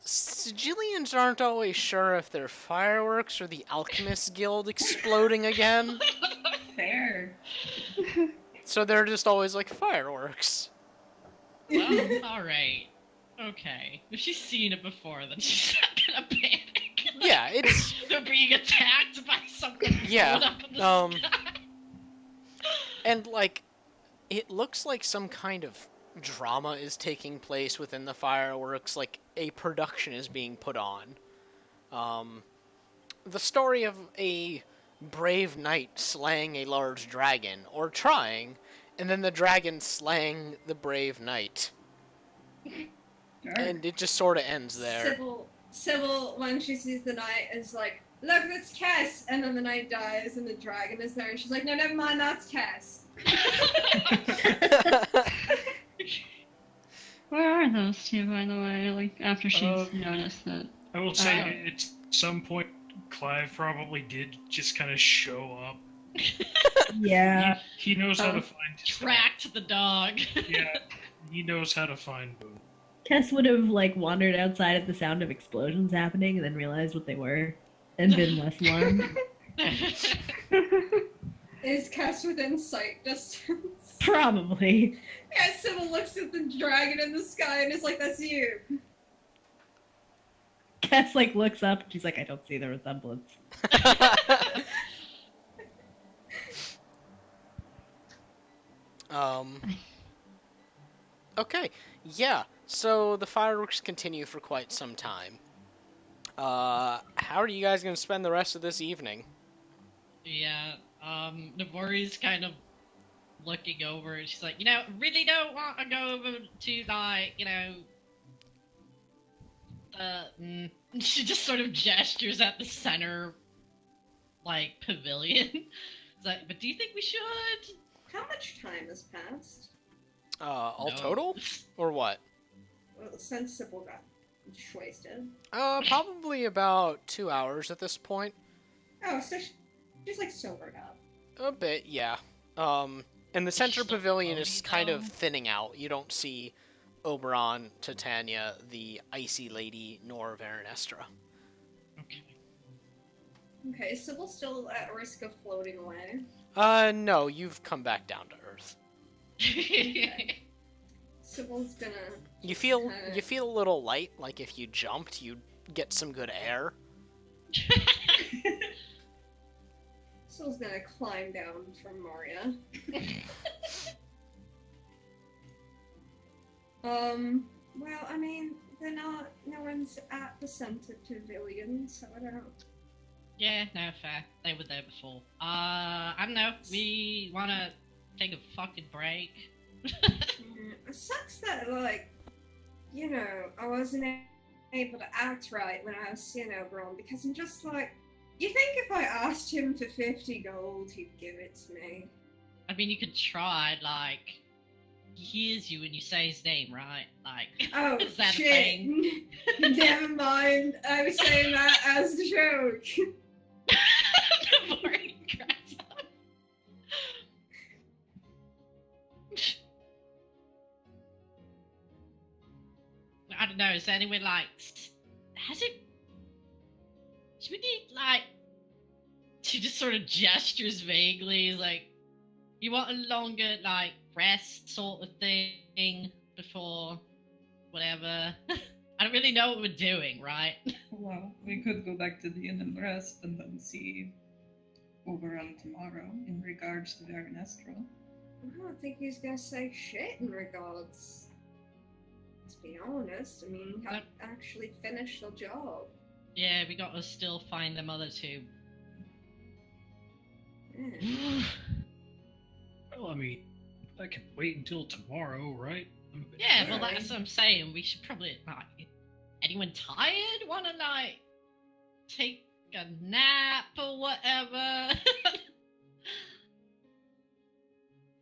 Sigillians aren't always sure if they're fireworks or the Alchemist Guild exploding again. Fair. So they're just always like, fireworks. well, all right, okay. If she's seen it before, then she's not gonna panic. Yeah, it's... They're being attacked by something Yeah, blown up in the um, sky. And, like, it looks like some kind of drama is taking place within the fireworks, like a production is being put on. The story of a brave knight slaying a large dragon, or trying, and then the dragon slaying the brave knight. Dark. And it just sort of ends there. Sybil, when she sees the knight, is like, look, that's Cass! And then the knight dies, and the dragon is there, and she's like, no, never mind, that's Cass. Where are those two, by the way? Like, after she's Um, noticed that. I will say, at some point, Clive probably did just kind of show up Yeah. He knows how to find his dog. Tracked the dog. Yeah, he knows how to find Boone. Kess would have like wandered outside at the sound of explosions happening and then realized what they were and been less alarmed. Is Cass within sight distance? Probably. Yeah, Sybil looks at the dragon in the sky and is like, that's you. Kess like looks up and she's like, I don't see the resemblance. Okay, yeah. So the fireworks continue for quite some time. How are you guys gonna spend the rest of this evening? Yeah, Navori's kind of looking over and she's like, really don't want to go over to, like, she just sort of gestures at the center, like, pavilion. It's like, but do you think we should? How much time has passed? All No. total? Or what? Well, since Sybil got wasted. Probably about 2 hours at this point. Oh, so she's like sobered up. A bit, yeah. And the center Still pavilion is floaty, kind of though? thinning out. You don't see Oberon, Titania, the Icy Lady, nor Veronestra. Okay. Okay, is Sybil still at risk of floating away? No, you've come back down to Earth. Sybil's gonna... You feel a little light, like if you jumped, you'd get some good air. Sybil's gonna climb down from Maria. Well, I mean, no one's at the center pavilion, so I don't... Yeah, no, fair. They were there before. I don't know. We wanna take a fucking break. It sucks that, like, I wasn't able to act right when I was seeing Oberon, because I'm just like, you think if I asked him for 50 gold, he'd give it to me? I mean, you could try, like, he hears you when you say his name, right? Like, Oh, is that shit. a thing? Never mind. I was saying that as a joke. Navori cracks up. I don't know, is there anyone, like, has it... Should we need, like... She just sort of gestures vaguely, like, you want a longer, like, rest sort of thing before whatever. I don't really know what we're doing, right? Well, we could go back to the inn and rest and then see Oberon tomorrow in regards to Veronestra. I don't think he's gonna say shit in regards. Let's be honest. I mean, he haven't actually finished the job. Yeah, we gotta still find them other two. Yeah. Well, I mean, I can wait until tomorrow, right? I'm a bit Yeah, well, tired. that's what I'm saying. We should probably, like, anyone tired? Wanna, like, take a nap or whatever?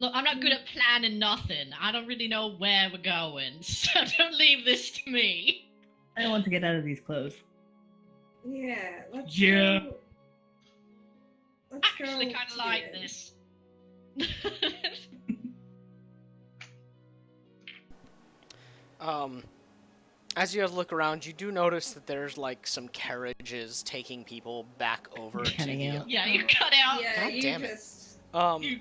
Look, I'm not good at planning nothing. I don't really know where we're going, so don't leave this to me. I want to get out of these clothes. Yeah, let's Yeah. go. Let's Actually, go kind to of the like inn. this. As you guys look around, you do notice that there's like some carriages taking people back over to Cutting the. out. Yeah, you cut out. Yeah, God you damn it. just... You...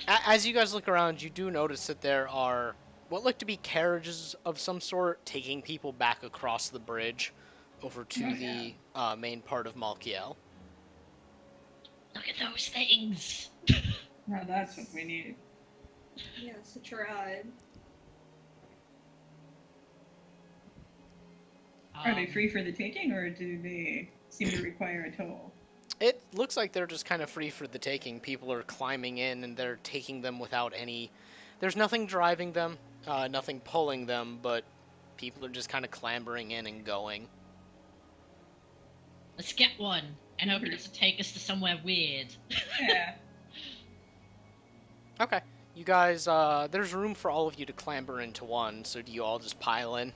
As you guys look around, you do notice that there are what look to be carriages of some sort taking people back across the bridge over to Oh, the main part of Malkiel. Look at those things. Now that's what we need. Yeah, it's a ride. Are they free for the taking, or do they seem to require a toll? It looks like they're just kind of free for the taking. People are climbing in and they're taking them without any... There's nothing driving them, nothing pulling them, but people are just kind of clambering in and going. Let's get one and hope it doesn't take us to somewhere weird. Yeah. Okay. You guys, there's room for all of you to clamber into one, so do you all just pile in?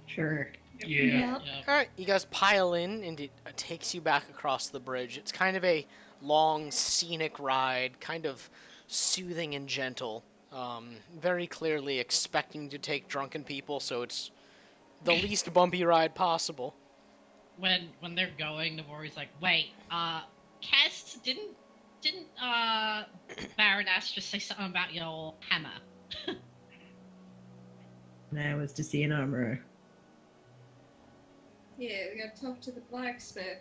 Sure. Yeah. Yep. Alright, you guys pile in, and it takes you back across the bridge. It's kind of a long, scenic ride, kind of soothing and gentle. Very clearly expecting to take drunken people, so it's the least bumpy ride possible. When they're going, Navori's like, wait, Kest, didn't Baroness just say something about your hammer? And I was to see an armorer. Yeah, we gotta talk to the blacksmith.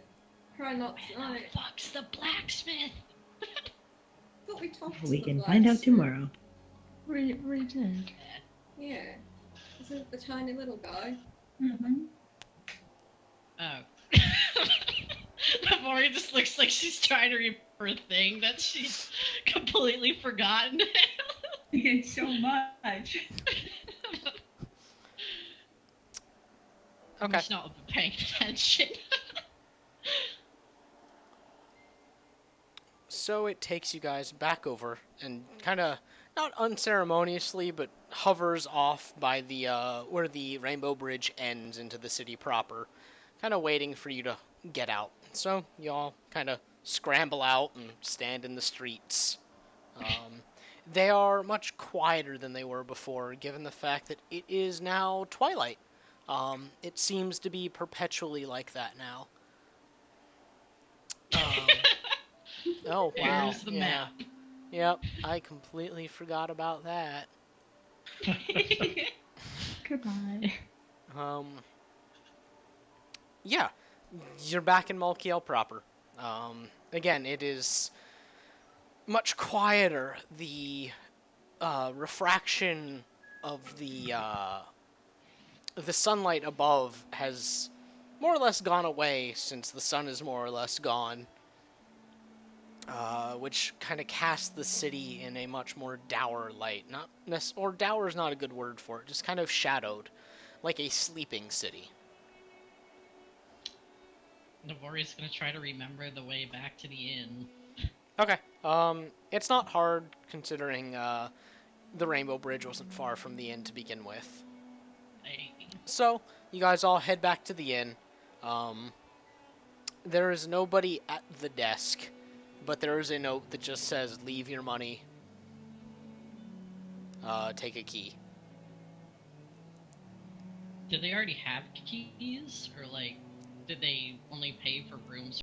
Try not Where tonight. the fuck's the blacksmith? Thought we talked to We the can blacksmith. find out tomorrow. We did. Yeah. Isn't the tiny little guy? Mm-hmm. Oh. Navori just looks like she's trying to remember a thing that she's completely forgotten. It's so much. Okay. She's not paying attention. So it takes you guys back over and kind of not unceremoniously, but hovers off by the where the Rainbow Bridge ends into the city proper, kind of waiting for you to get out. So you all kind of scramble out and stand in the streets. They are much quieter than they were before, given the fact that it is now twilight. It seems to be perpetually like that now. Oh, wow. There's the map. Yep, I completely forgot about that. Goodbye. Yeah, you're back in Malkiel proper. Again, it is much quieter. The refraction of the sunlight above has more or less gone away since the sun is more or less gone. Which kind of casts the city in a much more dour light. Or dour is not a good word for it, just kind of shadowed, like a sleeping city. Navori's gonna try to remember the way back to the inn. Okay. It's not hard considering the Rainbow Bridge wasn't far from the inn to begin with. So you guys all head back to the inn. There is nobody at the desk, but there is a note that just says, "Leave your money. Take a key." Did they already have keys, or like, did they only pay for rooms